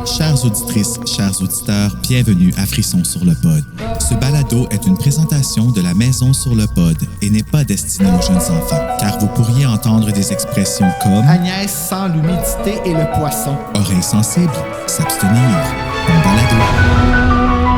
Chères auditrices, chers auditeurs, bienvenue à Frisson sur le pod. Ce balado est une présentation de la Maison sur le pod et n'est pas destiné aux jeunes enfants, car vous pourriez entendre des expressions comme Agnès sans l'humidité et le poisson. oreilles sensibles, s'abstenir, bon balado.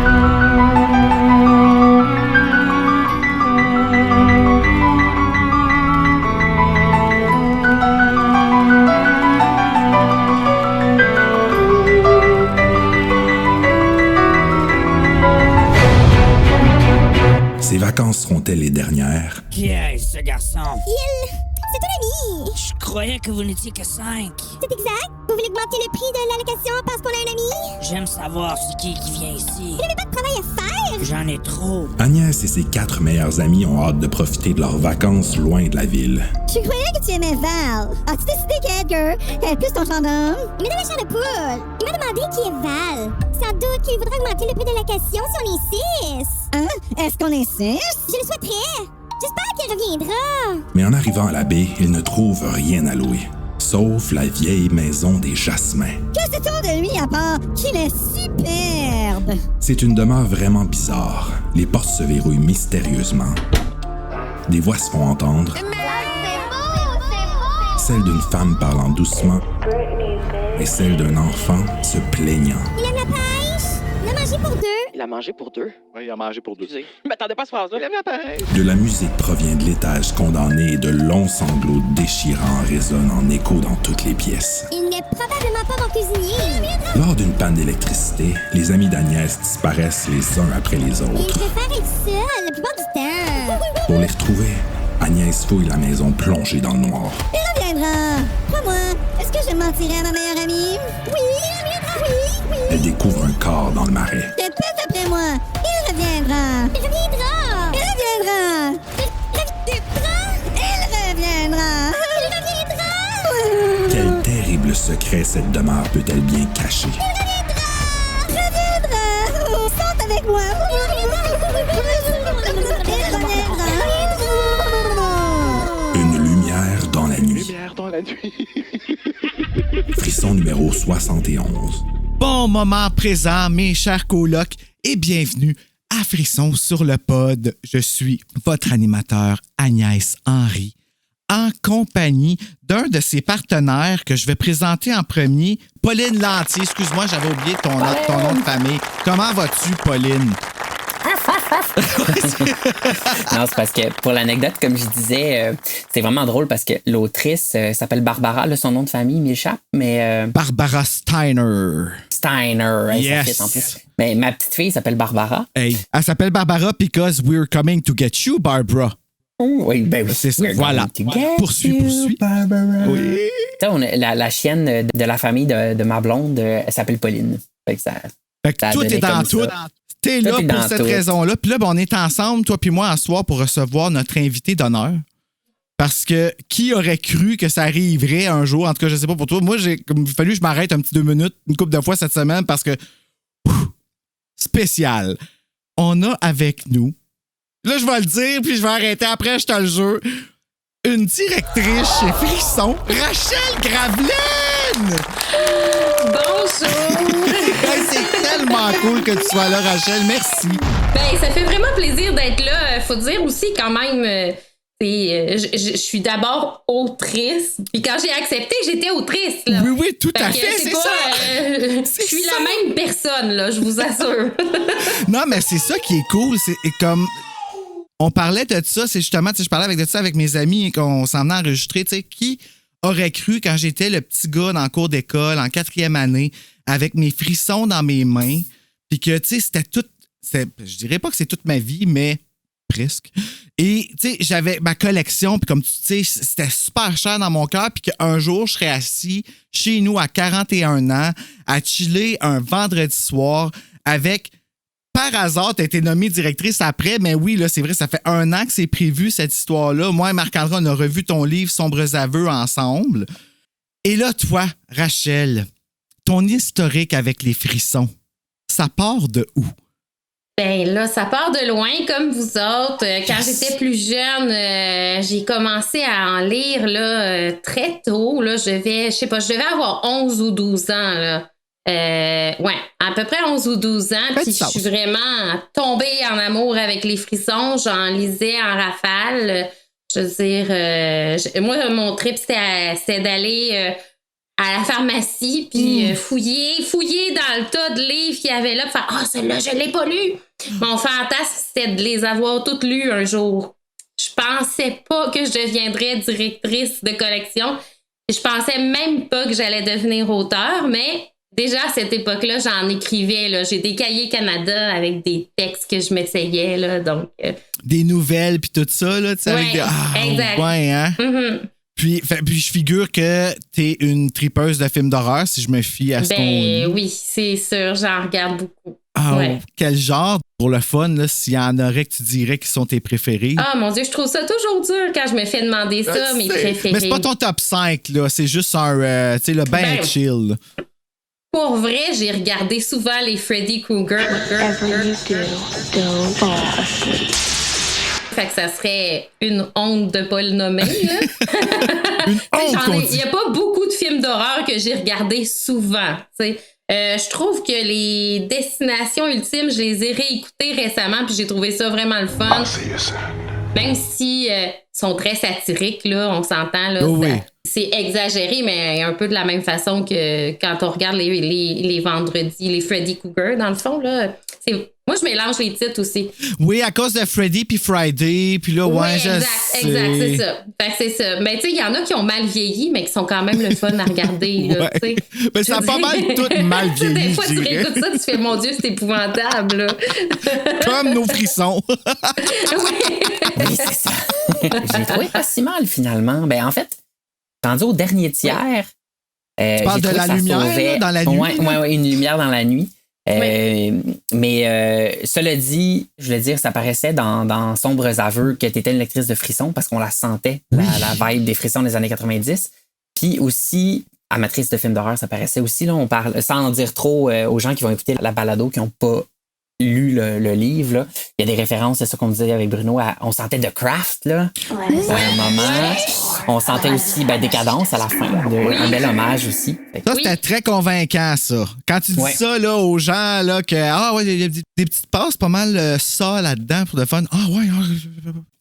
Ces vacances seront-elles les dernières? Qui est ce garçon? Il, c'est ton ami. Je croyais que vous n'étiez que 5. C'est exact. Vous voulez augmenter le prix de l'allocation parce qu'on a un ami? J'aime savoir c'est qui vient ici. Vous n'avez pas de travail à faire? J'en ai trop. Agnès et ses 4 meilleurs amis ont hâte de profiter de leurs vacances loin de la ville. Je croyais que tu aimais Val. As-tu décidé qu'Edgar est plus ton gendarme? Il m'a donné un champ de poule. Il m'a demandé qui est Val. Sans doute qu'il voudrait augmenter le prix de l'allocation si on est 6. Hein? Est-ce qu'on est 6? Je le souhaiterais. J'espère qu'il reviendra. Mais en arrivant à la baie, ils ne trouvent rien à louer, sauf la vieille maison des Jasmins. Que sait-on de lui à part qu'il est superbe? C'est une demeure vraiment bizarre. Les portes se verrouillent mystérieusement. Des voix se font entendre. Celle d'une femme parlant doucement et celle d'un enfant se plaignant. Il aime la pêche. Il a mangé pour 2. Il a mangé pour 2. Oui, il a mangé pour 2. Excusez. Je m'attendais pas à ce phrase-là. Il aime la pêche. De la musique provient de l'étage condamné et de longs sanglots déchirants résonnent en écho dans toutes les pièces. Il n'est probablement pas mon cuisinier. Lors d'une panne d'électricité, les amis d'Agnès disparaissent les uns après les Il autres. préfère être seul la plupart du temps. Pour les retrouver, Agnès fouille la maison plongée dans le noir. Il reviendra. Crois-moi, est-ce que je mentirais à ma meilleure amie? Oui, il reviendra, oui. Elle découvre un corps dans le marais. Répète après moi. Il reviendra. Il reviendra. Il reviendra. Il reviendra. Il reviendra. Quel terrible secret cette demeure peut-elle bien cacher? Il reviendra. Saute avec moi. Une lumière dans la nuit. Lumière dans la nuit. Frisson numéro 71. Bon moment présent, mes chers colocs, et bienvenue à Frisson sur le pod. Je suis votre animateur Agnès Henry, en compagnie d'un de ses partenaires que je vais présenter en premier, Pauline Lantier. Excuse-moi, j'avais oublié ton nom de famille. Comment vas-tu, Pauline? Non, c'est parce que pour l'anecdote, comme je disais, c'est vraiment drôle parce que l'autrice s'appelle Barbara. Là, son nom de famille m'échappe, mais... Barbara Steiner. Steiner, hey, Yes. ça fit en plus. Mais ma petite fille s'appelle Barbara. Hey, elle s'appelle Barbara because we're coming to get you, Barbara. Oui, ben oui. C'est ça. We're Voilà. going to get Poursuis. you, Barbara. Oui. Tu sais, la chienne de la famille de ma blonde, elle s'appelle Pauline. Fait que ça... Fait que Ça a tout donné est dans comme tout. ça. T'es là Tout est pour dans cette tout. raison-là. Puis là, ben, on est ensemble, toi puis moi, à soir pour recevoir notre invité d'honneur. Parce que qui aurait cru que ça arriverait un jour? En tout cas, je sais pas pour toi. Moi, il a fallu que je m'arrête un petit 2 minutes, une couple de fois cette semaine parce que spécial. On a avec nous, là, je vais le dire, puis je vais arrêter après, je te le jure, une directrice chez Frisson, Rachel Gravelaine! Bonjour! Hey, c'est tellement cool que tu sois là, Rachel. Merci. Ben, ça fait vraiment plaisir d'être là. Faut dire aussi quand même, je suis d'abord autrice. Puis quand j'ai accepté, j'étais autrice. Là. Oui, oui, tout à que fait, c'est pas, ça. je C'est suis ça. la même personne, là, je vous assure. Non, mais c'est ça qui est cool. C'est comme. On parlait de ça, c'est justement, je parlais de ça avec mes amis et qu'on s'en venait enregistrer. Tu sais, qui aurait cru quand j'étais le petit gars dans le cours d'école en 4e année, avec mes frissons dans mes mains, puis que, tu sais, c'était tout. Je dirais pas que c'est toute ma vie, mais presque. Et, tu sais, j'avais ma collection, puis comme tu sais, c'était super cher dans mon cœur, puis qu'un jour, je serais assis chez nous à 41 ans, à chiller un vendredi soir avec. Par hasard, tu as été nommée directrice après, mais oui, là, c'est vrai, ça fait 1 an que c'est prévu, cette histoire-là. Moi et Marc-André, on a revu ton livre Sombres aveux ensemble. Et là, toi, Rachel, ton historique avec les frissons, ça part de où? Ben là, ça part de loin, comme vous autres. Quand j'étais plus jeune, j'ai commencé à en lire là, très tôt. Là, je devais avoir 11 ou 12 ans. Là. Ouais, à peu près 11 ou 12 ans. Puis je suis vraiment tombée en amour avec les frissons. J'en lisais en rafale. Je veux dire, moi, mon trip, c'était d'aller à la pharmacie, puis fouiller dans le tas de livres qu'il y avait là, puis faire « Ah, celle-là, je l'ai pas lu! » Mon fantasme, c'était de les avoir toutes lues un jour. Je pensais pas que je deviendrais directrice de collection. Je pensais même pas que j'allais devenir auteur, mais déjà à cette époque-là, j'en écrivais. Là. J'ai des cahiers Canada avec des textes que je m'essayais. Là, donc, des nouvelles, puis tout ça, là, tu sais, avec des... exact. Ouais, hein? Mm-hmm. Puis je figure que t'es une tripeuse de films d'horreur, si je me fie à ce qu'on lit. Oui, c'est sûr, j'en regarde beaucoup. Ah, ouais. Quel genre, pour le fun, là, s'il y en aurait que tu dirais qui sont tes préférés? Ah, mon Dieu, je trouve ça toujours dur quand je me fais demander ça, mes préférés. Mais c'est pas ton top 5, là. C'est juste un, tu sais, le ben chill. Pour vrai, j'ai regardé souvent les Freddy Krueger. Fait que ça serait une honte de pas le nommer. Une honte! Il n'y a pas beaucoup de films d'horreur que j'ai regardés souvent. Je trouve que les Destinations Ultimes, je les ai réécoutés récemment puis j'ai trouvé ça vraiment le fun. Même si sont très satiriques, là, on s'entend. Là, c'est exagéré, mais un peu de la même façon que quand on regarde les vendredis, les Freddy Krueger, dans le fond. Là, moi, je mélange les titres aussi. Oui, à cause de Freddy puis Friday, puis là, ouais, exact, c'est ça. Fait que c'est ça. Mais tu sais, il y en a qui ont mal vieilli, mais qui sont quand même le fun à regarder. Là, mais ça a pas mal tout mal vieilli. Des fois, tu réécoutes ça, tu fais, mon Dieu, c'est épouvantable. Là. Comme nos frissons. Oui, c'est ça. J'ai trouvé pas si mal, finalement. Ben, en fait, rendu au dernier tiers. Tu parles de la lumière là, dans la nuit? Oui, une lumière dans la nuit. Mais cela dit, je voulais dire, ça paraissait dans Sombres aveux que tu étais une lectrice de frissons parce qu'on la sentait, la vibe des frissons des années 90. Puis aussi, amatrice de films d'horreur, ça paraissait aussi. Là, on parle, sans en dire trop aux gens qui vont écouter la balado, qui n'ont pas lu le livre. Là. Il y a des références, c'est ça qu'on disait avec Bruno, on sentait The Craft là, à un moment. On sentait aussi Décadence à la fin, un bel hommage aussi. Ça, c'était très convaincant, ça. Quand tu dis ça là, aux gens, là, que il y a des petites passes, pas mal ça là-dedans pour le fun.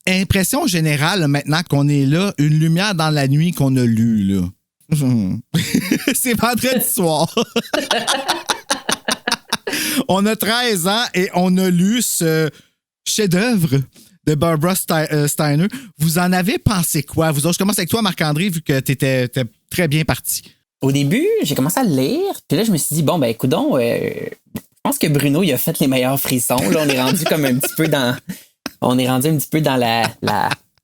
Impression générale, maintenant qu'on est là, une lumière dans la nuit qu'on a lue, là. C'est vendredi soir. On a 13 ans et on a lu ce chef-d'œuvre de Barbara Steiner. Vous en avez pensé quoi? Vous autres, je commence avec toi, Marc-André, vu que t'étais très bien parti. Au début, j'ai commencé à le lire, puis là, je me suis dit, coudonc, je pense que Bruno, il a fait les meilleurs frissons. Là, on est rendu comme un petit peu dans... On est rendu un petit peu dans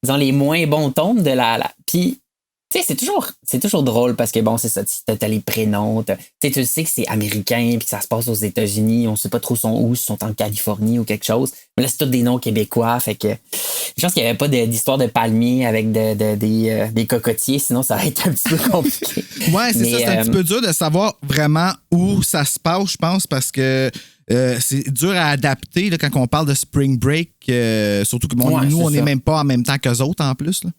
disons, les moins bons tomes de la... Puis, tu sais, c'est toujours drôle parce que, c'est ça, t'as les prénoms, tu sais que c'est américain puis que ça se passe aux États-Unis, on sait pas trop si sont en Californie ou quelque chose. Mais là, c'est tous des noms québécois, fait que je pense qu'il n'y avait pas d'histoire de palmiers avec des cocotiers, sinon ça aurait été un petit peu compliqué. Ouais, c'est un petit peu dur de savoir vraiment où ça se passe, je pense, parce que c'est dur à adapter là, quand on parle de Spring Break, surtout que nous, on n'est même pas en même temps qu'eux autres en plus, là.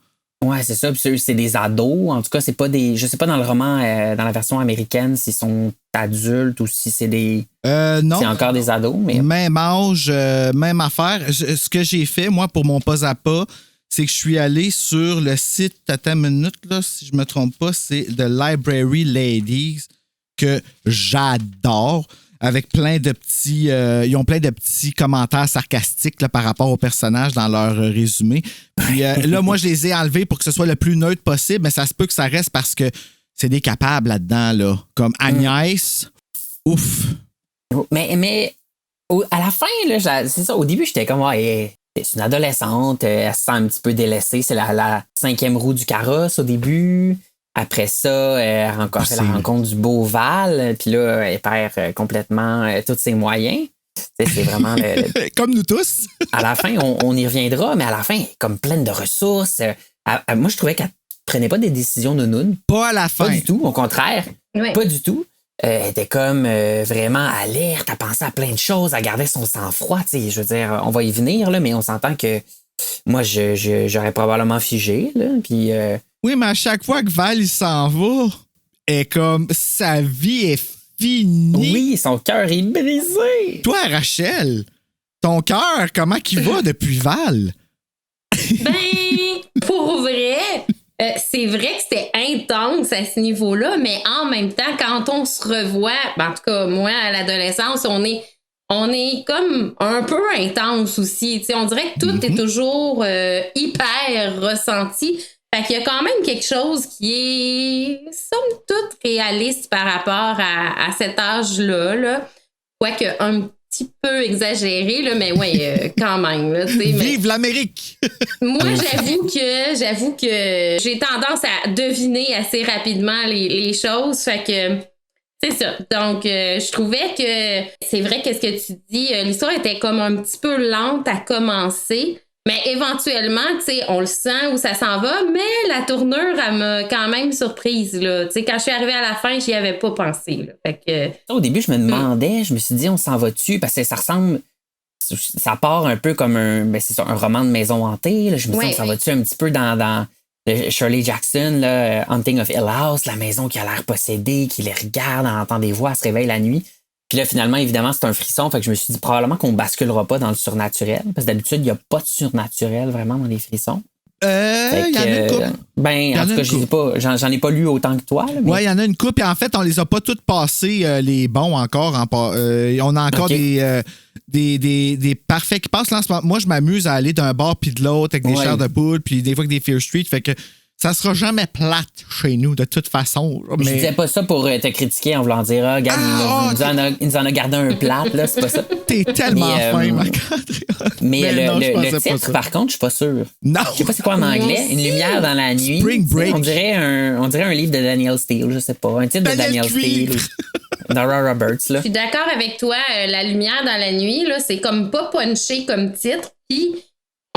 Ouais, c'est ça. Puis c'est des ados. En tout cas, c'est pas des. Je sais pas dans le roman, dans la version américaine, s'ils sont adultes ou si c'est des. Non. C'est encore des ados, mais. Même âge, même affaire. Ce que j'ai fait, moi, pour mon pas à pas, c'est que je suis allé sur le site, attends une minute, là, si je me trompe pas, c'est The Library Ladies, que j'adore. Avec plein de petits... ils ont plein de petits commentaires sarcastiques là, par rapport aux personnages dans leur résumé. Puis là, moi, je les ai enlevés pour que ce soit le plus neutre possible, mais ça se peut que ça reste parce que c'est des capables là-dedans, là. Comme Agnès, ouf. Mais à la fin, là, c'est ça, au début, j'étais comme, c'est une adolescente, elle se sent un petit peu délaissée. C'est la 5e roue du carrosse au début. Après ça, elle fait la rencontre du Beauval, puis là, elle perd complètement tous ses moyens. C'est vraiment comme nous tous. À la fin, on y reviendra, mais à la fin, elle est comme pleine de ressources. Moi, je trouvais qu'elle prenait pas des décisions nounounes. Pas à la fin. Pas du tout, au contraire. Oui. Pas du tout. Elle était comme vraiment alerte, elle pensait à plein de choses, elle gardait son sang-froid. Je veux dire, on va y venir, là, mais on s'entend que moi, j'aurais probablement figé. Là, puis... Oui, mais à chaque fois que Val il s'en va, est comme sa vie est fini. Oui, son cœur est brisé. Toi, Rachel, ton cœur, comment qu'il va depuis Val? Ben, pour vrai, c'est vrai que c'était intense à ce niveau-là, mais en même temps, quand on se revoit, ben, en tout cas, moi, à l'adolescence, on est comme un peu intense aussi. T'sais, on dirait que tout est toujours hyper ressenti. Fait qu'il y a quand même quelque chose qui est, somme toute, réaliste par rapport à cet âge-là. Là. Quoique un petit peu exagéré, là, mais ouais, quand même. Là, Vive l'Amérique! Moi, j'avoue que j'ai tendance à deviner assez rapidement les choses. Fait que c'est ça. Donc, je trouvais que c'est vrai que ce que tu dis, l'histoire était comme un petit peu lente à commencer. Mais éventuellement, tu sais, on le sent où ça s'en va, mais la tournure, elle m'a quand même surprise, là. Tu sais, quand je suis arrivée à la fin, j'y avais pas pensé, là. Fait que... Au début, je me demandais, je me suis dit, on s'en va dessus, parce que ça ressemble, ça part un peu comme un roman de maison hantée, là. Je me suis dit, on s'en va dessus un petit peu dans Shirley Jackson, là, Haunting of Hill House, la maison qui a l'air possédée, qui les regarde, on entend des voix, elle se réveille la nuit. Puis là, finalement, évidemment, c'est un frisson. Fait que je me suis dit probablement qu'on basculera pas dans le surnaturel. Parce que d'habitude, il n'y a pas de surnaturel vraiment dans les frissons. Il y en a une couple. Ben, en tout cas, je sais pas. J'en ai pas lu autant que toi. Là, mais... Oui, il y en a une couple. Et en fait, on les a pas toutes passées, les bons encore. On a encore des parfaits qui passent. Là, moi, je m'amuse à aller d'un bord puis de l'autre avec des chairs de poule puis des fois avec des Fear Street. Fait que ça sera jamais plate chez nous, de toute façon. Mais... Je disais pas ça pour te critiquer en voulant dire, regarde, il nous en a gardé un plate, là, c'est pas ça. T'es tellement fin, Marc-André. Mais le titre, par contre, je suis pas sûr. Non. Je sais pas c'est quoi en anglais. Une lumière dans la nuit. Spring Break. On dirait un livre de Daniel Steele, je sais pas. Un titre de Daniel Steele. Nora Roberts, là. Je suis d'accord avec toi. La lumière dans la nuit, là, c'est comme pas punché comme titre. Puis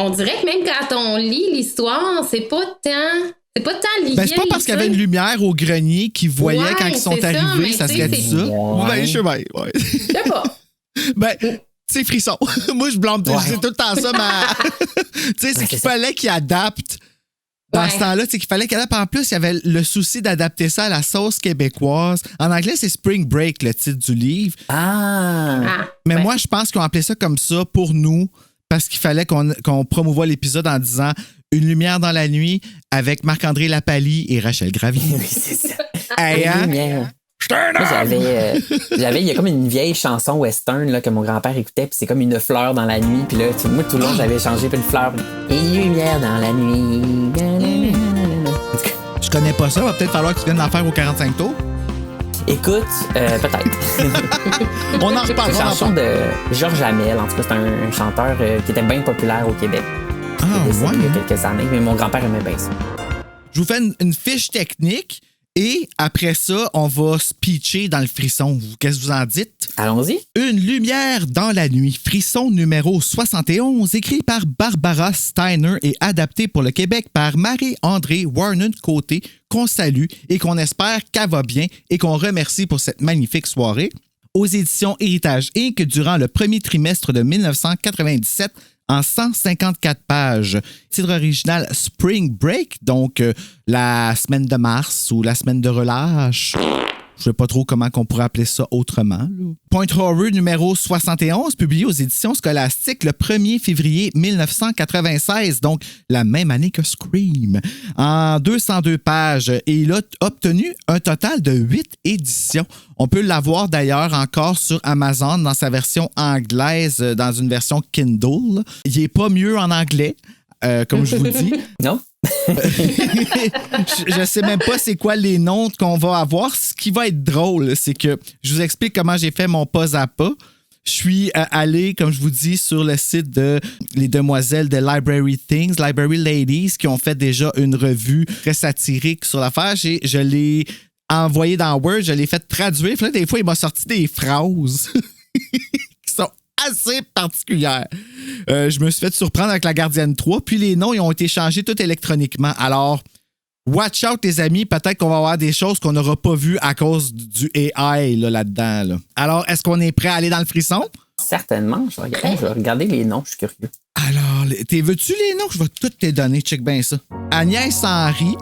on dirait que même quand on lit l'histoire, c'est pas tant lié. Ben, c'est pas parce qu'il y avait une lumière au grenier qu'ils voyaient quand ils sont arrivés, ça serait dit ça. Ben, je sais bien. Ouais. Je sais pas. Ben, c'est frisson. Moi, je blâme tout le temps ça, tu sais, c'est qu'il fallait qu'ils adaptent. Dans ce temps-là, c'est qu'il fallait qu'il adapte. En plus, il y avait le souci d'adapter ça à la sauce québécoise. En anglais, c'est Spring Break, le titre du livre. Mais moi, je pense qu'ils ont appelé ça comme ça pour nous. Parce qu'il fallait qu'on promouvoie l'épisode en disant Une lumière dans la nuit avec Marc-André Lapalisse et Rachel Gravy. Oui, c'est ça. Hey, hein? Lumière. Il y a comme une vieille chanson western là, que mon grand-père écoutait, puis c'est comme une fleur dans la nuit. Puis là, moi, tout le long, j'avais changé puis une fleur. Et une lumière dans la nuit. Je connais pas ça. Va peut-être falloir que tu viennes l'en faire au 45 tours. Écoute, peut-être. On en reparle. C'est une chanson de Georges Hamel. En tout cas, c'est un chanteur qui était bien populaire au Québec. Il y a quelques années, mais mon grand-père aimait bien ça. Je vous fais une fiche technique et après ça, on va se pitcher dans le frisson. Qu'est-ce que vous en dites? Allons-y. Une lumière dans la nuit. Frisson numéro 71, écrit par Barbara Steiner et adapté pour le Québec par Marie-André Warnon-Côté, qu'on salue et qu'on espère qu'elle va bien et qu'on remercie pour cette magnifique soirée. Aux éditions Héritage Inc. durant le premier trimestre de 1997 en 154 pages. Titre original Spring Break, donc la semaine de mars ou la semaine de relâche. Je ne sais pas trop comment on pourrait appeler ça autrement. Là. Point Horror numéro 71, publié aux éditions Scolastiques le 1er février 1996, donc la même année que Scream, en 202 pages. Et il a obtenu un total de 8 éditions. On peut l'avoir d'ailleurs encore sur Amazon dans sa version anglaise, dans une version Kindle. Il n'est pas mieux en anglais, comme je vous dis. Non? Je sais même pas c'est quoi les noms qu'on va avoir. Ce qui va être drôle, c'est que je vous explique comment j'ai fait mon pas à pas. Je suis allé, comme je vous dis, sur le site de les demoiselles de Library Things, Library Ladies, qui ont fait déjà une revue très satirique sur l'affaire. Je l'ai envoyé dans Word, je l'ai fait traduire. Puis là, des fois, il m'a sorti des phrases qui sont assez particulière. Je me suis fait surprendre avec La Gardienne 3, puis les noms ils ont été changés tout électroniquement. Alors, watch out les amis, peut-être qu'on va avoir des choses qu'on n'aura pas vues à cause du AI là-dedans. Là. Alors, est-ce qu'on est prêt à aller dans le frisson? Certainement. Je vais regarder les noms, je suis curieux. Alors, veux-tu les noms? Je vais toutes te donner, check bien ça. Agnès Henry,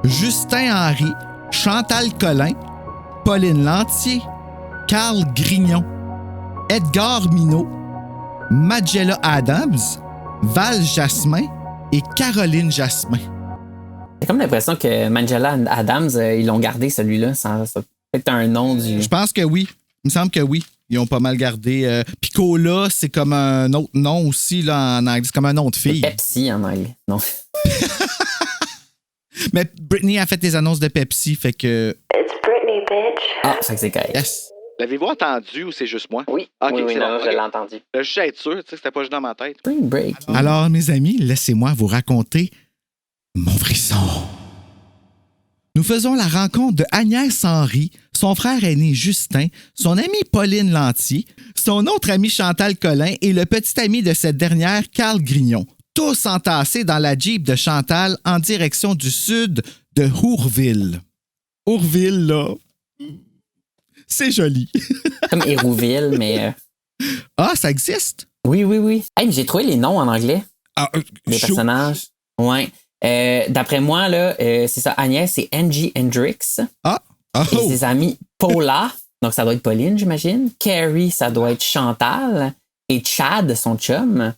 Justin Henry, Chantal Collin, Pauline Lantier, Carl Grignon, Edgar Minot, Magella Adams, Val Jasmin et Caroline Jasmin. J'ai comme l'impression que Magella Adams, ils l'ont gardé celui-là. Ça peut-être un nom du. Je pense que oui. Il me semble que oui. Ils ont pas mal gardé. Puis Cola, c'est comme un autre nom aussi là, en anglais. C'est comme un nom de fille. Pepsi en anglais. Non. Mais Britney a fait des annonces de Pepsi, fait que. It's Britney, bitch. Ah, ça que c'est correct. Yes. L'avez-vous entendu ou c'est juste moi? Oui. Ok, oui, c'est non, bon. je l'ai entendu. Je suis être sûr, tu sais, que c'était pas juste dans ma tête. Spring Break. Alors, mes amis, laissez-moi vous raconter mon frisson. Nous faisons la rencontre de Agnès Henry, son frère aîné Justin, son amie Pauline Lantier, son autre amie Chantal Collin et le petit ami de cette dernière, Carl Grignon, tous entassés dans la Jeep de Chantal en direction du sud de Hourville. Hourville, là, c'est joli. Comme Hérouville, mais. Ah, ça existe? Oui. Hey, mais j'ai trouvé les noms en anglais. Ah, Des personnages. Ouais. D'après moi, là, c'est ça. Agnès, c'est Angie Hendrix. Ah! Et ses amis Paula, donc ça doit être Pauline, j'imagine. Carrie, ça doit être Chantal. Et Chad, son chum,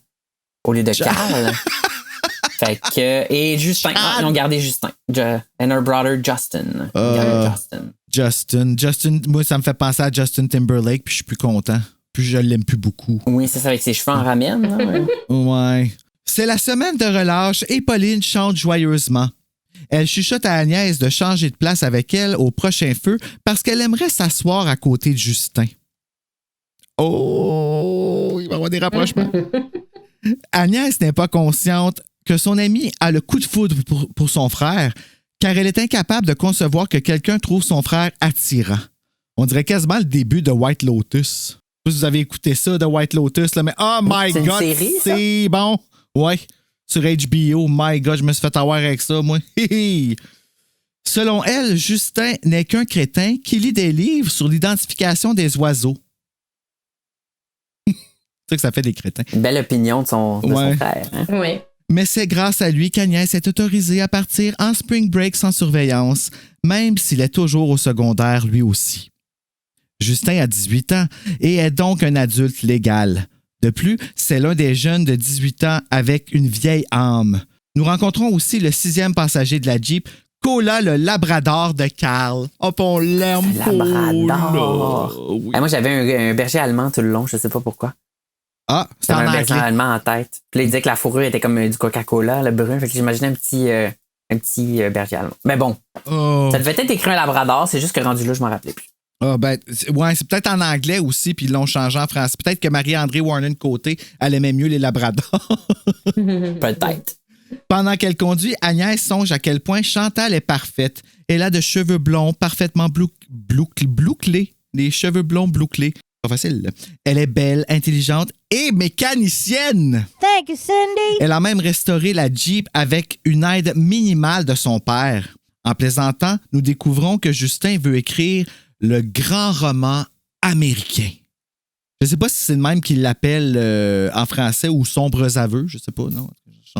au lieu de Carl. Fait que. Et Justin. Ah, ils ont gardé Justin. And her brother Justin. Ils ont gardé Justin, moi, ça me fait penser à Justin Timberlake, puis je suis plus content. Puis je l'aime plus beaucoup. Oui, c'est ça, avec ses cheveux en ramène. Là, ouais. Ouais. C'est la semaine de relâche et Pauline chante joyeusement. Elle chuchote à Agnès de changer de place avec elle au prochain feu parce qu'elle aimerait s'asseoir à côté de Justin. Oh, il va y avoir des rapprochements. Agnès n'est pas consciente que son amie a le coup de foudre pour son frère car elle est incapable de concevoir que quelqu'un trouve son frère attirant. On dirait quasiment le début de White Lotus. Je sais pas si vous avez écouté ça, de White Lotus, là, mais oh my c'est God, une série, c'est bon. Ouais, sur HBO. My God, je me suis fait avoir avec ça, moi. Selon elle, Justin n'est qu'un crétin qui lit des livres sur l'identification des oiseaux. C'est ça que ça fait des crétins. Une belle opinion de son frère. Hein? Oui. Mais c'est grâce à lui qu'Agnès est autorisée à partir en spring break sans surveillance, même s'il est toujours au secondaire lui aussi. Justin a 18 ans et est donc un adulte légal. De plus, c'est l'un des jeunes de 18 ans avec une vieille âme. Nous rencontrons aussi le 6e passager de la Jeep, Cola, le labrador de Carl. Oh, on l'aime, labrador. Oui. Moi, j'avais un berger allemand tout le long, je sais pas pourquoi. Ah, c'est en un berger anglais. allemand en tête. Puis là, il disait que la fourrure était comme du Coca-Cola, le brun. Fait que j'imaginais un petit berger allemand. Mais bon, ça devait être écrit un labrador, c'est juste que rendu là, je m'en rappelais plus. Ah ouais, c'est peut-être en anglais aussi, puis ils l'ont changé en français. Peut-être que Marie-André Warren-Côté, elle aimait mieux les labradors. Peut-être. Pendant qu'elle conduit, Agnès songe à quel point Chantal est parfaite. Elle a de cheveux blonds parfaitement bouclés. Les cheveux blonds bouclés. Pas facile, là. Elle est belle, intelligente et mécanicienne. Thank you, Cindy. Elle a même restauré la Jeep avec une aide minimale de son père. En plaisantant, nous découvrons que Justin veut écrire le grand roman américain. Je ne sais pas si c'est le même qu'il l'appelle en français ou Sombres aveux, je sais pas, non.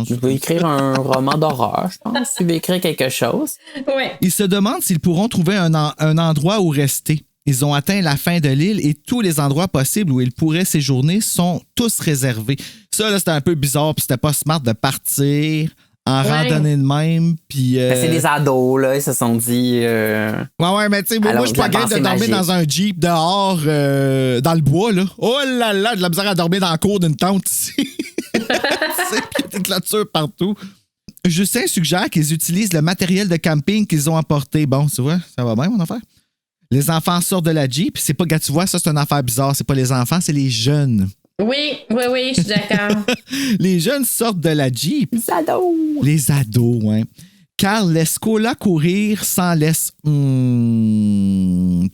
Je veux écrire un roman d'horreur, je pense. Tu veux écrire quelque chose? Oui. Ils se demandent s'ils pourront trouver un endroit où rester. Ils ont atteint la fin de l'île et tous les endroits possibles où ils pourraient séjourner sont tous réservés. Ça, là, c'était un peu bizarre, puis c'était pas smart de partir en randonnée de même. Puis, c'est des ados, là, ils se sont dit... Ouais, mais tu sais, moi, je suis pas capable de dormir dans un Jeep dehors, dans le bois, là. Oh là là, j'ai de la misère à dormir dans le cour d'une tente ici. C'est des clôtures partout. Justin suggère qu'ils utilisent le matériel de camping qu'ils ont apporté. Bon, tu vois, ça va bien, mon affaire. Les enfants sortent de la Jeep. C'est pas, tu vois, ça, c'est une affaire bizarre. C'est pas les enfants, c'est les jeunes. Oui, je suis d'accord. Les jeunes sortent de la Jeep. Les ados, ouais. Carl laisse Cola courir sans laisse.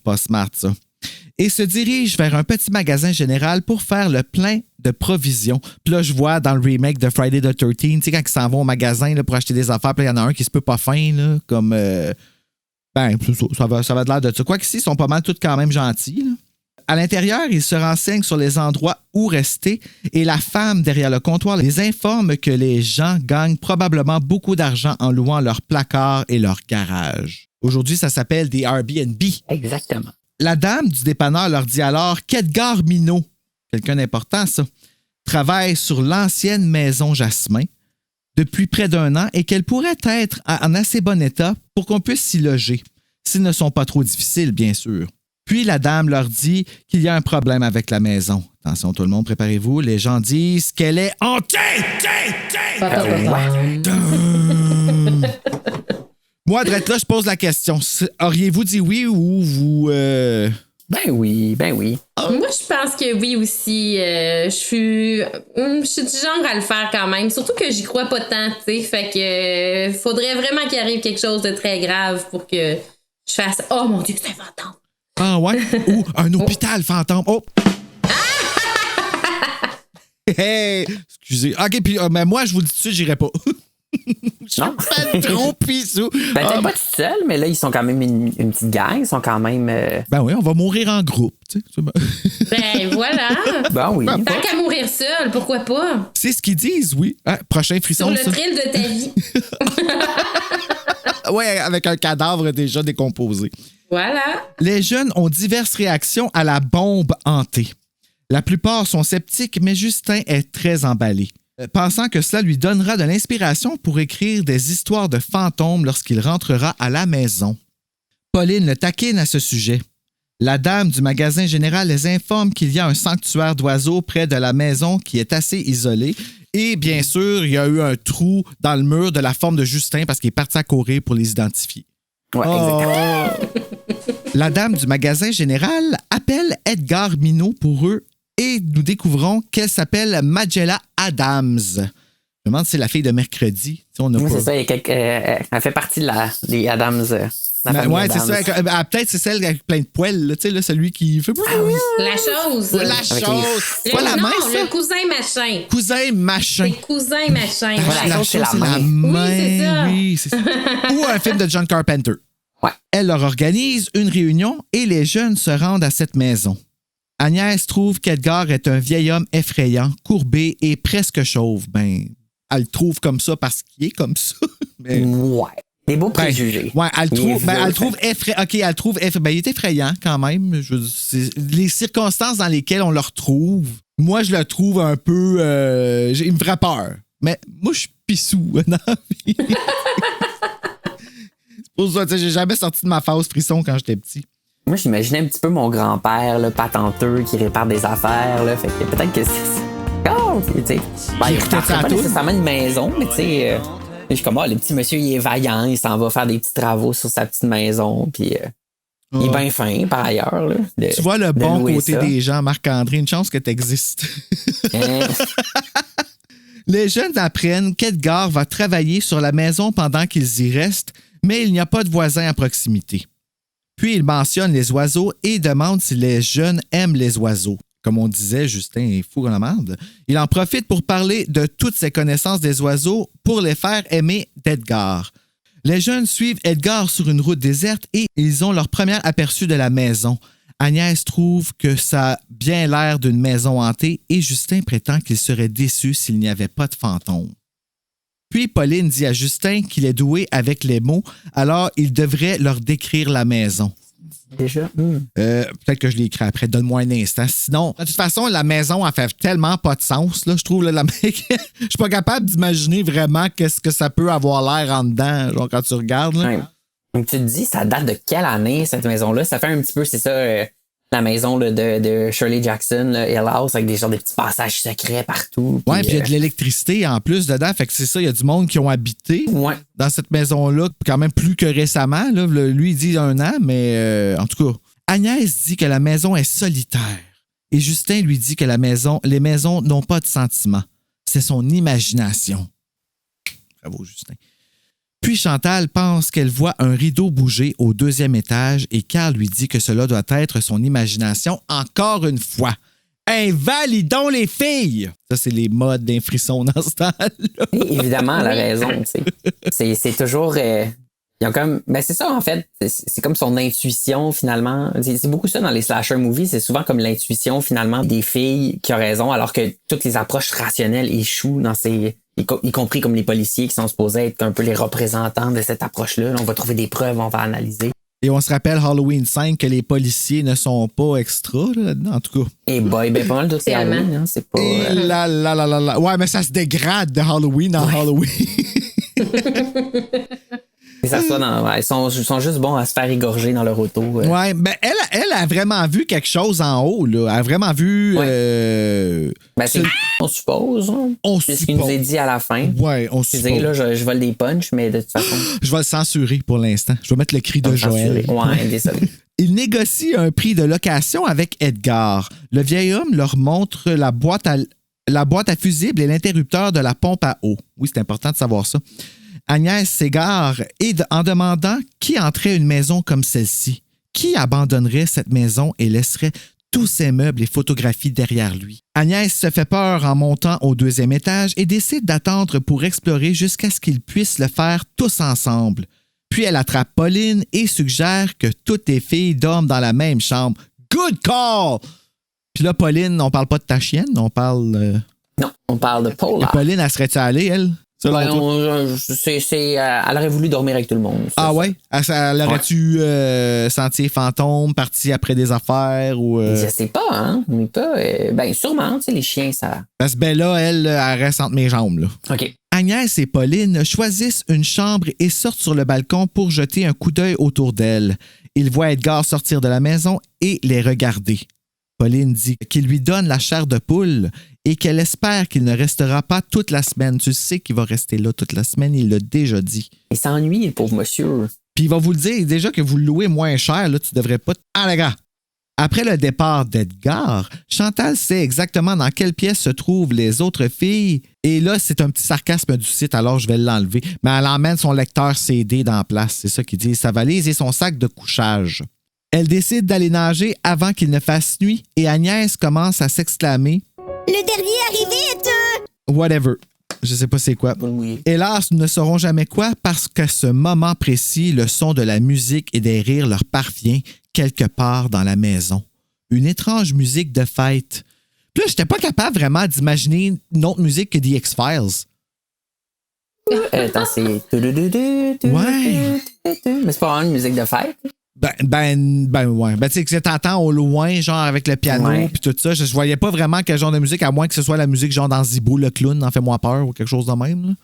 Pas smart, ça. Et se dirige vers un petit magasin général pour faire le plein de provisions. Puis là, je vois dans le remake de Friday the 13th, tu sais, quand ils s'en vont au magasin là, pour acheter des affaires, puis il y en a un qui se peut pas fin, là, comme... ça va de l'air de ça. Quoique ici, ils sont pas mal tous quand même gentils, là. À l'intérieur, ils se renseignent sur les endroits où rester et la femme derrière le comptoir les informe que les gens gagnent probablement beaucoup d'argent en louant leurs placards et leurs garages. Aujourd'hui, ça s'appelle des Airbnb. Exactement. La dame du dépanneur leur dit alors qu'Edgar Minot, quelqu'un d'important ça, travaille sur l'ancienne maison Jasmin depuis près d'1 an et qu'elle pourrait être en assez bon état pour qu'on puisse s'y loger, s'ils ne sont pas trop difficiles, bien sûr. Puis la dame leur dit qu'il y a un problème avec la maison. Attention tout le monde, préparez-vous. Les gens disent qu'elle est hantée! Moi, Drette, là, je pose la question. Auriez-vous dit oui ou vous... Ben oui. Moi, je pense que oui aussi. Je suis du genre à le faire quand même. Surtout que j'y crois pas tant, tu sais. Fait que faudrait vraiment qu'il arrive quelque chose de très grave pour que je fasse « Oh mon Dieu, c'est un fantôme! » Ah ouais? Ou un hôpital fantôme. Oh! Hey! Excusez. OK, puis mais moi, je vous le dis tout de suite, j'irai pas. Je suis Non. pas trop pissou. Ben, t'es pas tout seul, mais là, ils sont quand même une petite gang. Ils sont quand même... Ben oui, on va mourir en groupe. Tu sais. Ben voilà! Ben oui. Tant qu'à mourir seul, pourquoi pas? C'est ce qu'ils disent, oui. Ah, prochain frisson, Sur le ça. thrill de ta vie. Ouais, avec un cadavre déjà décomposé. Voilà. Les jeunes ont diverses réactions à la bombe hantée. La plupart sont sceptiques, mais Justin est très emballé, pensant que cela lui donnera de l'inspiration pour écrire des histoires de fantômes lorsqu'il rentrera à la maison. Pauline le taquine à ce sujet. La dame du magasin général les informe qu'il y a un sanctuaire d'oiseaux près de la maison qui est assez isolé. Et bien sûr, il y a eu un trou dans le mur de la forme de Justin parce qu'il est parti à courir pour les identifier. Ouais, exactement. La dame du magasin général appelle Edgar Minot pour eux et nous découvrons qu'elle s'appelle Magella Adams. Je me demande si c'est la fille de mercredi. Tu sais, on a Oui, pas... c'est ça. Elle fait partie des Adams. La famille ouais, c'est Adams. ça. Peut-être c'est celle avec plein de poils. Là, tu sais, là, celui qui fait... Ah oui. La chose. La Avec chose. C'est pas la non, main, ça? le cousin machin. Cousin machin. C'est cousin machin. Voilà. La chose, chose, c'est la c'est la main. main. Oui, c'est ça. Oui, c'est ça. Ou un film de John Carpenter. Ouais. Elle leur organise une réunion et les jeunes se rendent à cette maison. Agnès trouve qu'Edgar est un vieil homme effrayant, courbé et presque chauve. Ben, elle le trouve comme ça parce qu'il est comme ça. Mais... Ouais. Des beaux préjugés. Ouais, elle Il est trouve vieux, effrayant. OK, elle trouve effrayant. Ben, il est effrayant quand même. Les circonstances dans lesquelles on le retrouve, moi, je le trouve un peu... il me ferait peur. Mais moi, je suis pissou dans la vie. C'est pour ça, tu sais, j'ai jamais sorti de ma phase frisson quand j'étais petit. Moi, j'imaginais un petit peu mon grand-père, là, patenteux, qui répare des affaires. Là, fait que peut-être que c'est... Oh, tu sais. Ben, il écoutait répare ça à pas tout. nécessairement une maison, mais tu sais... je suis comme, le petit monsieur, il est vaillant, il s'en va faire des petits travaux sur sa petite maison, puis il est bien fin, par ailleurs. Là, Tu vois le bon louer côté ça. des gens, Marc-André, une chance que tu existes. Hein? Les jeunes apprennent qu'Edgar va travailler sur la maison pendant qu'ils y restent, mais il n'y a pas de voisins à proximité. Puis il mentionne les oiseaux et demande si les jeunes aiment les oiseaux. Comme on disait, Justin est fou dans la merde. Il en profite pour parler de toutes ses connaissances des oiseaux pour les faire aimer d'Edgar. Les jeunes suivent Edgar sur une route déserte et ils ont leur premier aperçu de la maison. Agnès trouve que ça a bien l'air d'une maison hantée et Justin prétend qu'il serait déçu s'il n'y avait pas de fantôme. Puis Pauline dit à Justin qu'il est doué avec les mots, alors il devrait leur décrire la maison. Déjà? Peut-être que je l'ai écrit après. Donne-moi un instant. Sinon, de toute façon, la maison, elle fait tellement pas de sens. Là, je trouve, là, je suis pas capable d'imaginer vraiment qu'est-ce que ça peut avoir l'air en dedans, genre quand tu regardes. Là. Ouais. Donc, tu te dis, ça date de quelle année, cette maison-là? Ça fait un petit peu, c'est ça, la maison là, de Shirley Jackson, là, Hill House, avec des petits passages secrets partout. Ouais, puis il y a de l'électricité en plus dedans. Fait que c'est ça, il y a du monde qui ont habité dans cette maison-là, quand même plus que récemment. Là. Lui, il dit 1 an, mais en tout cas, Agnès dit que la maison est solitaire. Et Justin lui dit que les maisons n'ont pas de sentiments. C'est son imagination. Bravo, Justin. Puis Chantal pense qu'elle voit un rideau bouger au 2e étage et Carl lui dit que cela doit être son imagination encore une fois. Invalidons les filles! Ça, c'est les modes d'un frisson dans ce temps-là. Et évidemment, elle a raison. C'est toujours... ils ont comme, ben c'est ça, en fait. C'est comme son intuition, finalement. C'est beaucoup ça dans les slasher movies. C'est souvent comme l'intuition, finalement, des filles qui ont raison, alors que toutes les approches rationnelles échouent dans ces... Y compris comme les policiers qui sont supposés être un peu les représentants de cette approche-là. Là, on va trouver des preuves, on va analyser. Et on se rappelle Halloween 5 que les policiers ne sont pas extra, là-dedans, en tout cas. Et boy, ben pas mal de Halloween, hein, c'est pas... Là. Ouais, mais ça se dégrade de Halloween en Halloween. Et ça soit ils sont juste bons à se faire égorger dans leur auto. Ouais, ben elle a vraiment vu quelque chose en haut, là. Elle a vraiment vu... Ben, on suppose. Hein. C'est ce qu'il nous est dit à la fin. Ouais, on suppose. Là, je vole des punchs, mais de toute façon... Je vais le censurer pour l'instant. Je vais mettre le cri de Joël. Ouais, désolé. Il négocie un prix de location avec Edgar. Le vieil homme leur montre la boîte à fusibles et l'interrupteur de la pompe à eau. Oui, c'est important de savoir ça. Agnès s'égare en demandant qui entrait une maison comme celle-ci. Qui abandonnerait cette maison et laisserait tous ses meubles et photographies derrière lui. Agnès se fait peur en montant au 2e étage et décide d'attendre pour explorer jusqu'à ce qu'ils puissent le faire tous ensemble. Puis elle attrape Pauline et suggère que toutes les filles dorment dans la même chambre. Good call! Puis là, Pauline, on parle pas de ta chienne, on parle... Non, on parle de Paula. Et Pauline, elle serait-tu allée, elle? Elle aurait voulu dormir avec tout le monde. Ah ouais? Elle aurait-tu senti les fantômes, parti après des affaires ou... Je sais pas, hein? Mais pas... ben sûrement, tu sais, les chiens, ça... Parce que Bella, elle reste entre mes jambes, là. OK. Agnès et Pauline choisissent une chambre et sortent sur le balcon pour jeter un coup d'œil autour d'elle. Ils voient Edgar sortir de la maison et les regarder. Pauline dit qu'il lui donne la chair de poule et qu'elle espère qu'il ne restera pas toute la semaine. Tu sais qu'il va rester là toute la semaine, il l'a déjà dit. Il s'ennuie, le pauvre monsieur. Puis il va vous le dire, déjà que vous le louez moins cher, là, tu devrais pas... Ah, les gars! Après le départ d'Edgar, Chantal sait exactement dans quelle pièce se trouvent les autres filles. Et là, c'est un petit sarcasme du site, alors je vais l'enlever. Mais elle emmène son lecteur CD dans la place. C'est ça qu'il dit, sa valise et son sac de couchage. Elle décide d'aller nager avant qu'il ne fasse nuit et Agnès commence à s'exclamer « Le dernier arrivé est whatever. Je sais pas c'est quoi. Hélas, nous ne saurons jamais quoi parce qu'à ce moment précis, le son de la musique et des rires leur parvient quelque part dans la maison. Une étrange musique de fête. Puis là, j'étais pas capable vraiment d'imaginer une autre musique que The X-Files. Attends, c'est... Ouais. Mais c'est pas vraiment une musique de fête. Ben ouais. Ben tu sais que t'entends au loin, genre avec le piano puis tout ça. Je voyais pas vraiment quel genre de musique, à moins que ce soit la musique genre dans Zibo, le clown, en Fais-moi peur ou quelque chose de même. Là.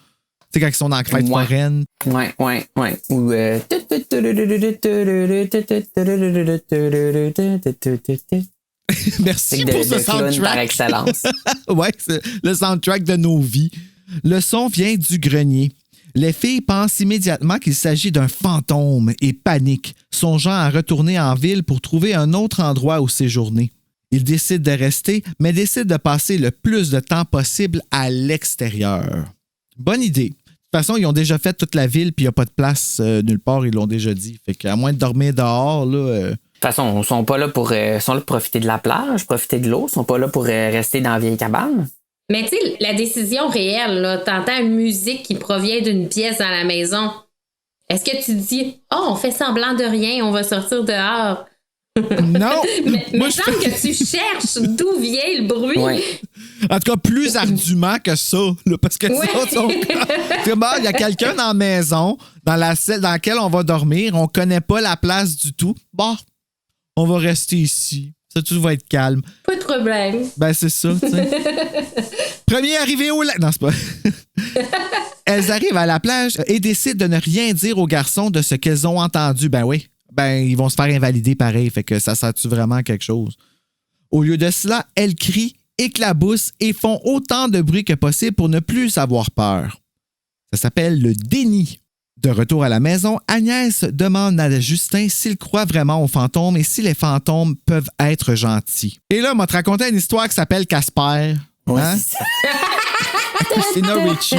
Tu sais, quand ils sont dans la fête foraine. Ouais. Ou Merci pour ce soundtrack. Par excellence. Ouais, c'est le soundtrack de nos vies. Le son vient du grenier. Les filles pensent immédiatement qu'il s'agit d'un fantôme et paniquent, songeant à retourner en ville pour trouver un autre endroit où séjourner. Ils décident de rester, mais décident de passer le plus de temps possible à l'extérieur. Bonne idée. De toute façon, ils ont déjà fait toute la ville puis il n'y a pas de place nulle part, ils l'ont déjà dit. Fait qu'à moins de dormir dehors, là... De toute façon, ils sont pas là pour profiter de la plage, profiter de l'eau, ils sont pas là pour rester dans la vieille cabane. Mais tu sais, la décision réelle, là, t'entends une musique qui provient d'une pièce dans la maison. Est-ce que tu dis « Oh, on fait semblant de rien, on va sortir dehors ». Non! Mais il semble que tu cherches d'où vient le bruit. Ouais. En tout cas, plus ardument que ça. Là, parce que il y a quelqu'un dans la maison, dans la salle dans laquelle on va dormir, on connaît pas la place du tout. Bon, on va rester ici. Ça, tout va être calme. Pas de problème. Ben, c'est ça, tu sais. Premier arrivé au lac. Non, c'est pas. Elles arrivent à la plage et décident de ne rien dire aux garçons de ce qu'elles ont entendu. Ben oui. Ben, ils vont se faire invalider pareil. Fait que ça sert-tu vraiment à quelque chose? Au lieu de cela, elles crient, éclaboussent et font autant de bruit que possible pour ne plus avoir peur. Ça s'appelle le déni. De retour à la maison, Agnès demande à Justin s'il croit vraiment aux fantômes et si les fantômes peuvent être gentils. Et là, on m'a raconté une histoire qui s'appelle Casper. Ouais, hein? Christina Ricci.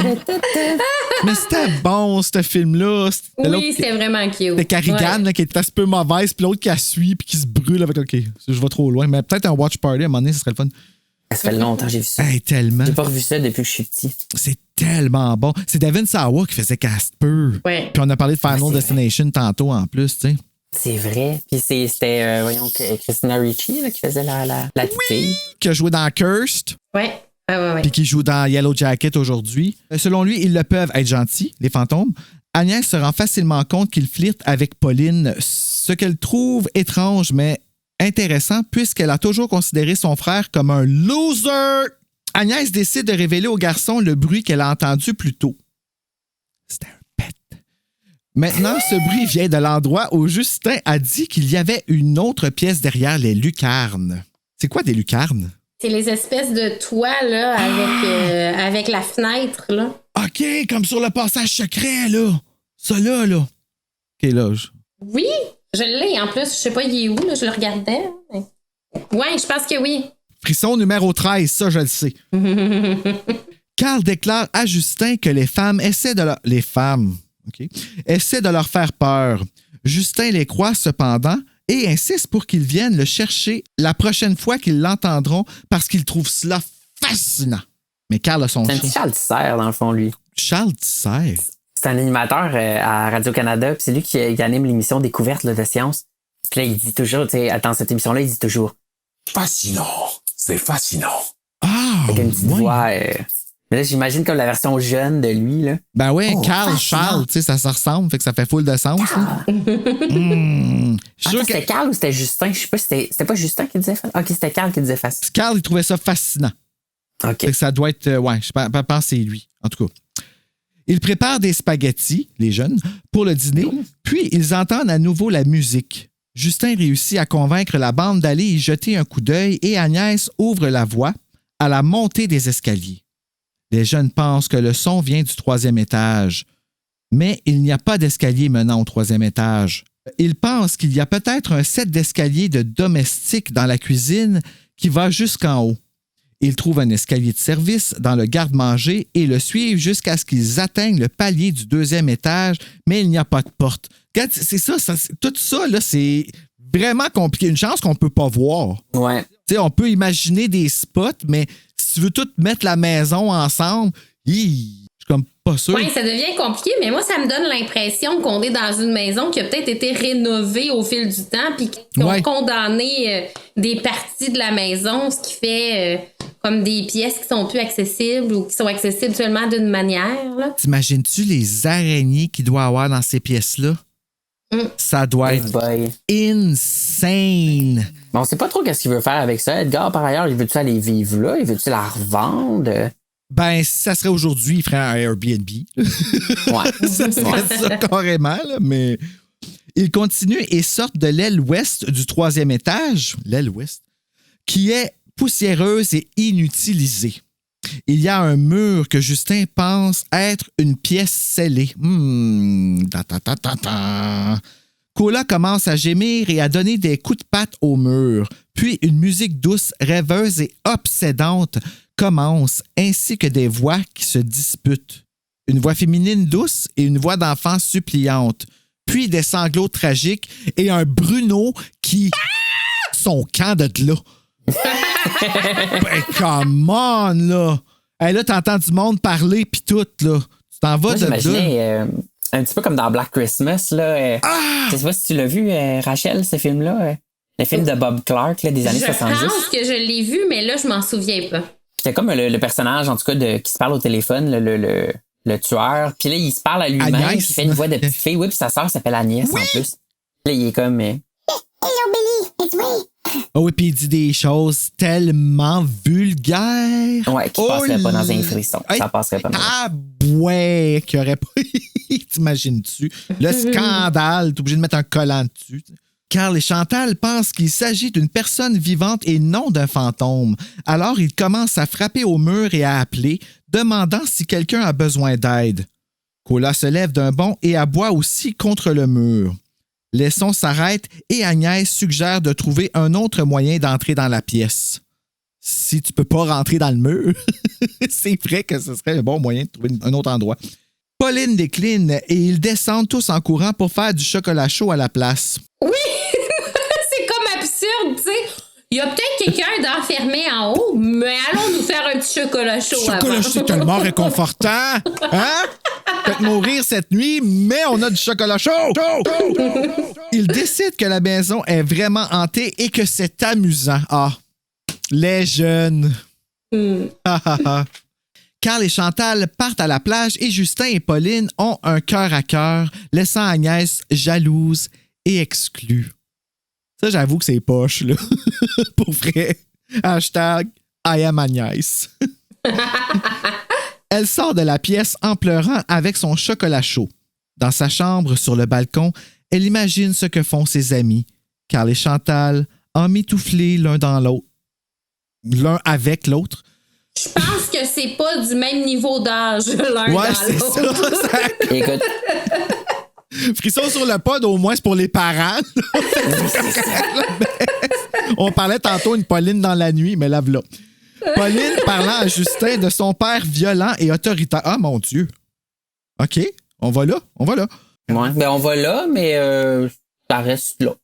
Mais c'était bon, ce film-là. Oui, c'était vraiment cute. C'était Carrigan là, qui était un peu mauvaise, puis l'autre qui la suit, puis qui se brûle avec. OK, je vais trop loin. Mais peut-être un watch party à un moment donné, ce serait le fun. Ça fait longtemps que j'ai vu ça. Hey, tellement. J'ai pas revu ça depuis que je suis petit. C'est tellement bon. C'est Devin Sawa qui faisait Casper. Ouais. Puis on a parlé de Final Destination tantôt en plus, tu sais. C'est vrai. Puis c'était, Christina Ricci là, qui faisait la petite fille. Qui a joué dans Cursed. Ouais. Puis qui joue dans Yellow Jacket aujourd'hui. Selon lui, ils le peuvent être gentils, les fantômes. Agnès se rend facilement compte qu'il flirte avec Pauline, ce Ce qu'elle trouve étrange, mais intéressant, puisqu'elle a toujours considéré son frère comme un loser. Agnès décide de révéler au garçon le bruit qu'elle a entendu plus tôt. C'était un pet. Maintenant, ce bruit vient de l'endroit où Justin a dit qu'il y avait une autre pièce derrière les lucarnes. C'est quoi des lucarnes? C'est les espèces de toits là, avec la fenêtre. Là. OK, comme sur le passage secret, là. Ça là. OK, là. Oui, je l'ai. En plus, je sais pas, il est où, là, je le regardais. Oui, je pense que oui. Frisson numéro 13, ça, je le sais. Carl déclare à Justin que les femmes essaient de leur... Les femmes, OK, essaient de leur faire peur. Justin les croit cependant et insiste pour qu'ils viennent le chercher la prochaine fois qu'ils l'entendront parce qu'il trouve cela fascinant. Mais Carl a son C'est un chat. petit Charles Tisser, dans le fond, lui. Charles Tisser. C'est un animateur à Radio-Canada, puis c'est lui qui anime l'émission Découverte là, de science. Puis là, il dit toujours, tu sais, dans cette émission-là, il dit toujours Fascinant. C'est fascinant. Ah, avec une petite ouais. voix. Mais là, j'imagine comme la version jeune de lui, là. Ben ouais, Carl, fascinant. Charles, tu sais, ça se ressemble, fait que ça fait full de sens. là. Je suis sûr C'était Carl ou c'était Justin? Je sais pas, c'était pas Justin qui disait fascinant. Ok, c'était Carl qui disait fascinant. Carl, il trouvait ça fascinant. Ok. Fait que ça doit être... ouais, je pense que c'est lui, en tout cas. Ils préparent des spaghettis, les jeunes, pour le dîner, puis ils entendent à nouveau la musique. Justin réussit à convaincre la bande d'aller y jeter un coup d'œil et Agnès ouvre la voie à la montée des escaliers. Les jeunes pensent que le son vient du 3e étage, mais il n'y a pas d'escalier menant au 3e étage. Ils pensent qu'il y a peut-être un set d'escaliers de domestiques dans la cuisine qui va jusqu'en haut. Ils trouvent un escalier de service dans le garde-manger et le suivent jusqu'à ce qu'ils atteignent le palier du 2e étage, mais il n'y a pas de porte. Regarde, c'est ça, tout ça, là, c'est vraiment compliqué. Une chance qu'on ne peut pas voir. Ouais. Tu sais, on peut imaginer des spots, mais si tu veux tout mettre la maison ensemble, je suis comme pas sûr. Oui, ça devient compliqué, mais moi, ça me donne l'impression qu'on est dans une maison qui a peut-être été rénovée au fil du temps puis qui ont condamné des parties de la maison, ce qui fait comme des pièces qui sont plus accessibles ou qui sont accessibles seulement d'une manière. Là. T'imagines-tu les araignées qu'il doit avoir dans ces pièces-là? Ça doit être insane. Mais on sait pas trop qu'est-ce qu'il veut faire avec ça. Edgar, par ailleurs, il veut-tu aller vivre là? Il veut-tu la revendre? Ben, si ça serait aujourd'hui, il ferait un Airbnb. Ouais. Ça serait ça carrément, là, mais... Ils continuent et sortent de l'aile ouest du 3e étage, l'aile ouest, qui est poussiéreuse et inutilisée. Il y a un mur que Justin pense être une pièce scellée. Cola commence à gémir et à donner des coups de patte au mur. Puis une musique douce, rêveuse et obsédante commence, ainsi que des voix qui se disputent. Une voix féminine douce et une voix d'enfant suppliante. Puis des sanglots tragiques et un Bruno qui... Son camp de là. Ben, come on, là! Hey, là, t'entends du monde parler pis tout, là. Tu t'en vas Moi, de là. j'imaginais un petit peu comme dans Black Christmas, là. Je sais pas si tu l'as vu, Rachel, ce film-là. Le film de Bob Clark, là, des années 70. Je pense que je l'ai vu, mais là, je m'en souviens pas. C'était comme le personnage, en tout cas, qui se parle au téléphone, le tueur. Puis là, il se parle à lui-même, Agnès. puis il fait une voix de petite fille. Oui, puis sa sœur s'appelle Agnès, en plus. Là, il est comme... Hello, Billy, it's me. Oh oui, puis il dit des choses tellement vulgaires. Ouais, qui passerait pas dans un frisson. Ça passerait pas. Ah, ouais, qu'il aurait pas... T'imagines-tu? Le scandale, t'es obligé de mettre un collant dessus. Carl et Chantal pensent qu'il s'agit d'une personne vivante et non d'un fantôme. Alors, ils commencent à frapper au mur et à appeler, demandant si quelqu'un a besoin d'aide. Cola se lève d'un bond et aboie aussi contre le mur. Les sons s'arrêtent et Agnès suggère de trouver un autre moyen d'entrer dans la pièce. Si tu peux pas rentrer dans le mur, c'est vrai que ce serait un bon moyen de trouver un autre endroit. Pauline décline et ils descendent tous en courant pour faire du chocolat chaud à la place. Oui! C'est comme absurde, tu sais. Il y a peut-être quelqu'un d'enfermé en haut, mais allons nous faire un petit chocolat chaud Chocolat avant. chaud, c'est tellement réconfortant. Hein? Peut-être mourir cette nuit, mais on a du chocolat chaud. Ils décident que la maison est vraiment hantée et que c'est amusant. Ah, les jeunes. Carl et Chantal partent à la plage et Justin et Pauline ont un cœur à cœur, laissant Agnès jalouse et exclue. Ça, j'avoue que c'est poche, là. Pour vrai. Hashtag I am Agnès. Elle sort de la pièce en pleurant avec son chocolat chaud. Dans sa chambre, sur le balcon, elle imagine ce que font ses amis, Carl et Chantal, emmitouflés l'un dans l'autre, l'un avec l'autre. Je pense que c'est pas du même niveau d'âge l'un dans l'autre. Ça. Écoute, Frisson sur le pod, au moins, c'est pour les parents. On parlait tantôt une Pauline dans la nuit, mais là, voilà. Pauline parlant à Justin de son père violent et autoritaire. Ah, mon Dieu. OK, on va là. ouais, ben on va là, mais ça reste là.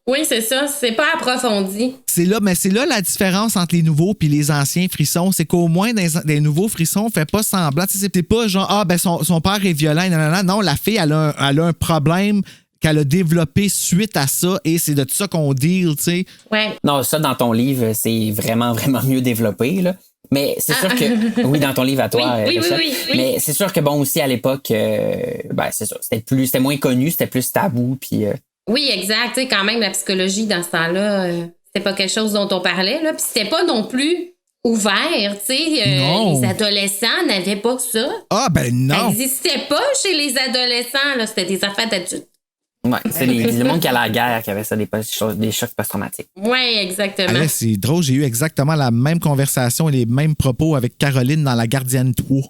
Oui, c'est ça. C'est pas approfondi. C'est là la différence entre les nouveaux et les anciens frissons. C'est qu'au moins, des nouveaux frissons, on fait pas semblant. Tu sais, c'est pas genre, son père est violent. Non, la fille, elle a un problème qu'elle a développé suite à ça et c'est de ça qu'on deal, tu sais. Ouais. Non, ça, dans ton livre, c'est vraiment, vraiment mieux développé, là. Mais c'est sûr que... Oui, dans ton livre à toi. Oui. Mais c'est sûr que, bon, aussi, à l'époque, c'est ça. C'était moins connu, c'était plus tabou, puis... Oui, exact. Tu sais, quand même, la psychologie, dans ce temps-là, c'était pas quelque chose dont on parlait, là. Puis c'était pas non plus ouvert, tu sais. Les adolescents n'avaient pas ça. Ah, ben non! Ça n'existait pas chez les adolescents, là. C'était des affaires d'adultes. Ouais, c'est le monde qui a la guerre qui avait ça, des chocs post-traumatiques. Oui, exactement. Ah, c'est drôle, j'ai eu exactement la même conversation et les mêmes propos avec Caroline dans La Gardienne 3.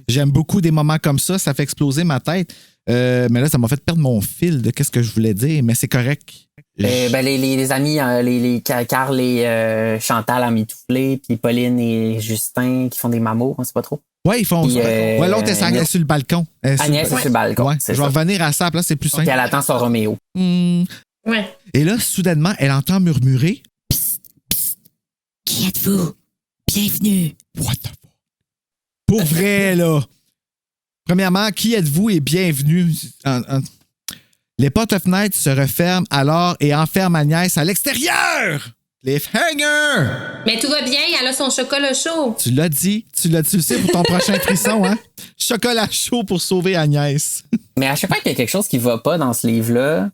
J'aime beaucoup des moments comme ça fait exploser ma tête. Mais là, ça m'a fait perdre mon fil de qu'est-ce que je voulais dire, mais c'est correct. Les amis, Carl et Chantal en mitouflé, puis Pauline et Justin qui font des mamours, on sait pas trop. Ouais, ils font ça. Ouais, l'autre est sur le balcon. Agnès est sur le balcon. Ouais, je vais revenir à ça, là, c'est plus simple. Puis elle attend son Roméo. Ouais. Et là, soudainement, elle entend murmurer. Psst, psst. Qui êtes-vous? Bienvenue. What the fuck? Pour vrai, là. Premièrement, qui êtes-vous et bienvenue? Les portes-fenêtres se referment alors et enferment Agnès à l'extérieur. Les hangers! Mais tout va bien, elle a son chocolat chaud. Tu l'as dit, tu le sais pour ton prochain frisson, hein? Chocolat chaud pour sauver Agnès. Mais à chaque fois qu'il y a quelque chose qui va pas dans ce livre-là,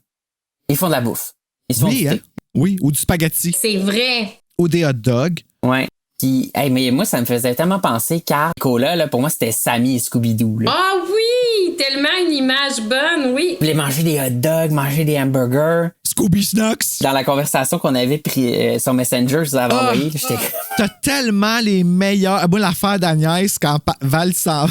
ils font de la bouffe. Ils se font du thé. Oui, ou du spaghetti. C'est vrai. Ou des hot dogs. Ouais. Puis, mais moi, ça me faisait tellement penser car Nicolas, là, pour moi, c'était Sammy et Scooby-Doo. Là. Ah oui! Tellement une image bonne, oui. Ils voulaient manger des hot dogs, manger des hamburgers. Scooby Snacks. Dans la conversation qu'on avait pris sur Messenger, je vous avais envoyé. T'as tellement les meilleurs. Moi, l'affaire d'Agnès, quand Val s'en...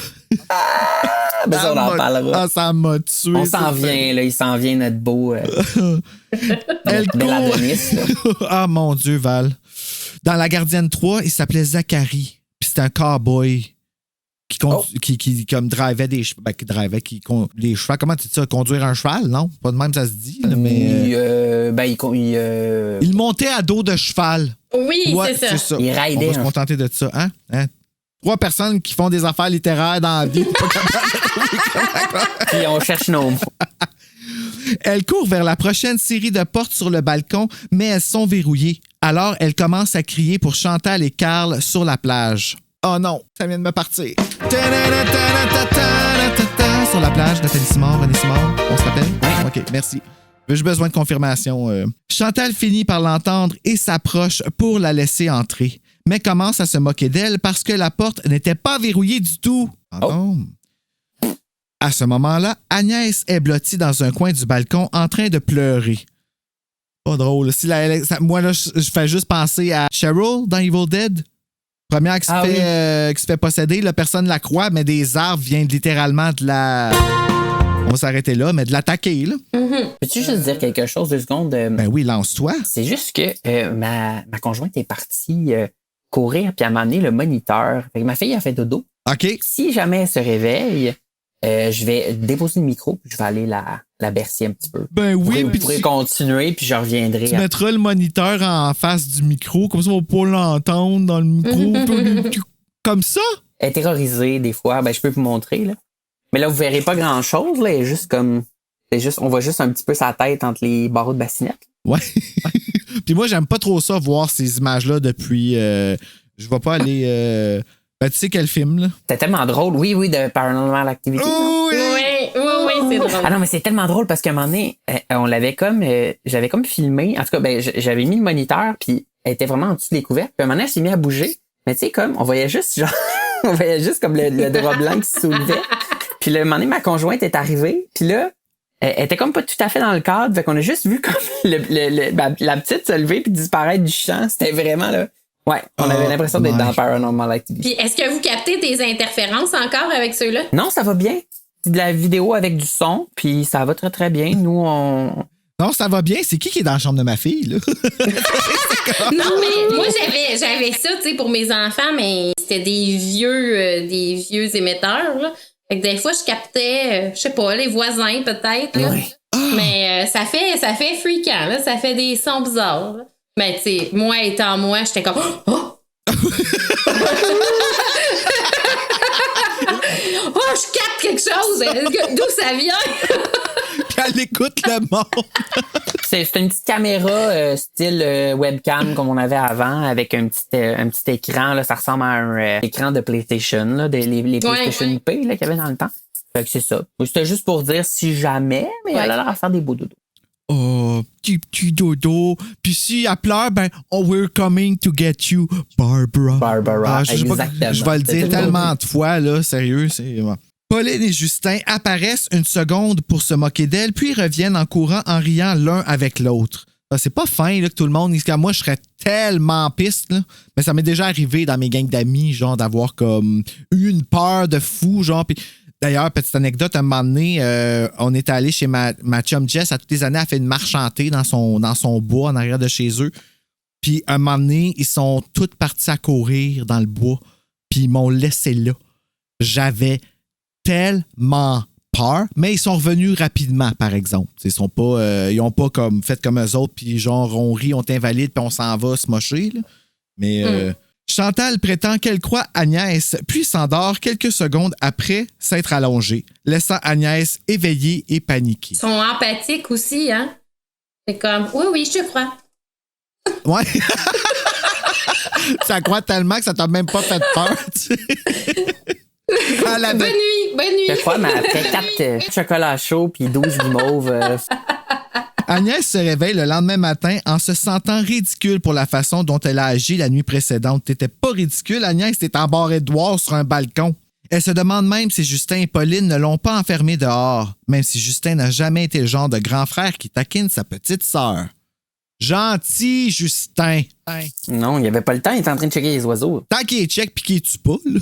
Ben ça, on en parlera. Ah, ça m'a tué. On s'en vient, là. Il s'en vient, notre beau... Elle bel Adonis, là. Ah, mon Dieu, Val. Dans La Gardienne 3, il s'appelait Zachary. Puis c'était un cowboy qui comme drivait des chevaux. Des chevaux. Comment tu dis ça? Conduire un cheval, non? Pas de même, ça se dit. Mais, il montait à dos de cheval. Oui, ouais, c'est ça. Il raidait. On va se contenter de ça. Hein? 3 personnes qui font des affaires littéraires dans la vie. Puis on cherche nos mots. Elle court vers la prochaine série de portes sur le balcon, mais elles sont verrouillées. Alors, elle commence à crier pour Chantal et Carl sur la plage. Oh non, ça vient de me partir. Sur la plage, Nathalie Simard, René Simard, on se rappelle? Ouais. OK, merci. J'ai besoin de confirmation. Chantal finit par l'entendre et s'approche pour la laisser entrer, mais commence à se moquer d'elle parce que la porte n'était pas verrouillée du tout. Oh non. À ce moment-là, Agnès est blottie dans un coin du balcon en train de pleurer. Pas drôle. Moi, là, je fais juste penser à Cheryl dans Evil Dead. Première qui se fait posséder, là, personne ne la croit, mais des arbres viennent littéralement de la... On va s'arrêter là, mais de l'attaquer, là. Peux-tu juste dire quelque chose 2 secondes? Ben oui, lance-toi. C'est juste que ma conjointe est partie courir puis elle m'a amené le moniteur. Fait que ma fille a fait dodo. OK. Si jamais elle se réveille, je vais déposer le micro puis je vais aller la bercer un petit peu. Ben oui. Vous pourrez continuer puis je reviendrai. Tu mettras le moniteur en face du micro, comme ça on va pas l'entendre dans le micro. Comme ça? Elle est terrorisée des fois. Ben je peux vous montrer, là. Mais là, vous verrez pas grand-chose, là. Elle est juste comme... on voit juste un petit peu sa tête entre les barreaux de bassinette. Ouais. Puis moi, j'aime pas trop ça, voir ces images-là depuis... je vais pas aller... Ben, tu sais quel film, là? C'était tellement drôle. Oui, de Paranormal Activity. Oh, Oui, c'est drôle. Ah non, mais c'est tellement drôle parce qu'à un moment donné, on l'avait comme, j'avais comme filmé. En tout cas, ben, j'avais mis le moniteur, puis elle était vraiment en dessous des couvercles. Puis à un moment donné, elle s'est mise à bouger. Mais tu sais, comme, on voyait juste, genre, on voyait juste comme le drap blanc qui se soulevait. Puis là, à un moment donné, ma conjointe est arrivée. Puis là, elle était comme pas tout à fait dans le cadre. Fait qu'on a juste vu comme la petite se lever puis disparaître du champ. C'était vraiment, là. Ouais, on avait l'impression d'être dans Paranormal Activity. Puis est-ce que vous captez des interférences encore avec ceux-là? Non, ça va bien. C'est de la vidéo avec du son, puis ça va très, très bien. Nous, on... Non, ça va bien. C'est qui est dans la chambre de ma fille, là? Non, mais moi, j'avais ça, tu sais, pour mes enfants, mais c'était des vieux émetteurs, là. Fait que des fois, je captais, je sais pas, les voisins, peut-être, là. Ouais. Mais ça fait freakant, là. Ça fait des sons bizarres, là. Mais, tu sais, moi étant moi, j'étais comme... Oh! Oh, je capte quelque chose! D'où ça vient? Elle écoute le monde. C'est une petite caméra style webcam comme on avait avant avec un petit écran. Là, ça ressemble à un écran de PlayStation, là, les PlayStation P là, qu'il y avait dans le temps. Fait que c'est ça. C'était juste pour dire si jamais, mais elle a l'air à faire des beaux dodos. Oh, petit dodo. Puis si elle pleure, ben, oh, we're coming to get you, Barbara. Barbara, exactement. Je vais le dire tellement de fois, là, sérieux, c'est... Ouais. Pauline et Justin apparaissent une seconde pour se moquer d'elle, puis reviennent en courant en riant l'un avec l'autre. C'est pas fin là, que tout le monde... Moi, je serais tellement piste, là. Mais ça m'est déjà arrivé dans mes gangs d'amis, genre, d'avoir comme eu une peur de fou, genre, puis... D'ailleurs, petite anecdote, un moment donné, on est allé chez ma chum Jess, à toutes les années, elle fait une marche chantée dans son bois en arrière de chez eux. Puis un moment donné, ils sont tous partis à courir dans le bois, puis ils m'ont laissé là. J'avais tellement peur, mais ils sont revenus rapidement, par exemple. Ils n'ont pas comme fait comme eux autres, puis genre, on rit, on t'invalide, puis on s'en va se mocher. Là. Mais... Chantal prétend qu'elle croit Agnès, puis s'endort quelques secondes après s'être allongée, laissant Agnès éveillée et paniquée. Ils sont empathiques aussi, hein? C'est comme, oui, je te crois. Ouais. Ça croit tellement que ça t'a même pas fait peur, tu sais. Bonne nuit. Je crois, mais après 4 chocolats chauds puis 12 guimauves... Agnès se réveille le lendemain matin en se sentant ridicule pour la façon dont elle a agi la nuit précédente. T'étais pas ridicule, Agnès, t'es embarrée de noir sur un balcon. Elle se demande même si Justin et Pauline ne l'ont pas enfermée dehors, même si Justin n'a jamais été le genre de grand frère qui taquine sa petite sœur. Gentil, Justin. Non, il n'y avait pas le temps, il était en train de checker les oiseaux. Tant qu'il est check puis qu'il tue pas, là,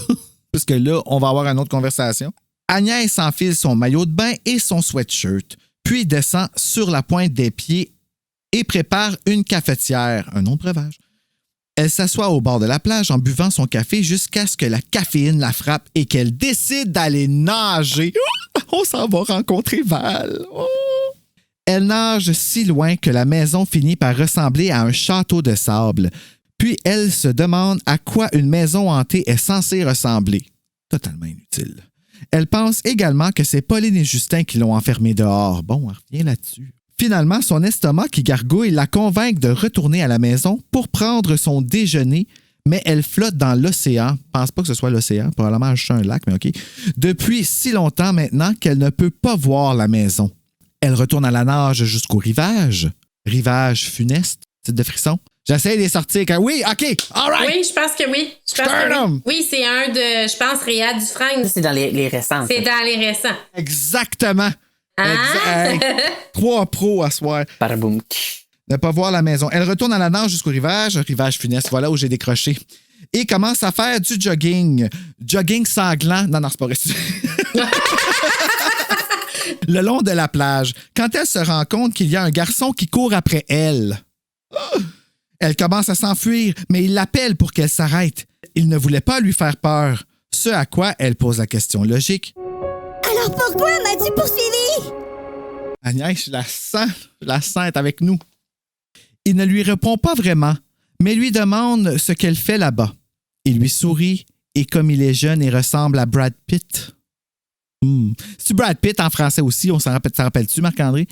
parce que là, on va avoir une autre conversation. Agnès enfile son maillot de bain et son sweatshirt, puis descend sur la pointe des pieds et prépare une cafetière, un autre breuvage. Elle s'assoit au bord de la plage en buvant son café jusqu'à ce que la caféine la frappe et qu'elle décide d'aller nager. On s'en va rencontrer Val. Oh! Elle nage si loin que la maison finit par ressembler à un château de sable. Puis elle se demande à quoi une maison hantée est censée ressembler. Totalement inutile. Elle pense également que c'est Pauline et Justin qui l'ont enfermée dehors. Bon, elle revient là-dessus. Finalement, son estomac qui gargouille la convainc de retourner à la maison pour prendre son déjeuner, mais elle flotte dans l'océan. Je pense pas que ce soit l'océan, probablement juste un lac, mais OK. Depuis si longtemps maintenant qu'elle ne peut pas voir la maison. Elle retourne à la nage jusqu'au rivage. Rivage funeste, titre de frisson. J'essaie de les sortir. Oui, OK, all right. Oui, je pense que oui. Oui, c'est un de, je pense, Réa Dufresne. C'est dans les récents. C'est dans les récents. Exactement. Ah! 3 pros à soir. Paraboum. Ne pas voir la maison. Elle retourne à la nage jusqu'au rivage funeste, voilà où j'ai décroché. Et commence à faire du jogging. Jogging sanglant. Non, c'est pas vrai. Le long de la plage, quand elle se rend compte qu'il y a un garçon qui court après elle. Elle commence à s'enfuir, mais il l'appelle pour qu'elle s'arrête. Il ne voulait pas lui faire peur. Ce à quoi elle pose la question logique. Alors pourquoi m'as-tu poursuivi? Agnès, je la sens être avec nous. Il ne lui répond pas vraiment, mais lui demande ce qu'elle fait là-bas. Il lui sourit, et comme il est jeune et ressemble à Brad Pitt. C'est-tu Brad Pitt en français aussi? On s'en rappelle-tu, Marc-André?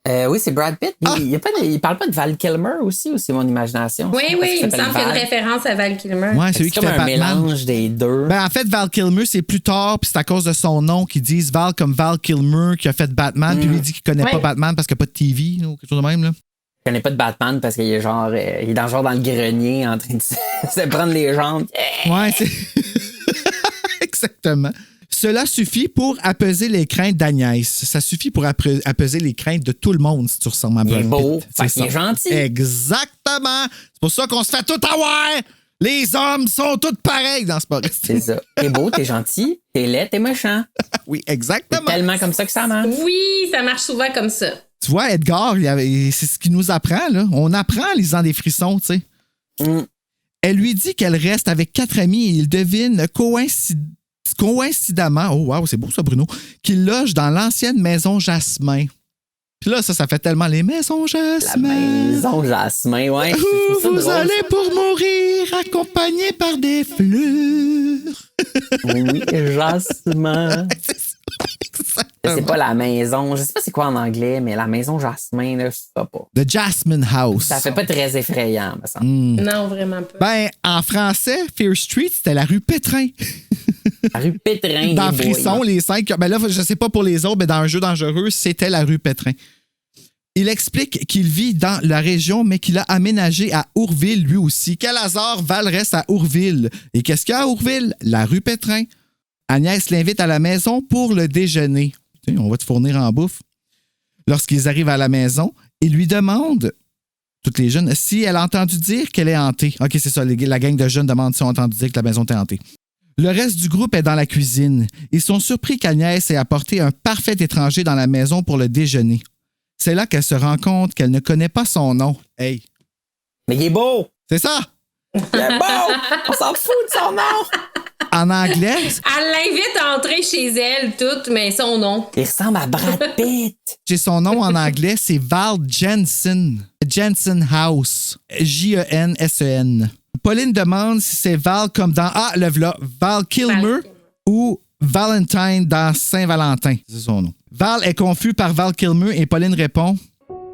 Oui, c'est Brad Pitt. Il parle pas de Val Kilmer aussi, ou c'est mon imagination? Oui, il me semble qu'il y a une référence à Val Kilmer. Ouais, c'est lui qui comme fait un Batman. mélange des deux. Ben, en fait, Val Kilmer, c'est plus tard, puis c'est à cause de son nom qu'ils disent Val comme Val Kilmer qui a fait Batman, puis lui il dit qu'il connaît pas Batman parce qu'il n'y a pas de TV ou quelque chose de même. Là. Je connais pas de Batman parce qu'il est genre, il est dans le grenier en train de se prendre les jambes. Ouais, c'est. Exactement. Cela suffit pour apaiser les craintes d'Agnès. Ça suffit pour apaiser les craintes de tout le monde si tu ressembles à Brad Pitt. Il est beau, C'est il est gentil. Exactement. C'est pour ça qu'on se fait tout avoir. Les hommes sont tous pareils dans ce podcast. C'est ça. T'es beau, t'es gentil, t'es laid, t'es méchant. Oui, exactement. C'est tellement comme ça que ça marche. Oui, ça marche souvent comme ça. Tu vois, Edgar, c'est ce qu'il nous apprend. Là. On apprend en lisant des frissons, tu sais. Elle lui dit qu'elle reste avec 4 amis et il devine coïncidemment, oh wow, c'est beau ça, Bruno, qu'il loge dans l'ancienne maison Jasmin. Puis là, ça fait tellement les maisons Jasmin. La maison Jasmin, ouais. Où vous drôle, allez pour mourir accompagné par des fleurs. Oui, Jasmin. C'est pas la maison. Je sais pas c'est quoi en anglais, mais la maison Jasmin, là, je sais pas. The Jasmine House. Ça fait pas très effrayant, me semble. Non, vraiment pas. Ben, en français, Fear Street, c'était la rue Pétrin. La rue Pétrin. Dans Frisson, les 5. Ben là, je sais pas pour les autres, mais dans Un jeu dangereux, c'était la rue Pétrin. Il explique qu'il vit dans la région, mais qu'il a aménagé à Ourville lui aussi. Quel hasard, Val reste à Ourville. Et qu'est-ce qu'il y a à Ourville? La rue Pétrin. Agnès l'invite à la maison pour le déjeuner. On va te fournir en bouffe. Lorsqu'ils arrivent à la maison, il lui demande, toutes les jeunes, si elle a entendu dire qu'elle est hantée. OK, c'est ça, la gang de jeunes demande si on a entendu dire que la maison est hantée. Le reste du groupe est dans la cuisine. Ils sont surpris qu'Agnès ait apporté un parfait étranger dans la maison pour le déjeuner. C'est là qu'elle se rend compte qu'elle ne connaît pas son nom. Hey! Mais il est beau! C'est ça! Il est beau! On s'en fout de son nom! En anglais... Elle l'invite à entrer chez elle, toute, mais son nom. Il ressemble à Brad Pitt. J'ai son nom en anglais, c'est Val Jensen. Jensen House. Jensen. Pauline demande si c'est Val comme dans... Ah, le v'là. Val Kilmer ou Valentine dans Saint-Valentin. C'est son nom. Val est confus par Val Kilmer et Pauline répond...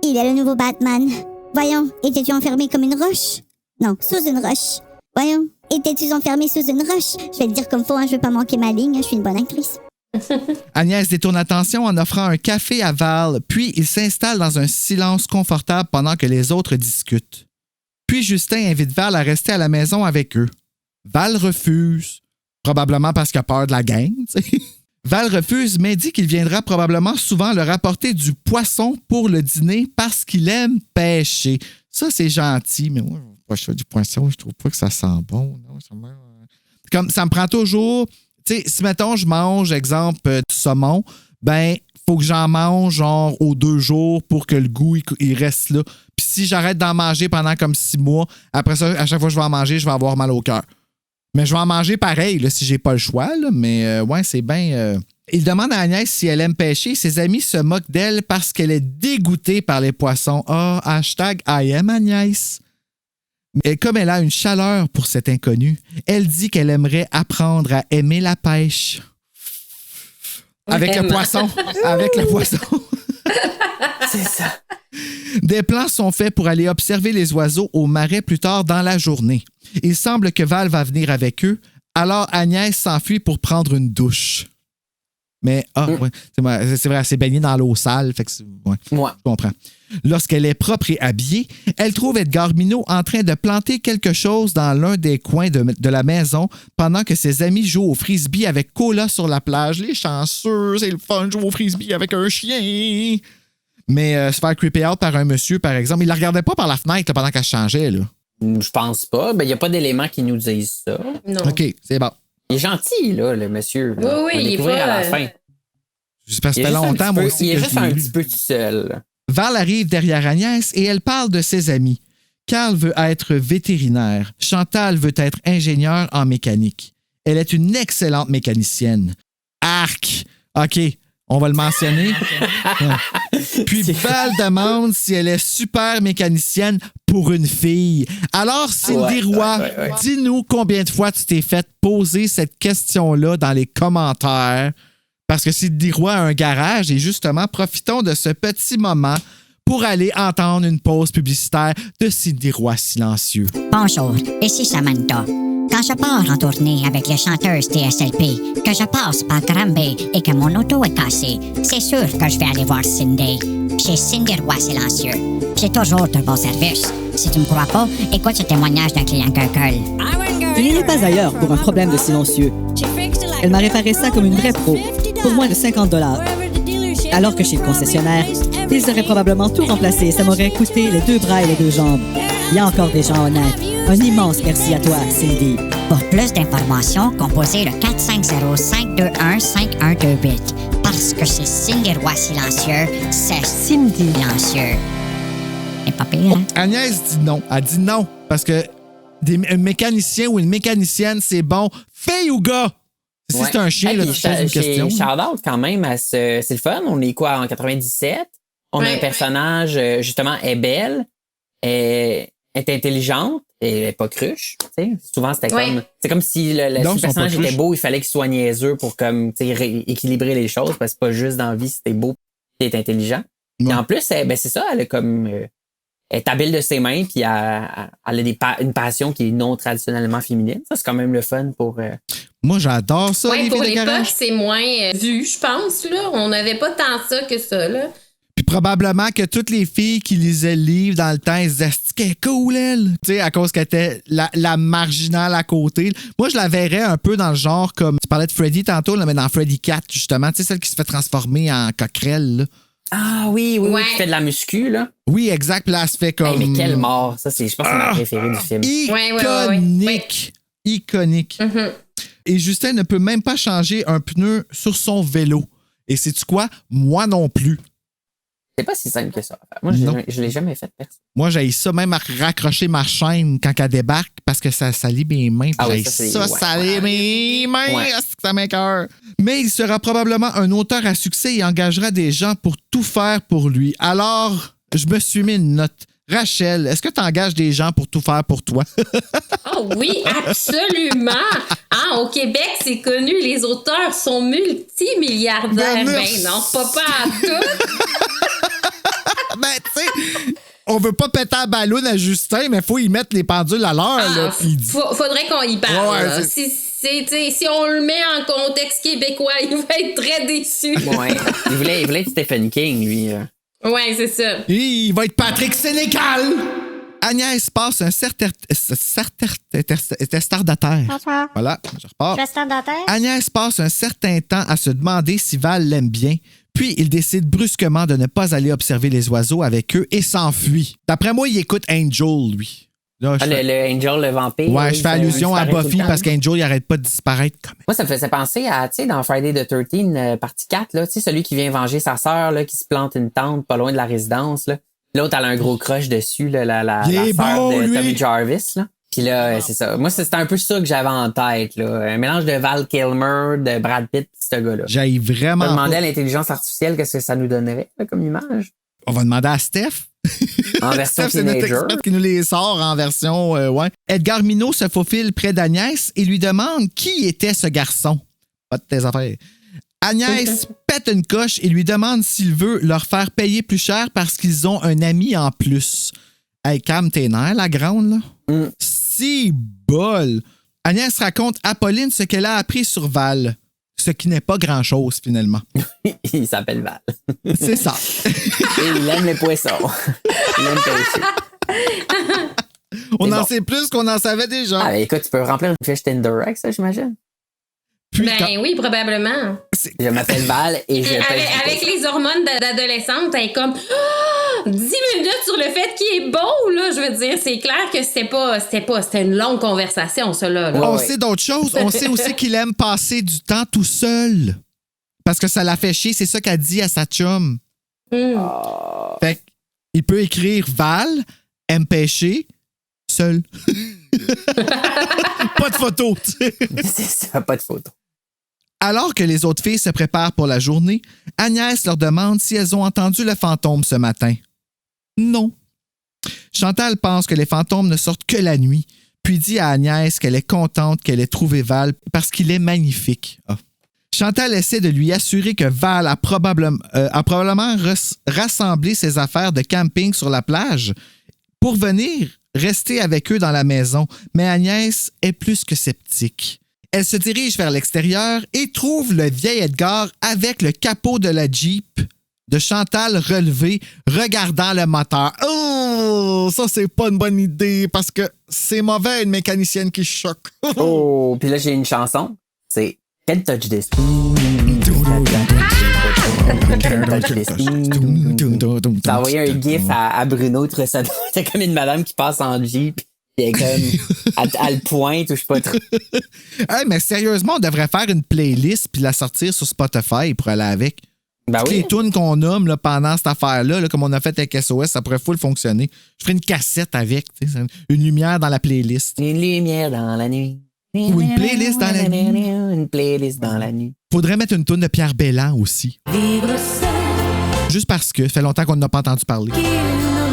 Il est le nouveau Batman. Voyons, étais-tu enfermé comme une roche? Non, sous une roche. Voyons, étais-tu enfermé sous une roche? Je vais le dire comme faut, hein, je veux pas manquer ma ligne, je suis une bonne actrice. Agnès détourne l'attention en offrant un café à Val, puis il s'installe dans un silence confortable pendant que les autres discutent. Puis Justin invite Val à rester à la maison avec eux. Val refuse, probablement parce qu'il a peur de la gang, tu sais. Val refuse, mais dit qu'il viendra probablement souvent leur apporter du poisson pour le dîner parce qu'il aime pêcher. Ça, c'est gentil, mais moi, je fais du poisson, je trouve pas que ça sent bon. Non, comme ça me prend toujours... Tu sais, si, mettons, je mange, exemple, du saumon, ben, faut que j'en mange, genre, aux 2 jours pour que le goût, il reste là. Puis si j'arrête d'en manger pendant comme 6 mois, après ça, à chaque fois que je vais en manger, je vais avoir mal au cœur. Mais je vais en manger pareil, là, si j'ai pas le choix, là. Mais, ouais, c'est bien... Il demande à Agnès si elle aime pêcher. Ses amis se moquent d'elle parce qu'elle est dégoûtée par les poissons. Ah, hashtag I am Agnès. Et comme elle a une chaleur pour cet inconnu, elle dit qu'elle aimerait apprendre à aimer la pêche. Avec le poisson. Avec le poisson. C'est ça. Des plans sont faits pour aller observer les oiseaux au marais plus tard dans la journée. Il semble que Val va venir avec eux, alors Agnès s'enfuit pour prendre une douche. Mais, ouais, c'est vrai, elle s'est baignée dans l'eau sale, fait que ouais, je comprends. Lorsqu'elle est propre et habillée, elle trouve Edgar Mineau en train de planter quelque chose dans l'un des coins de la maison pendant que ses amis jouent au frisbee avec Cola sur la plage. Les chanceux, c'est le fun de jouer au frisbee avec un chien. Mais se faire creeper out par un monsieur, par exemple, il la regardait pas par la fenêtre là, pendant qu'elle changeait. Là. Je pense pas. Ben, il n'y a pas d'éléments qui nous disent ça. Non. OK, c'est bon. Il est gentil, là, le monsieur. Là. Oui, on va il est découvrir pas... à la fin. J'espère que ça fait longtemps, moi aussi. Il est que juste je l'ai un lu. petit peu tout seul. Val arrive derrière Agnès et elle parle de ses amis. Carl veut être vétérinaire. Chantal veut être ingénieure en mécanique. Elle est une excellente mécanicienne. Arc! OK, on va le mentionner. Puis Val demande si elle est super mécanicienne pour une fille. Alors, Cindy Roy, dis-nous combien de fois tu t'es fait poser cette question-là dans les commentaires. Parce que Cindy Roy a un garage et justement, profitons de ce petit moment pour aller entendre une pause publicitaire de Cindy Roy Silencieux. Bonjour, ici Samantha. Quand je pars en tournée avec les chanteuses TSLP, que je passe par Granby et que mon auto est cassée, c'est sûr que je vais aller voir Cindy. Chez Cindy Roy Silencieux. J'ai toujours de bons services. Si tu me crois pas, écoute ce témoignage d'un client Google. Il n'irait pas ailleurs pour un problème de silencieux. Elle m'a réparé ça comme une vraie pro, pour moins de 50 $. Alors que chez le concessionnaire, ils auraient probablement tout remplacé et ça m'aurait coûté les 2 bras et les 2 jambes. Il y a encore des gens honnêtes. Un immense merci à toi, Cindy. Pour plus d'informations, composez le 450-521-5128. Parce que c'est Cindy Roy Silencieux, c'est Cindy Silencieux. C'est pas pire, hein? Agnès dit non. Elle dit non parce que un mécanicien ou une mécanicienne, c'est bon. Fille ou gars? Si c'est un chien, là, tu poses une question. Shout-out quand même, c'est le fun. On est quoi, en 97? On a un personnage, justement, elle est belle, elle est intelligente, elle est pas cruche. T'sais. Souvent, c'était comme... C'est comme si le personnage était beau, il fallait qu'il soit niaiseux pour comme équilibrer les choses, parce que c'est pas juste dans la vie, si t'es beau et t'es intelligent. Et en plus, c'est ça, elle a comme... elle est habile de ses mains, puis elle a une passion qui est non traditionnellement féminine. Ça, c'est quand même le fun pour... Moi, j'adore ça, les pour filles de l'époque, garage. c'est moins vu, je pense. Là. On n'avait pas tant ça que ça. Là. Puis probablement que toutes les filles qui lisaient le livre dans le temps, elles se disaient « qu'elle est cool, elle! » Tu sais, à cause qu'elle était la marginale à côté. Moi, je la verrais un peu dans le genre comme... Tu parlais de Freddy tantôt, là, mais dans Freddy 4, justement. Tu sais, celle qui se fait transformer en coquerelle, là. Ah oui, qui fait de la muscu, là. Oui, exact. Puis là, elle se fait comme... Hey, mais quelle mort! Ça, je pense que c'est ma préférée du film. Iconique! Iconique. Mm-hmm. Et Justin ne peut même pas changer un pneu sur son vélo. Et sais-tu quoi? Moi non plus. C'est pas si simple que ça. Moi, je l'ai jamais fait, personne. Moi, j'ai ça même à raccrocher ma chaîne quand elle débarque parce que ça salit mes mains. Ça salit mes mains. Ça m'écoeure. Mais il sera probablement un auteur à succès et engagera des gens pour tout faire pour lui. Alors, je me suis mis une note. Rachel, est-ce que tu engages des gens pour tout faire pour toi? Oh oui, absolument! Au Québec, c'est connu, les auteurs sont multimilliardaires. Ben non, pas à tout! Ben, tu sais, on veut pas péter la ballonne à Justin, mais il faut y mettre les pendules à l'heure. Faudrait qu'on y parle. Si on le met en contexte québécois, il va être très déçu. Ouais, il voulait être Stephen King, lui. Ouais, c'est ça. Il va être Patrick Sénécal! Agnès passe un testardataire. Voilà, je repars. Agnès passe un certain temps à se demander si Val l'aime bien, puis il décide brusquement de ne pas aller observer les oiseaux avec eux et s'enfuit. D'après moi, il écoute Angel, lui. Là, le Angel, le vampire. Ouais, je fais allusion à Buffy parce qu'Angel, il arrête pas de disparaître. Moi, ça me faisait penser à, tu sais, dans Friday the 13, partie 4, là, tu sais, celui qui vient venger sa sœur, là, qui se plante une tente pas loin de la résidence, là. L'autre, elle a un gros crush dessus, là, la sœur de Tommy Jarvis, là. Puis là, c'est ça. Moi, c'était un peu ça que j'avais en tête, là. Un mélange de Val Kilmer, de Brad Pitt, pis ce gars-là. J'ai vraiment. On va demander à l'intelligence artificielle qu'est-ce que ça nous donnerait, là, comme image. On va demander à Steph. En version Steph, c'est notre expert qui nous les sort en version, ouais. Edgar Minot se faufile près d'Agnès et lui demande qui était ce garçon. Pas de tes affaires. Agnès pète une coche et lui demande s'il veut leur faire payer plus cher parce qu'ils ont un ami en plus. Hey, calme tes nerfs, la grande, là. Si bol! Agnès raconte à Pauline ce qu'elle a appris sur Val. Ce qui n'est pas grand-chose, finalement. Il s'appelle Val. C'est ça. Et il aime les poissons. Il aime pêcher. On en sait plus qu'on en savait déjà. Ah, ben écoute, tu peux remplir une fiche Tinder avec ça, j'imagine. Puis, oui, probablement. Je m'appelle Val et je avec les hormones d'adolescente, elle est comme 10 minutes sur le fait qu'il est beau, là. Je veux dire, c'est clair que c'était une longue conversation, ça, là. On sait d'autres choses. On sait aussi qu'il aime passer du temps tout seul. Parce que ça l'a fait chier. C'est ça qu'elle dit à sa chum. Fait qu'il peut écrire Val, aime pêcher, seul. Pas de photo, tu sais. C'est ça, pas de photo. Alors que les autres filles se préparent pour la journée, Agnès leur demande si elles ont entendu le fantôme ce matin. Non. Chantal pense que les fantômes ne sortent que la nuit, puis dit à Agnès qu'elle est contente qu'elle ait trouvé Val parce qu'il est magnifique. Ah. Chantal essaie de lui assurer que Val a probablement rassemblé ses affaires de camping sur la plage pour venir rester avec eux dans la maison, mais Agnès est plus que sceptique. Elle se dirige vers l'extérieur et trouve le vieil Edgar avec le capot de la Jeep de Chantal relevé, regardant le moteur. Oh, ça, c'est pas une bonne idée parce que c'est mauvais, une mécanicienne qui choque. Oh, puis là, j'ai une chanson. C'est Can't Touch This. T'as envoyé un gif à Bruno, tu ça. C'est comme une madame qui passe en Jeep. Puis elle est comme, elle le pointe ou je sais pas trop. Hey, mais sérieusement, on devrait faire une playlist puis la sortir sur Spotify pour aller avec. Ben oui. Les tunes qu'on nomme là, pendant cette affaire-là, là, comme on a fait avec SOS, ça pourrait full fonctionner. Je ferais une cassette avec, une lumière dans la playlist. Une lumière dans la nuit. Ou une playlist dans la nuit. Une playlist dans la nuit. Faudrait mettre une tune de Pierre Bellan aussi. Vivre seul, Juste parce que ça fait longtemps qu'on n'a pas entendu parler. qu'il ne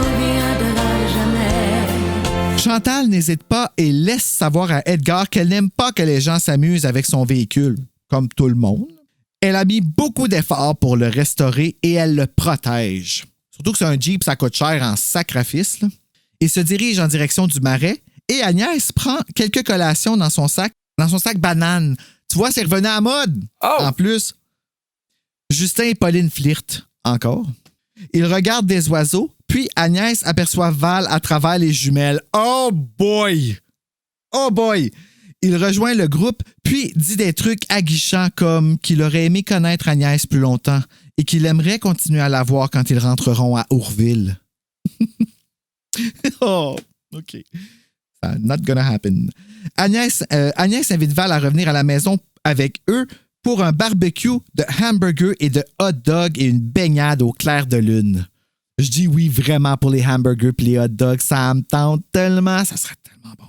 reviendra jamais. Chantal n'hésite pas et laisse savoir à Edgar qu'elle n'aime pas que les gens s'amusent avec son véhicule, comme tout le monde. Elle a mis beaucoup d'efforts pour le restaurer et elle le protège. Surtout que c'est un Jeep, ça coûte cher en sacrifice. Là. Il se dirige en direction du marais et Agnès prend quelques collations dans son sac banane. Tu vois, c'est revenu à la mode. Oh! En plus, Justin et Pauline flirtent encore. Ils regardent des oiseaux, puis Agnès aperçoit Val à travers les jumelles. Oh boy! Oh boy! Il rejoint le groupe, puis dit des trucs aguichants comme qu'il aurait aimé connaître Agnès plus longtemps et qu'il aimerait continuer à la voir quand ils rentreront à Ourville. Oh, OK. Not gonna happen. Agnès invite Val à revenir à la maison avec eux pour un barbecue de hamburgers et de hot dogs et une baignade au clair de lune. Je dis oui vraiment pour les hamburgers et les hot dogs. Ça me tente tellement. Ça serait tellement bon.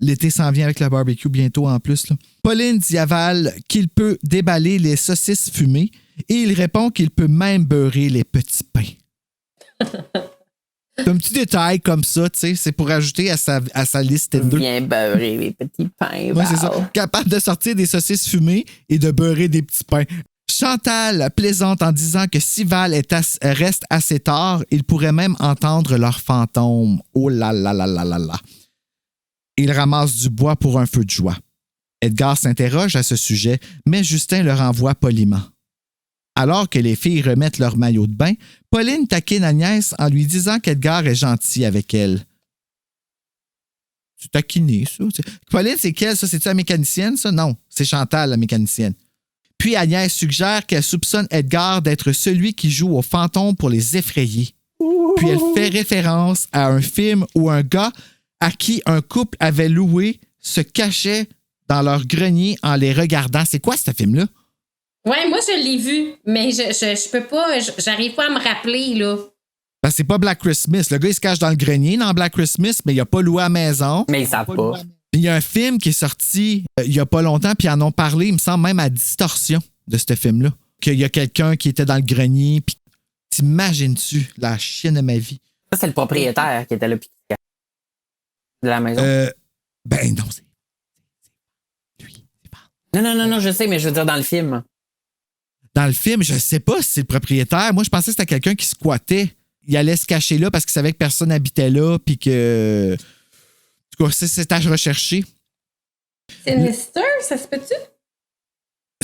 L'été s'en vient avec le barbecue bientôt en plus. Là. Pauline dit à Val qu'il peut déballer les saucisses fumées et il répond qu'il peut même beurrer les petits pains. C'est un petit détail comme ça, tu sais, c'est pour ajouter à sa liste Tinder. Bien beurrer les petits pains. Ouais, c'est ça. Capable de sortir des saucisses fumées et de beurrer des petits pains. Chantal plaisante en disant que si Val reste assez tard, il pourrait même entendre leurs fantômes. Oh là là là là là là. Il ramasse du bois pour un feu de joie. Edgar s'interroge à ce sujet, mais Justin le renvoie poliment. Alors que les filles remettent leur maillot de bain, Pauline taquine Agnès en lui disant qu'Edgar est gentil avec elle. C'est taquiné, ça. Pauline, c'est quelle, ça? C'est-tu la mécanicienne, ça? Non, c'est Chantal, la mécanicienne. Puis Agnès suggère qu'elle soupçonne Edgar d'être celui qui joue aux fantômes pour les effrayer. Puis elle fait référence à un film où un gars à qui un couple avait loué se cachait dans leur grenier en les regardant. C'est quoi ce film-là? Ouais, moi, je l'ai vu, mais je peux pas, j'arrive pas à me rappeler, là. Ben, c'est pas Black Christmas. Le gars, il se cache dans le grenier dans Black Christmas, mais il a pas loué à la maison. Mais ils savent pas. Il y a un film qui est sorti il y a pas longtemps, puis ils en ont parlé, il me semble même à Distorsion de ce film-là. Qu'il y a quelqu'un qui était dans le grenier, puis t'imagines-tu la chienne de ma vie? Ça, c'est le propriétaire qui était là, puis de la maison. Ben non, c'est lui. Non, je sais, mais je veux dire dans le film. Dans le film, je sais pas si c'est le propriétaire. Moi, je pensais que c'était quelqu'un qui squattait. Il allait se cacher là parce qu'il savait que personne n'habitait là, puis que... En tout cas, c'est à rechercher. Sinister, ça se peut-tu?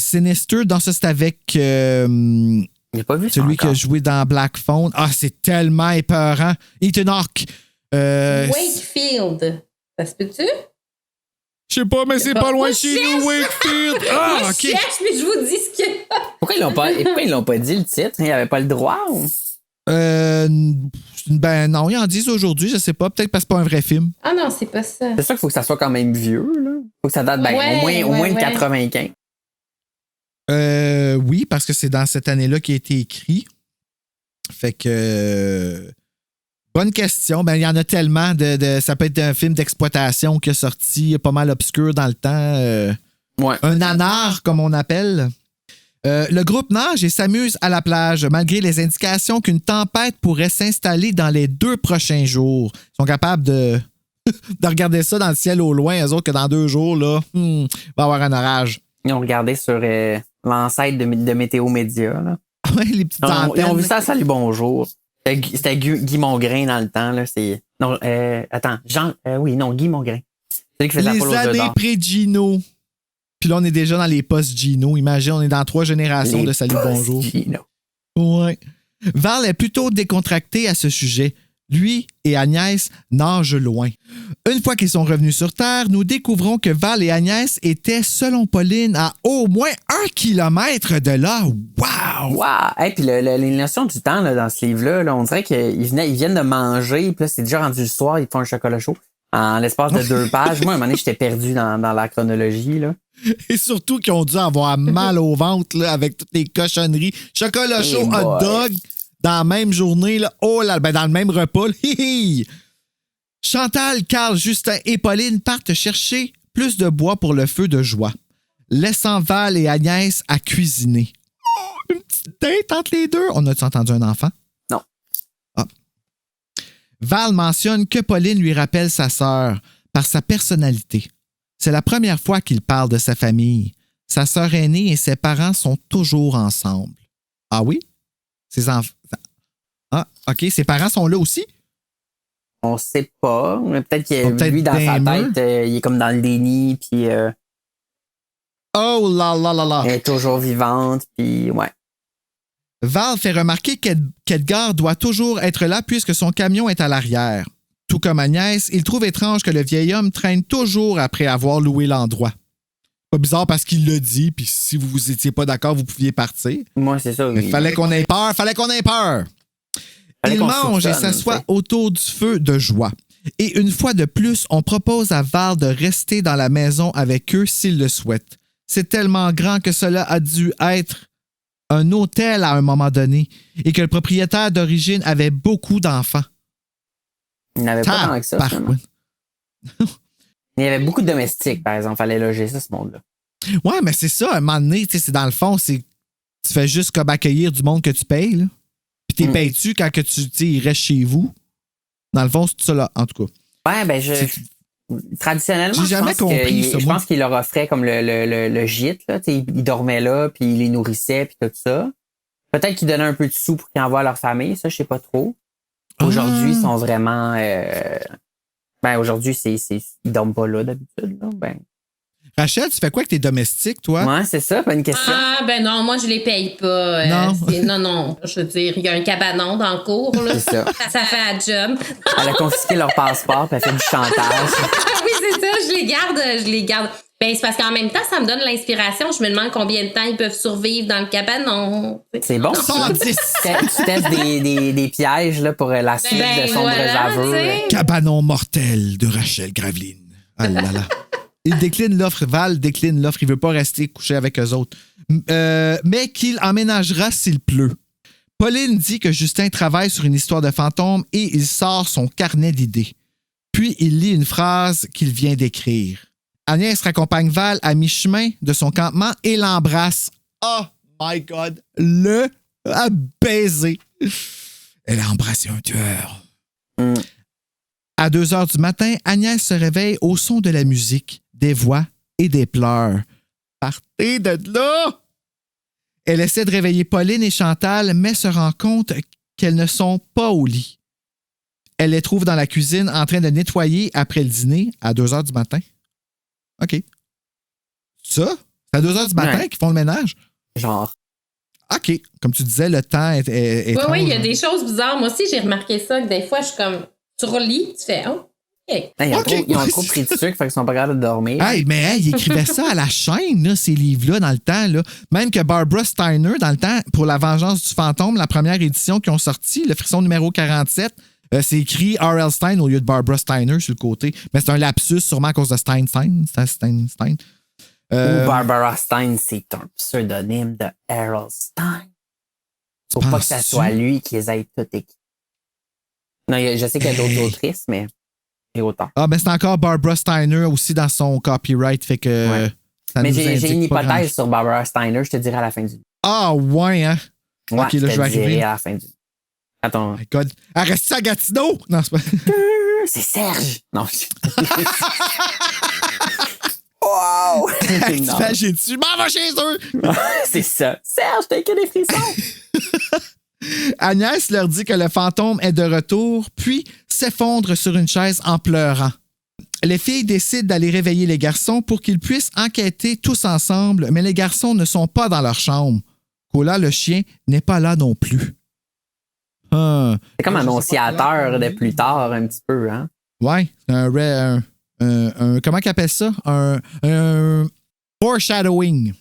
Sinister, dans ça, c'est avec Il a pas vu ça celui qui a encore. joué dans Black Phone. Ah, c'est tellement épeurant. Ethan Hawke. Wakefield, ça se peut-tu? Je sais pas, mais c'est pas loin de chez cherche. nous, Wakefield. Ah, Moi, OK. je cherche, mais je vous dis ce qu'il y a. Pourquoi ils l'ont pas dit, le titre? Il n'y avait pas le droit? Ou... Ben non, ils en disent aujourd'hui, je sais pas. Peut-être parce que c'est pas un vrai film. Ah non, c'est pas ça. C'est sûr qu'il faut que ça soit quand même vieux, là. Faut que ça date au moins de 95. Oui, parce que c'est dans cette année-là qui a été écrit. Fait que... bonne question. Ben, il y en a tellement ça peut être un film d'exploitation qui est sorti pas mal obscur dans le temps. Ouais. Un nanar, comme on appelle. Le groupe nage et s'amuse à la plage, malgré les indications qu'une tempête pourrait s'installer dans les 2 prochains jours. Ils sont capables de regarder ça dans le ciel au loin, eux autres, que dans 2 jours, là, va y avoir un orage. Ils ont regardé sur l'ancêtre de Météo Média. Là. Ouais, les petites antennes. Ils ont vu ça à Salut Bonjour. C'était Guy Mongrain dans le temps. Là. Non, attends. Guy Mongrain. C'est lui qui faisait les Apollo années pré-Gino. Puis là, on est déjà dans les post-Gino. Imagine, on est dans 3 générations de Salut Bonjour. Gino. Ouais. Val est plutôt décontracté à ce sujet. Lui et Agnès nagent loin. Une fois qu'ils sont revenus sur Terre, nous découvrons que Val et Agnès étaient, selon Pauline, à au moins 1 kilomètre de là. Wow! Wow! Hey, puis les notions du temps là, dans ce livre-là, là, on dirait qu'ils viennent de manger, puis là, c'est déjà rendu le soir, ils font un chocolat chaud. En l'espace de 2 pages. Moi, à un moment donné, j'étais perdu dans la chronologie. Là. Et surtout qu'ils ont dû avoir mal au ventre là, avec toutes les cochonneries. Chocolat chaud, hot dog, dans la même journée. Là. Oh là, ben dans le même repas. Chantal, Carl, Justin et Pauline partent chercher plus de bois pour le feu de joie, laissant Val et Agnès à cuisiner. Oh, une petite date entre les deux. On a-tu entendu un enfant? Non. Ah. Val mentionne que Pauline lui rappelle sa sœur par sa personnalité. C'est la première fois qu'il parle de sa famille. Sa sœur aînée et ses parents sont toujours ensemble. Ah oui? Ses enfants. Ah, OK. Ses parents sont là aussi? On sait pas. Peut-être que lui, dans sa tête, il est comme dans le déni, puis... Oh là là là là! Elle est toujours vivante, puis ouais. Val fait remarquer qu'Edgar doit toujours être là puisque son camion est à l'arrière. Tout comme Agnès, il trouve étrange que le vieil homme traîne toujours après avoir loué l'endroit. Pas bizarre parce qu'il l'a dit, puis si vous étiez pas d'accord, vous pouviez partir. Moi, c'est ça. Mais fallait qu'on ait peur. Il mange et s'assoit autour du feu de joie. Et une fois de plus, on propose à Val de rester dans la maison avec eux s'il le souhaite. C'est tellement grand que cela a dû être un hôtel à un moment donné et que le propriétaire d'origine avait beaucoup d'enfants. Il n'avait pas tant que ça. Il y avait beaucoup de domestiques, par exemple. Il fallait loger ça, ce monde-là. Ouais, mais c'est ça, à un moment donné, c'est dans le fond, tu fais juste comme accueillir du monde que tu payes, là. Puis t'es payes-tu quand que il reste chez vous? Dans le fond, c'est tout ça là, en tout cas. Ouais, ben traditionnellement, j'ai jamais compris ça. Je pense qu'il leur offrait comme le gîte, là. Ils dormaient là, puis ils les nourrissaient, puis tout ça. Peut-être qu'ils donnaient un peu de sous pour qu'ils envoient à leur famille, ça, je sais pas trop. Aujourd'hui, ils sont vraiment... aujourd'hui, ils dorment pas là, d'habitude, là. Ben... Rachel, tu fais quoi avec tes domestiques, toi? Ouais, c'est ça, bonne question. Ah, ben non, moi, je les paye pas. Non. Je veux dire, il y a un cabanon dans le cours, là. C'est ça. Ça fait un job. Elle a confisqué leur passeport, puis elle fait du chantage. Oui, c'est ça, je les garde. Ben, c'est parce qu'en même temps, ça me donne l'inspiration. Je me demande combien de temps ils peuvent survivre dans le cabanon. C'est bon. 110. Tu testes des pièges là, pour la suite de Sombres aveux. Cabanon mortel de Rachel Graveline. Ah là là. Il décline l'offre. Val décline l'offre. Il veut pas rester couché avec eux autres. Mais qu'il emménagera s'il pleut. Pauline dit que Justin travaille sur une histoire de fantôme et il sort son carnet d'idées. Puis il lit une phrase qu'il vient d'écrire. Agnès raccompagne Val à mi-chemin de son campement et l'embrasse. Oh my God! Le a baisé. Elle a embrassé un tueur. À 2h du matin, Agnès se réveille au son de la musique, des voix et des pleurs. Partez de là! Elle essaie de réveiller Pauline et Chantal, mais se rend compte qu'elles ne sont pas au lit. Elle les trouve dans la cuisine en train de nettoyer après le dîner à 2h du matin. OK. Ça? C'est à 2h du matin qu'ils font le ménage? Genre. OK. Comme tu disais, le temps est oui, il y a des choses bizarres. Moi aussi, j'ai remarqué ça, que des fois, je suis comme sur le lit, tu fais, oh, OK. Ils ont trop pris de sucre, fait qu'ils sont pas capables de dormir. Il écrivait ça à la chaîne, là, ces livres-là, dans le temps. Là. Même que Barbara Steiner, dans le temps, pour La Vengeance du fantôme, la première édition qu'ils ont sorti, le frisson numéro 47, c'est écrit R.L. Stein au lieu de Barbara Steiner sur le côté. Mais c'est un lapsus, sûrement à cause de Stein. Ou Barbara Stein, c'est un pseudonyme de R.L. Stein. Faut pas que ça soit lui qui les ait toutes écrites. Non, je sais qu'il y a d'autres autrices, mais et autant. Ah, ben c'est encore Barbara Steiner aussi dans son copyright, fait que... Ouais. Mais j'ai une hypothèse sur Barbara Steiner, je te dirai à la fin du... Ah, ouais, hein? Ouais, OK, là, je vais arriver. À la fin du... Attends. Oh my God. Elle reste à Gatineau? Non, c'est pas... C'est Serge! Non. Wow! T'imagines-tu? M'en va chez eux! C'est ça. Serge, t'as que des frissons! Agnès leur dit que le fantôme est de retour, puis s'effondre sur une chaise en pleurant. Les filles décident d'aller réveiller les garçons pour qu'ils puissent enquêter tous ensemble, mais les garçons ne sont pas dans leur chambre. Cola, le chien, n'est pas là non plus. C'est comme annonciateur de plus tard, un petit peu, hein? Ouais, comment qu'ils appellent ça? Un foreshadowing.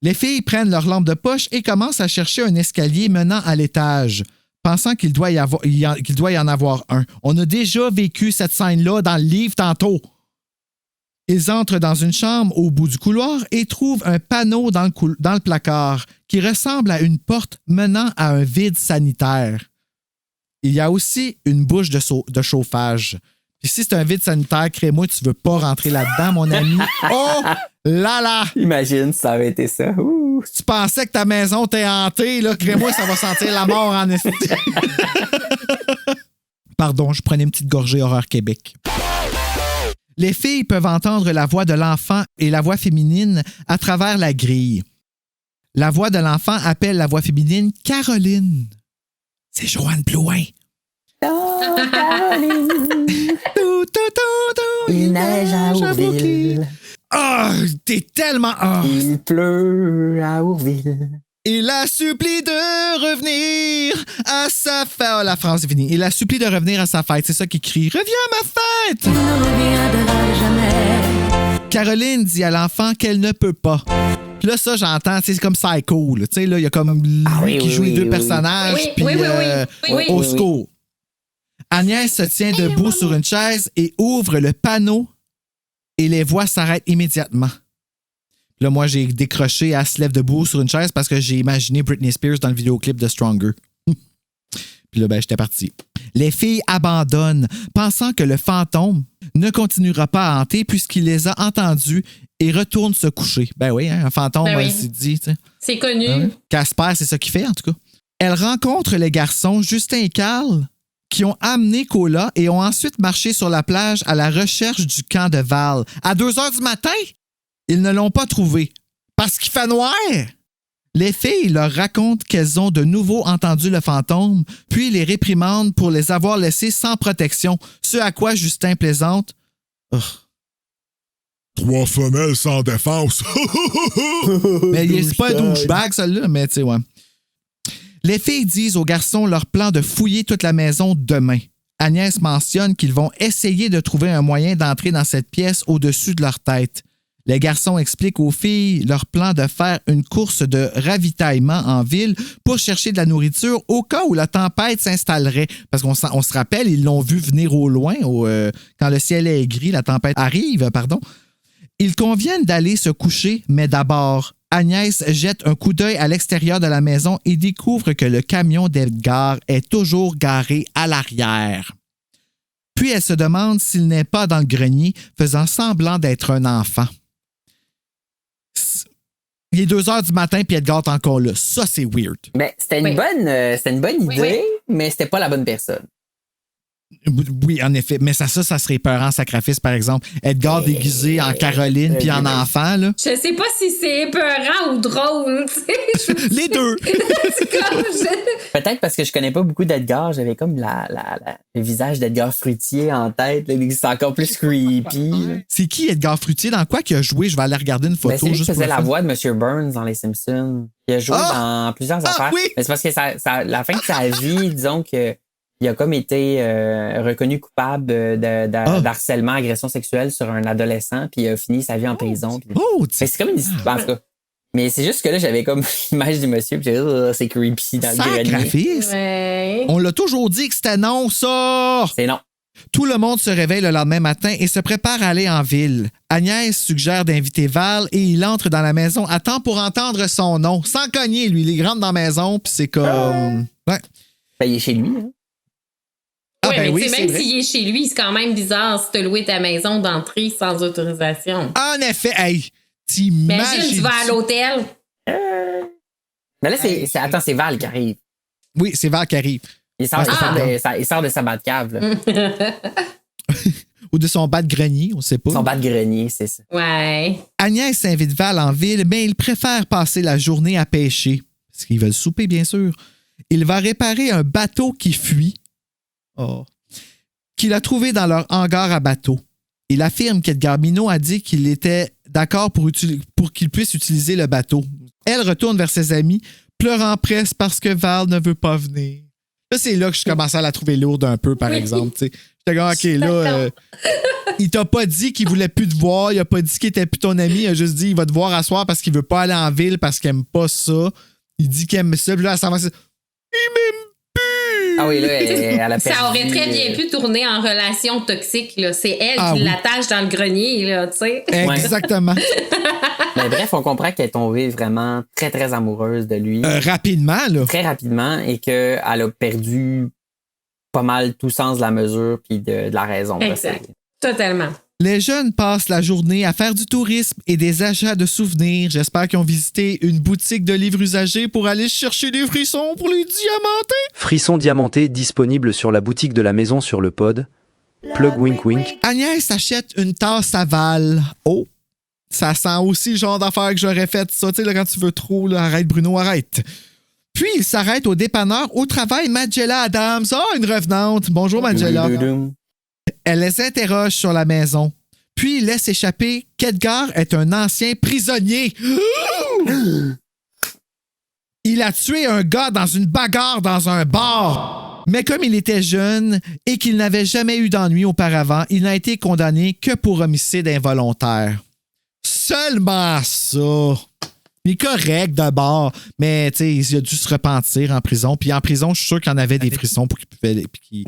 Les filles prennent leur lampe de poche et commencent à chercher un escalier menant à l'étage, pensant qu'il doit y en avoir un. On a déjà vécu cette scène-là dans le livre tantôt. Ils entrent dans une chambre au bout du couloir et trouvent un panneau dans le placard qui ressemble à une porte menant à un vide sanitaire. Il y a aussi une bouche de chauffage. Puis si c'est un vide sanitaire, crée-moi, tu veux pas rentrer là-dedans, mon ami. Oh là là! Imagine si ça avait été ça. Ouh. Si tu pensais que ta maison t'est hantée, là, crée-moi, ça va sentir la mort en esti. Pardon, je prenais une petite gorgée Horreur Québec. Les filles peuvent entendre la voix de l'enfant et la voix féminine à travers la grille. La voix de l'enfant appelle la voix féminine Caroline. C'est Joanne Blouin. Il neige à Ourville. Ah, t'es tellement... Oh. Il pleut à Ourville. Il la supplie de revenir à sa fête. Oh, la phrase est finie. Il la supplie de revenir à sa fête. C'est ça qu'il crie. Reviens à ma fête! Tu ne reviendras jamais. Caroline dit à l'enfant qu'elle ne peut pas. Puis là, ça, j'entends, c'est comme Psycho. Tu sais, là, il y a comme lui qui joue les deux personnages. Puis au secours. Agnès se tient debout sur une chaise et ouvre le panneau et les voix s'arrêtent immédiatement. Là, moi, j'ai décroché, elle se lève debout sur une chaise parce que j'ai imaginé Britney Spears dans le vidéoclip de Stronger. Puis là, ben, j'étais parti. Les filles abandonnent, pensant que le fantôme ne continuera pas à hanter puisqu'il les a entendus et retourne se coucher. Ben oui, hein, un fantôme, c'est dit. T'sais. C'est connu. Ben oui. Casper, c'est ça qu'il fait, en tout cas. Elle rencontre les garçons, Justin et Carl, qui ont amené Cola et ont ensuite marché sur la plage à la recherche du camp de Val. À 2h du matin, ils ne l'ont pas trouvé parce qu'il fait noir. Les filles leur racontent qu'elles ont de nouveau entendu le fantôme, puis les réprimandent pour les avoir laissés sans protection, ce à quoi Justin plaisante. Oh. 3 femelles sans défense. Mais c'est pas un douchebag, celle-là, mais tu sais, ouais. Les filles disent aux garçons leur plan de fouiller toute la maison demain. Agnès mentionne qu'ils vont essayer de trouver un moyen d'entrer dans cette pièce au-dessus de leur tête. Les garçons expliquent aux filles leur plan de faire une course de ravitaillement en ville pour chercher de la nourriture au cas où la tempête s'installerait. Parce qu'on se rappelle, ils l'ont vu venir au loin, quand le ciel est gris, la tempête arrive, pardon. Ils conviennent d'aller se coucher, mais d'abord, Agnès jette un coup d'œil à l'extérieur de la maison et découvre que le camion d'Edgar est toujours garé à l'arrière. Puis elle se demande s'il n'est pas dans le grenier, faisant semblant d'être un enfant. Il est 2h du matin puis Edgar est encore là. Ça, c'est weird. Mais c'était une bonne idée, mais c'était pas la bonne personne. Oui, en effet. Mais ça serait épeurant sacrifice, par exemple. Edgar déguisé en Caroline puis en enfant, là. Je sais pas si c'est épeurant ou drôle, tu sais. Les deux! C'est comme... Peut-être parce que je connais pas beaucoup d'Edgar, j'avais comme le visage d'Edgar Fruitier en tête. C'est encore plus creepy. C'est qui Edgar Fruitier? Dans quoi qu'il a joué? Je vais aller regarder une photo. C'est lui qui juste faisait la voix de M. Burns dans Les Simpsons. Il a joué dans plusieurs affaires. Oui. Mais c'est parce que la fin de sa vie, disons que il a comme été reconnu coupable d'harcèlement, agression sexuelle sur un adolescent, puis il a fini sa vie en prison. Puis... c'est comme une histoire, en tout cas. Mais c'est juste que là, j'avais comme l'image du monsieur, puis j'ai dit, c'est creepy dans le grenier. Ouais. On l'a toujours dit que c'était non, ça! C'est non. Tout le monde se réveille le lendemain matin et se prépare à aller en ville. Agnès suggère d'inviter Val et il entre dans la maison à temps pour entendre son nom. Sans cogner, lui. Il rentre dans la maison, puis c'est comme... Ouais. Ben, il est chez lui, hein? Oui, mais même s'il est chez lui, c'est quand même bizarre si tu as loué ta maison d'entrée sans autorisation. En effet, hey, t'imagines... Imagine, tu vas à l'hôtel. Mais là, c'est Val qui arrive. Oui, c'est Val qui arrive. Il sort de sa Batcave, là. Ou de son bas de grenier, on sait pas. Son bas de grenier, c'est ça. Ouais. Agnès invite Val en ville, mais il préfère passer la journée à pêcher. Parce qu'ils veulent souper, bien sûr. Il va réparer un bateau qui fuit. Oh. Qu'il a trouvé dans leur hangar à bateau. Il affirme qu'Edgar Mineau a dit qu'il était d'accord pour qu'il puisse utiliser le bateau. Elle retourne vers ses amis, pleurant presque parce que Val ne veut pas venir. Là, c'est là que je commençais à la trouver lourde un peu, par exemple. T'sais. J'étais comme, OK, là, il t'a pas dit qu'il voulait plus te voir, il a pas dit qu'il était plus ton ami, il a juste dit qu'il va te voir à soir parce qu'il veut pas aller en ville, parce qu'il aime pas ça. Il dit qu'il aime ça, puis là, ça va... Il m'aime plus! Ah oui, là, elle a perdu. Ça aurait très bien pu tourner en relation toxique, là. C'est elle qui l'attache dans le grenier, là, tu sais. Exactement. Mais bref, on comprend qu'elle est tombée vraiment très, très amoureuse de lui. Rapidement, là. Très rapidement, et qu'elle a perdu pas mal tout sens de la mesure puis de la raison. Exact. Totalement. Les jeunes passent la journée à faire du tourisme et des achats de souvenirs. J'espère qu'ils ont visité une boutique de livres usagés pour aller chercher des frissons pour les diamanter. Frissons diamantés disponibles sur la boutique de la maison sur le pod. Plug wink wink. Agnès achète une tasse à Val. Oh, ça sent aussi le genre d'affaire que j'aurais fait ça. Tu sais, là, quand tu veux trop, là, arrête Bruno, arrête. Puis, il s'arrête au dépanneur au travail Magella Adams. Oh, une revenante. Bonjour, Magella. Elle les interroge sur la maison, puis laisse échapper qu'Edgar est un ancien prisonnier. Il a tué un gars dans une bagarre dans un bar. Mais comme il était jeune et qu'il n'avait jamais eu d'ennui auparavant, il n'a été condamné que pour homicide involontaire. Seulement ça. Il est correct d'abord, mais il a dû se repentir en prison. Puis en prison, je suis sûr qu'il y en avait des frissons pour qu'il pouvait les lire.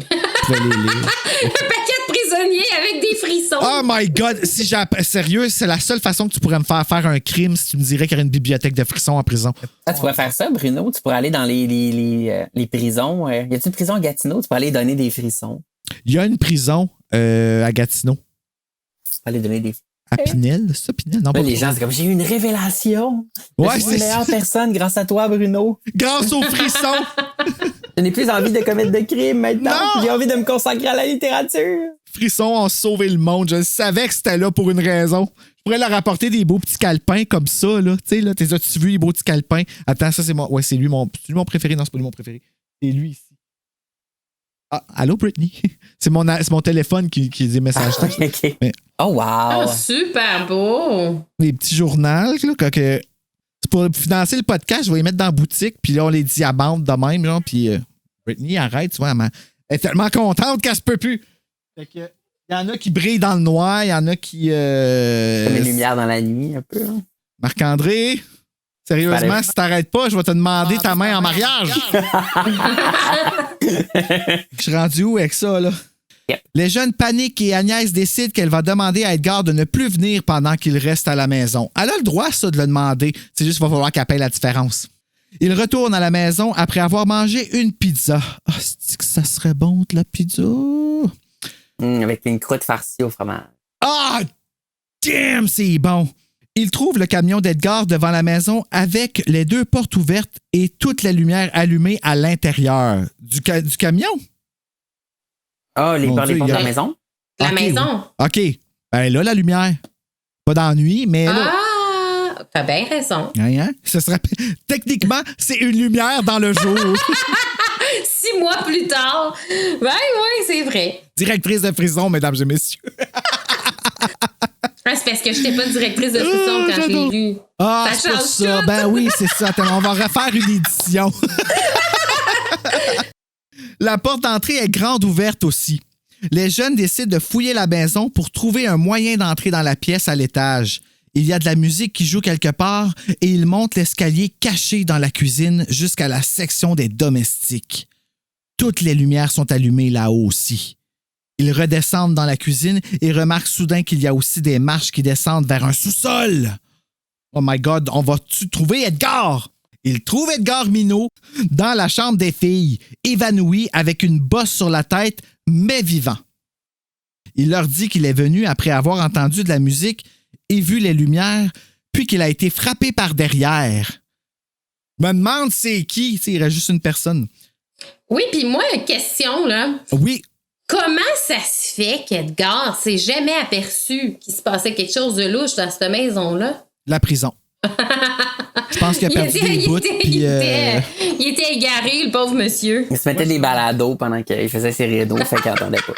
Un paquet de prisonniers avec des frissons. Oh my God! Sérieux, c'est la seule façon que tu pourrais me faire un crime si tu me dirais qu'il y aurait une bibliothèque de frissons en prison. Ah, tu pourrais faire ça, Bruno? Tu pourrais aller dans les prisons. Y a-t-il une prison à Gatineau? Tu pourrais aller donner des frissons. Il y a une prison à Gatineau. Tu peux aller donner des frissons. À Pinel? C'est ça, Pinel? Non, pas les gens, c'est comme, j'ai eu une révélation. Ouais, je suis une meilleure personne grâce à toi, Bruno. Grâce aux frissons. Je n'ai plus envie de commettre de crimes maintenant. Non! J'ai envie de me consacrer à la littérature. Frissons ont sauvé le monde. Je savais que c'était là pour une raison. Je pourrais leur apporter des beaux petits calepins comme ça, là. Tu sais, là, t'as-tu vu les beaux petits calepins? Attends, ça, c'est mon... Ouais, c'est lui mon préféré. Non, c'est pas lui mon préféré. C'est lui ici. Ah, allô, Britney? C'est mon téléphone qui dit des messages. Okay. Mais... Oh, wow! Oh, super beau! Les petits journaux, là, c'est pour financer le podcast, je vais les mettre dans la boutique, puis là, on les diamante de même, genre, puis Britney, arrête, tu vois, elle est tellement contente qu'elle se peut plus. Fait que, il y en a qui brillent dans le noir, il y en a qui... Comme les lumières dans la nuit, un peu. Hein? Marc-André, sérieusement, si t'arrêtes pas, je vais te demander ta main en mariage. Je suis rendu où avec ça, là? Yep. Les jeunes paniquent et Agnès décide qu'elle va demander à Edgar de ne plus venir pendant qu'il reste à la maison. Elle a le droit, ça, de le demander. C'est juste qu'il va falloir qu'elle paye la différence. Il retourne à la maison après avoir mangé une pizza. Ah, c'est que ça serait bon, de la pizza. Avec une croûte farcie au fromage. Ah, damn, c'est bon. Il trouve le camion d'Edgar devant la maison avec les deux portes ouvertes et toute la lumière allumée à l'intérieur. Du camion? Ah, les portes de la maison? La maison. Oui. OK. Ben là, la lumière. Pas d'ennui, mais là... Ah, t'as bien raison. Hein? Ce serait... Techniquement, c'est une lumière dans le jour. 6 mois plus tard. Ben oui, c'est vrai. Directrice de prison, mesdames et messieurs. C'est parce que je n'étais pas directrice de prison quand je l'ai lu. Ah, c'est pour ça. Ben oui, c'est ça. Attends, on va refaire une édition. La porte d'entrée est grande ouverte aussi. Les jeunes décident de fouiller la maison pour trouver un moyen d'entrer dans la pièce à l'étage. Il y a de la musique qui joue quelque part et ils montent l'escalier caché dans la cuisine jusqu'à la section des domestiques. Toutes les lumières sont allumées là-haut aussi. Ils redescendent dans la cuisine et remarquent soudain qu'il y a aussi des marches qui descendent vers un sous-sol. Oh my God, on va-tu trouver Edgar? Ils trouvent Edgar Mineau dans la chambre des filles, évanoui avec une bosse sur la tête, mais vivant. Il leur dit qu'il est venu après avoir entendu de la musique et vu les lumières, puis qu'il a été frappé par derrière. Je me demande c'est qui, il reste juste une personne. Oui, puis moi, question, là. Oui. Comment ça se fait qu'Edgar s'est jamais aperçu qu'il se passait quelque chose de louche dans cette maison-là? La prison. Je pense qu'il a perdu des bouts. Il était égaré, le pauvre monsieur. Il se mettait des balados pendant qu'il faisait ses rideaux, fait qu'il entendait pas.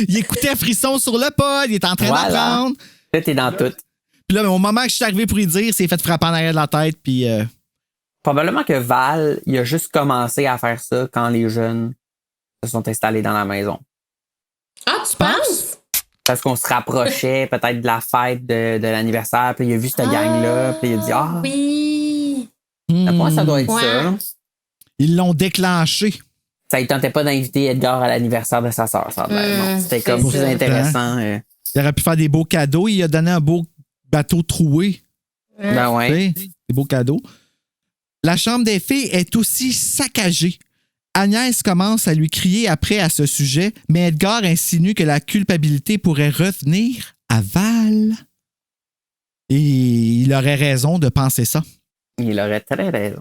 Il écoutait Frisson sur le pod, il était en train d'apprendre. Là, t'es dans tout. Puis là, au moment que je suis arrivé pour y dire, il s'est fait frapper en arrière de la tête, puis... Probablement que Val, il a juste commencé à faire ça quand les jeunes se sont installés dans la maison. Ah, tu penses? Parce qu'on se rapprochait peut-être de la fête de l'anniversaire, puis il a vu cette gang-là, puis il a dit « Ah! » Oui! Moi, ça doit être ça. Ils l'ont déclenché. Ça ne tentait pas d'inviter Edgar à l'anniversaire de sa sœur. C'était comme plus intéressant. Il aurait pu faire des beaux cadeaux. Il a donné un beau bateau troué. Ben ouais. Des beaux cadeaux. La chambre des filles est aussi saccagée. Agnès commence à lui crier après à ce sujet, mais Edgar insinue que la culpabilité pourrait revenir à Val. Et il aurait raison de penser ça. Il aurait très raison.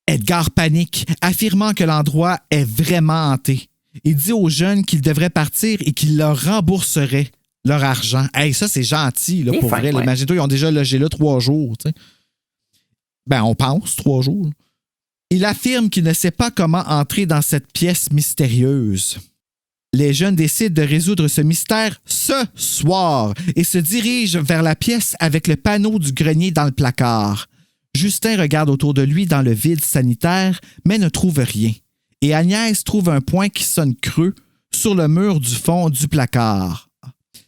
Edgar panique, affirmant que l'endroit est vraiment hanté. Il dit aux jeunes qu'ils devraient partir et qu'il leur rembourserait leur argent. Hey, ça, c'est gentil, là, pour vrai. Imagine-toi, ils ont déjà logé là 3 jours. T'sais. Ben, on pense 3 jours. Il affirme qu'il ne sait pas comment entrer dans cette pièce mystérieuse. Les jeunes décident de résoudre ce mystère ce soir et se dirigent vers la pièce avec le panneau du grenier dans le placard. Justin regarde autour de lui dans le vide sanitaire, mais ne trouve rien. Et Agnès trouve un point qui sonne creux sur le mur du fond du placard.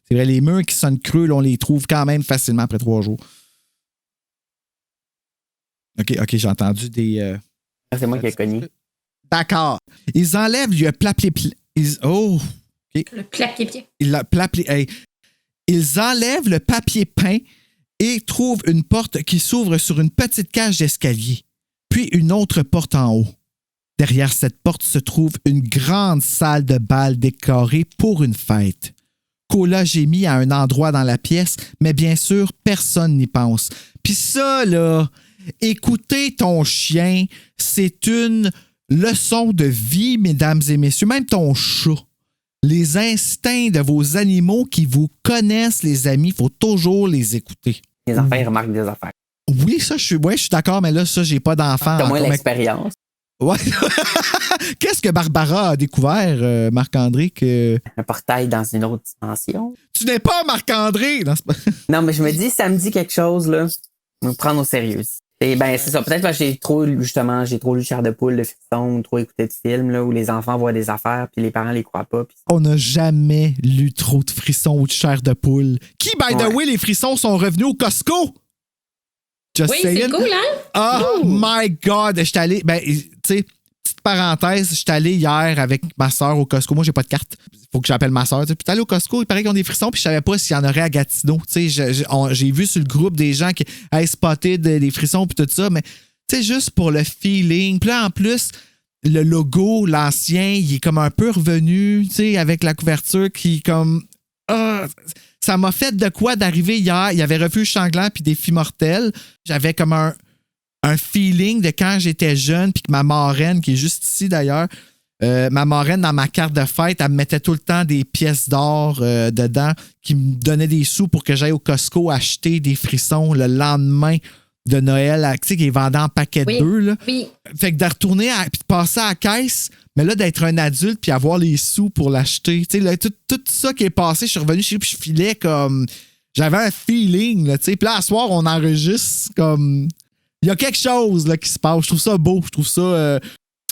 C'est vrai, les murs qui sonnent creux, là, on les trouve quand même facilement après 3 jours. OK, j'ai entendu des... C'est moi qui ai cogné. D'accord. Ils enlèvent le plapier-pied. Oh! Okay. Le plapier-pied. Ils enlèvent le papier peint et trouvent une porte qui s'ouvre sur une petite cage d'escalier, puis une autre porte en haut. Derrière cette porte se trouve une grande salle de bal décorée pour une fête. Cola gémit à un endroit dans la pièce, mais bien sûr, personne n'y pense. Puis ça, là... Écouter ton chien, c'est une leçon de vie, mesdames et messieurs. Même ton chat. Les instincts de vos animaux qui vous connaissent, les amis, il faut toujours les écouter. Les enfants, ils remarquent des affaires. Oui, ça, je suis d'accord, mais là, ça, j'ai pas d'enfant. T'as moins l'expérience. Ouais. Qu'est-ce que Barbara a découvert, Marc-André? Un portail dans une autre dimension. Tu n'es pas Marc-André! Non, mais je me dis, ça me dit quelque chose, là. Me prendre au sérieux. Et ben, c'est ça. Peut-être que j'ai trop lu Chair de poule, de Frisson, trop écouté de films, là, où les enfants voient des affaires, puis les parents les croient pas. Puis... On n'a jamais lu trop de Frissons ou de Chair de poule. Qui, by the way, les Frissons sont revenus au Costco? Just oui, saying. C'est cool, hein? Oh my God! J'étais allé, tu sais, petite parenthèse, j'étais allé hier avec ma soeur au Costco. Moi, j'ai pas de carte. Faut que j'appelle ma soeur. Puis t'es allé au Costco, il paraît qu'ils ont des frissons, puis je savais pas s'il y en aurait à Gatineau. Tu sais, j'ai vu sur le groupe des gens qui avaient spoté des frissons puis tout ça, mais tu sais, juste pour le feeling. Puis là, en plus, le logo, l'ancien, il est comme un peu revenu, tu sais, avec la couverture qui, comme... ça m'a fait de quoi d'arriver hier. Il y avait Refuge Sanglant puis Défi Mortel. J'avais comme un feeling de quand j'étais jeune, puis que ma marraine, qui est juste ici d'ailleurs, ma marraine, dans ma carte de fête, elle me mettait tout le temps des pièces d'or dedans qui me donnaient des sous pour que j'aille au Costco acheter des frissons le lendemain de Noël, tu sais, qui est vendu en paquet de 2. Là. Oui. Fait que de retourner puis de passer à la caisse, mais là, d'être un adulte puis avoir les sous pour l'acheter. Tu sais, tout ça qui est passé, je suis revenu chez lui puis je filais comme... J'avais un feeling, là, tu sais. Puis là, à soir, on enregistre comme... Il y a quelque chose là, qui se passe. Je trouve ça beau. Je trouve ça...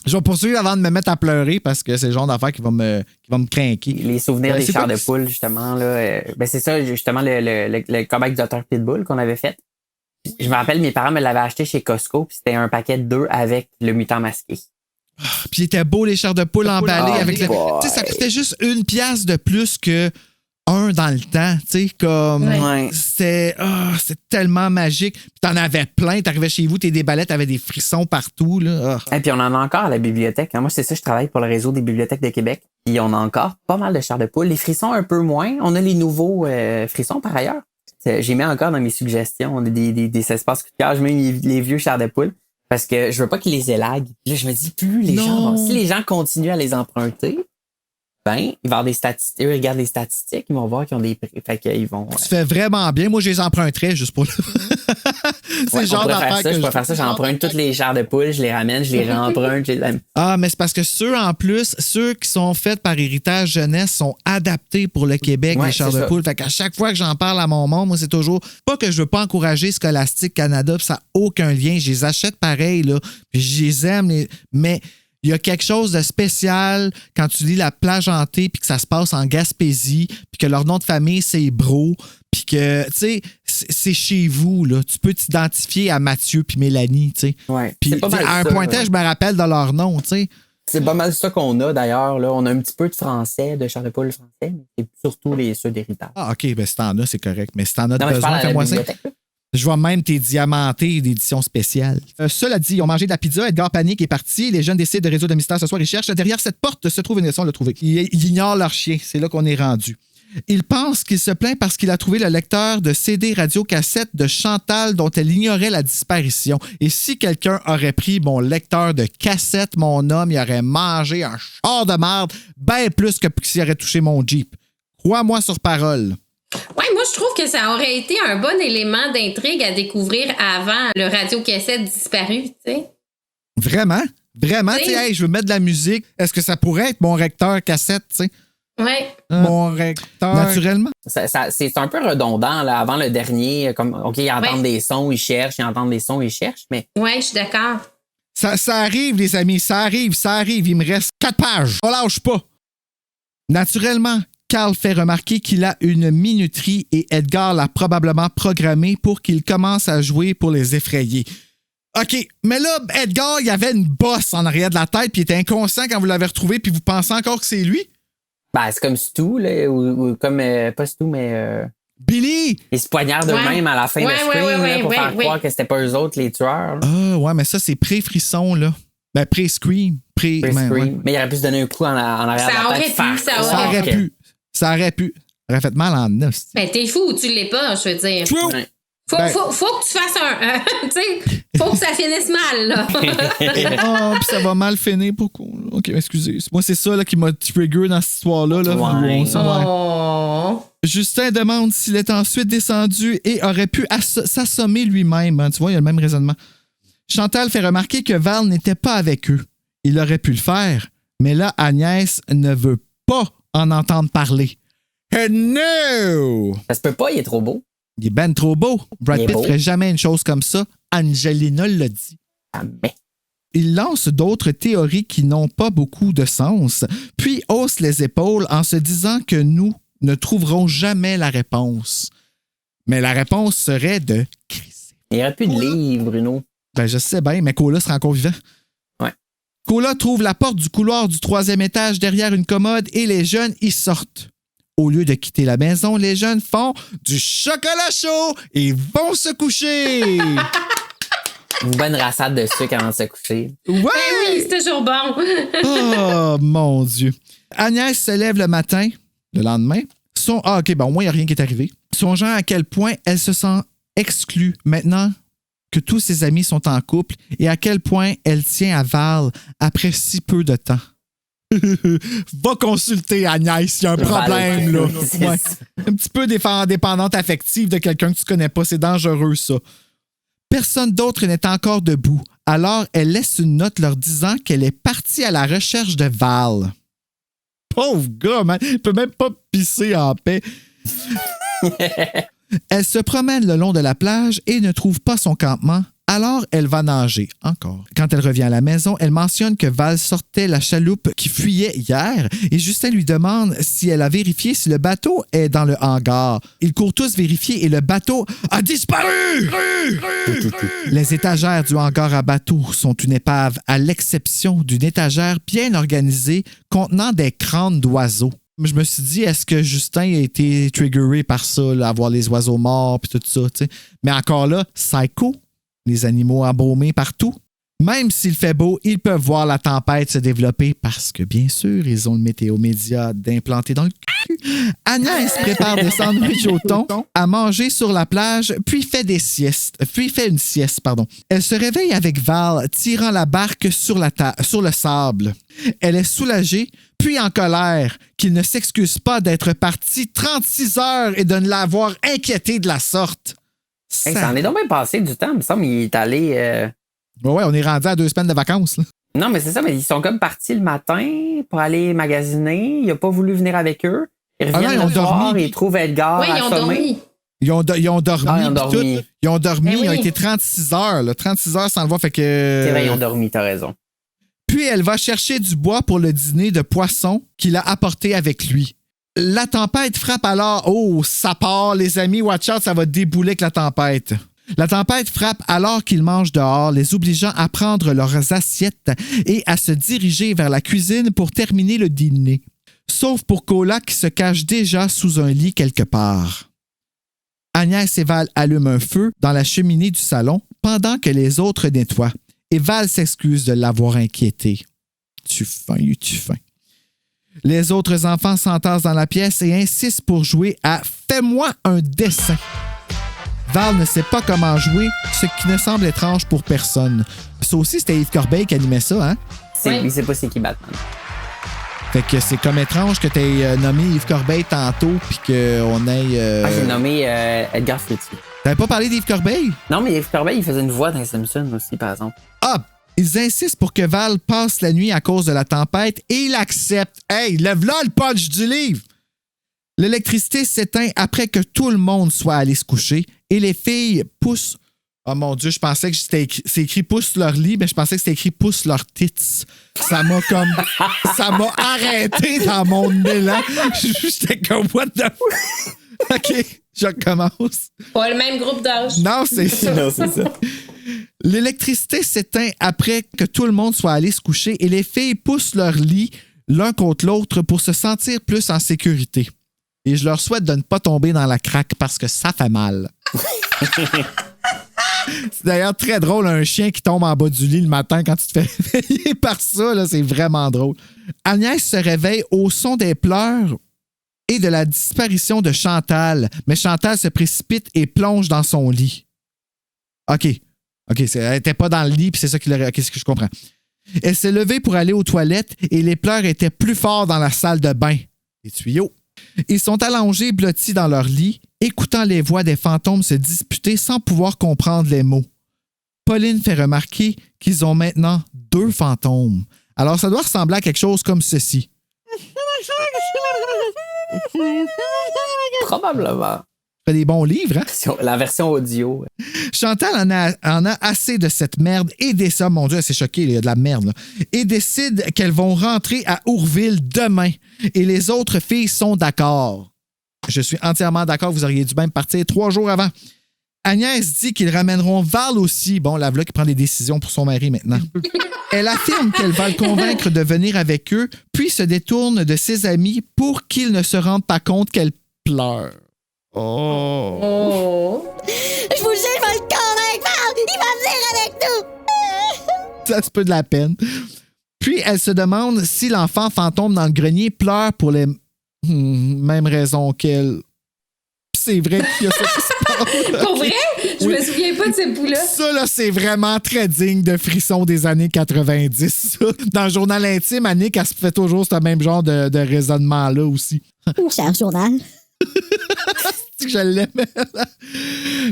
Je vais poursuivre avant de me mettre à pleurer parce que c'est le genre d'affaire qui va me craquer. Les souvenirs des chars de poule, justement, là. C'est ça, justement, le comeback du Dr Pitbull qu'on avait fait. Je me rappelle, mes parents me l'avaient acheté chez Costco, puis c'était un paquet de 2 avec le mutant masqué. Puis il était beau, les chars de poule emballés avec le. Tu sais, ça coûtait juste 1 pièce de plus que 1 dans le temps, tu sais, comme. Ouais. C'était tellement magique. Puis t'en avais plein, t'arrivais chez vous, des ballettes, t'avais des frissons partout, là. Et puis on en a encore à la bibliothèque. Moi, c'est ça, je travaille pour le réseau des bibliothèques de Québec. Puis on a encore pas mal de chars de poule. Les frissons, un peu moins. On a les nouveaux frissons, par ailleurs. J'ai mis encore dans mes suggestions. On a des espaces coup de cœur. Je mets les vieux chars de poule parce que je veux pas qu'ils les élaguent. Là, je me dis, si les gens continuent à les emprunter, Ben, ils vont avoir des statistiques. Eux, ils regardent les statistiques, ils vont voir qu'ils ont des prix. Fait qu'ils vont. Tu fais vraiment bien. Moi, je les emprunterais juste pour le. C'est le genre d'affaire que je peux faire ça. J'emprunte toutes les chars de poules, je les ramène, je les réemprunte. Ah, mais c'est parce que ceux qui sont faits par Héritage Jeunesse sont adaptés pour le Québec, les chars de poules. Fait qu'à chaque fois que j'en parle à mon monde, moi, c'est toujours pas que je veux pas encourager Scholastic Canada, ça n'a aucun lien. Je les achète pareil, là. Puis je les aime, mais il y a quelque chose de spécial quand tu lis La Plage hantée puis que ça se passe en Gaspésie puis que leur nom de famille, c'est Bro puis que, tu sais, c'est chez vous, là. Tu peux t'identifier à Mathieu puis Mélanie, tu sais. Ouais. Puis à un pointage, je me rappelle de leur nom, tu sais. C'est pas mal ça qu'on a, d'ailleurs. Là. On a un petit peu de français, de chars de poule français, mais c'est surtout ceux d'héritage. Ah, OK. Ben, si t'en as, c'est correct. Mais si t'en as besoin, fais-moi ça. Je vois même tes diamantés d'édition spéciale. Cela dit, ils ont mangé de la pizza. Edgar panique est parti. Les jeunes décident de résoudre le mystère ce soir. Ils cherchent. Derrière cette porte se trouve une leçon de le trouver. Ils ignorent leur chien. C'est là qu'on est rendu. Il pense qu'il se plaint parce qu'il a trouvé le lecteur de CD radio-cassette de Chantal dont elle ignorait la disparition. Et si quelqu'un aurait pris mon lecteur de cassette, mon homme, il aurait mangé un char de marde bien plus que s'il aurait touché mon Jeep. Crois-moi sur parole. Ouais, moi, je trouve que ça aurait été un bon élément d'intrigue à découvrir avant le radio-cassette disparu, tu sais. Vraiment? Vraiment? Tu sais, hey, je veux mettre de la musique. Est-ce que ça pourrait être mon lecteur cassette, tu sais? Ouais. Mon recteur. Naturellement. C'est un peu redondant, là, avant le dernier. Comme, OK, ils entendent des sons, ils cherchent, mais. Ouais, je suis d'accord. Ça arrive, les amis, ça arrive. Il me reste 4 pages. On lâche pas. Naturellement, Carl fait remarquer qu'il a une minuterie et Edgar l'a probablement programmé pour qu'il commence à jouer pour les effrayer. OK, mais là, Edgar, il avait une bosse en arrière de la tête puis il était inconscient quand vous l'avez retrouvé puis vous pensez encore que c'est lui? Ben, c'est comme Stu, là, ou comme, pas Stu, mais... Billy! Ils se poignardent eux-mêmes à la fin de Scream pour faire croire que c'était pas eux autres les tueurs. Là. Ah, ouais, mais ça, c'est pré-frisson, là. Ben, pré-Scream. Pré-Scream. Ouais. Mais il aurait pu se donner un coup en arrière de la tête. Ça aurait pu. Ça aurait fait mal en os. Ben, t'es fou ou tu l'es pas, je veux dire. True! Ouais. Faut que tu fasses tu sais, faut que ça finisse mal, là. Oh, puis ça va mal finir. Pourquoi? OK, excusez. Moi, c'est ça là, qui m'a trigger dans cette histoire-là. Là, Justin demande s'il est ensuite descendu et aurait pu s'assommer lui-même. Hein, tu vois, il y a le même raisonnement. Chantal fait remarquer que Val n'était pas avec eux. Il aurait pu le faire, mais là, Agnès ne veut pas en entendre parler. No! Ça se peut pas, il est trop beau. Il est ben trop beau. Brad Pitt ferait jamais une chose comme ça. Angelina l'a dit. Jamais. Il lance d'autres théories qui n'ont pas beaucoup de sens, puis hausse les épaules en se disant que nous ne trouverons jamais la réponse. Mais la réponse serait de crisser. Il n'y aurait plus de livre, Bruno. Ben, je sais bien, mais Cola sera encore vivant. Ouais. Cola trouve la porte du couloir du 3e étage derrière une commode et les jeunes y sortent. Au lieu de quitter la maison, les jeunes font du chocolat chaud et vont se coucher. Une bonne rassade de sucre avant de se coucher. Ouais! Ben oui, c'est toujours bon. Oh, mon Dieu. Agnès se lève le matin, le lendemain. OK, ben au moins, il n'y a rien qui est arrivé. Songeant à quel point elle se sent exclue maintenant que tous ses amis sont en couple et à quel point elle tient à Val après si peu de temps. Va consulter Agnès, il y a un problème, là. Ouais. Un petit peu dépendante affective de quelqu'un que tu connais pas, c'est dangereux, ça. Personne d'autre n'est encore debout, alors elle laisse une note leur disant qu'elle est partie à la recherche de Val. Pauvre gars, man, il peut même pas pisser en paix. Elle se promène le long de la plage et ne trouve pas son campement. Alors, elle va nager, encore. Quand elle revient à la maison, elle mentionne que Val sortait la chaloupe qui fuyait hier et Justin lui demande si elle a vérifié si le bateau est dans le hangar. Ils courent tous vérifier et le bateau a disparu! Les étagères du hangar à bateau sont une épave, à l'exception d'une étagère bien organisée contenant des crânes d'oiseaux. Je me suis dit, est-ce que Justin a été triggeré par ça, là, avoir les oiseaux morts et tout ça, t'sais? Mais encore là, psycho. Les animaux embaumés partout. Même s'il fait beau, ils peuvent voir la tempête se développer parce que, bien sûr, ils ont le météo-média d'implanter dans le cul. Agnès prépare des sandwichs au thon à manger sur la plage, puis fait une sieste. Elle se réveille avec Val, tirant la barque sur le sable. Elle est soulagée, puis en colère qu'il ne s'excuse pas d'être parti 36 heures et de ne l'avoir inquiété de la sorte. Ça en est donc bien passé du temps, il me semble, il est allé... Ouais, on est rendu à 2 semaines de vacances. Là. Non, mais c'est ça, mais ils sont comme partis le matin pour aller magasiner. Il n'a pas voulu venir avec eux. Ils reviennent le soir, ils trouvent Edgar assommé. Ils ont dormi. Ils ont dormi. Ils ont dormi, oui. Ils ont été 36 heures. Là, 36 heures sans le voir, fait que... C'est vrai, ils ont dormi, t'as raison. Puis elle va chercher du bois pour le dîner de poisson qu'il a apporté avec lui. La tempête frappe alors. Oh, ça part, les amis, watch out, ça va débouler avec la tempête. La tempête frappe alors qu'ils mangent dehors, les obligeant à prendre leurs assiettes et à se diriger vers la cuisine pour terminer le dîner. Sauf pour Cola qui se cache déjà sous un lit quelque part. Agnès et Val allument un feu dans la cheminée du salon pendant que les autres nettoient. Et Val s'excuse de l'avoir inquiété. Tu fin. Les autres enfants s'entassent dans la pièce et insistent pour jouer à « Fais-moi un dessin ». Val ne sait pas comment jouer, ce qui ne semble étrange pour personne. Ça aussi, c'était Yves Corbeil qui animait ça, hein? Il sait pas c'est qui Batman. Fait que c'est comme étrange que tu aies nommé Yves Corbeil tantôt puis qu'on ait... J'ai nommé Edgar Fruitier. T'avais pas parlé d'Yves Corbeil? Non, mais Yves Corbeil, il faisait une voix dans les Simpsons aussi, par exemple. Ah! Ils insistent pour que Val passe la nuit à cause de la tempête et il accepte. Hey, lève-là le punch du livre! L'électricité s'éteint après que tout le monde soit allé se coucher et les filles poussent... Oh mon Dieu, je pensais que c'est écrit « poussent leur lit », mais je pensais que c'était écrit « poussent leurs tits ». Ça m'a arrêté dans mon élan. J'étais comme « what the fuck ». OK, je recommence. Pas le même groupe d'âge. Non, c'est ça. L'électricité s'éteint après que tout le monde soit allé se coucher et les filles poussent leur lit l'un contre l'autre pour se sentir plus en sécurité. Et je leur souhaite de ne pas tomber dans la craque parce que ça fait mal. C'est d'ailleurs très drôle, un chien qui tombe en bas du lit le matin quand tu te fais réveiller par ça. Là, c'est vraiment drôle. Agnès se réveille au son des pleurs et de la disparition de Chantal. Mais Chantal se précipite et plonge dans son lit. OK, elle n'était pas dans le lit, puis c'est ça qu'il aurait... OK, c'est ce que je comprends. Elle s'est levée pour aller aux toilettes et les pleurs étaient plus forts dans la salle de bain. Les tuyaux. Ils sont allongés, blottis dans leur lit, écoutant les voix des fantômes se disputer sans pouvoir comprendre les mots. Pauline fait remarquer qu'ils ont maintenant 2 fantômes. Alors, ça doit ressembler à quelque chose comme ceci. Probablement. Fait des bons livres, hein? La version audio. Chantal en a assez de cette merde et décide, mon Dieu, elle s'est choquée, il y a de la merde, là, et décide qu'elles vont rentrer à Ourville demain. Et les autres filles sont d'accord. Je suis entièrement d'accord, vous auriez dû même partir 3 jours avant. Agnès dit qu'ils ramèneront Val aussi. Bon, la voilà qui prend des décisions pour son mari maintenant. Elle affirme qu'elle va le convaincre de venir avec eux, puis se détourne de ses amis pour qu'ils ne se rendent pas compte qu'elle pleure. Oh. Je vous jure, je vais le convaincre, Val! Il va venir avec nous! Ça se peut de la peine. Puis, elle se demande si l'enfant fantôme dans le grenier pleure pour les mêmes raisons qu'elle. C'est vrai qu'il y a ça qui se passe. Pour vrai? Je me souviens pas de ces bouts-là. Ça, là, c'est vraiment très digne de frisson des années 90. Ça. Dans le journal intime, Annick, elle se fait toujours ce même genre de raisonnement-là aussi. Cher journal. Que je l'aimais.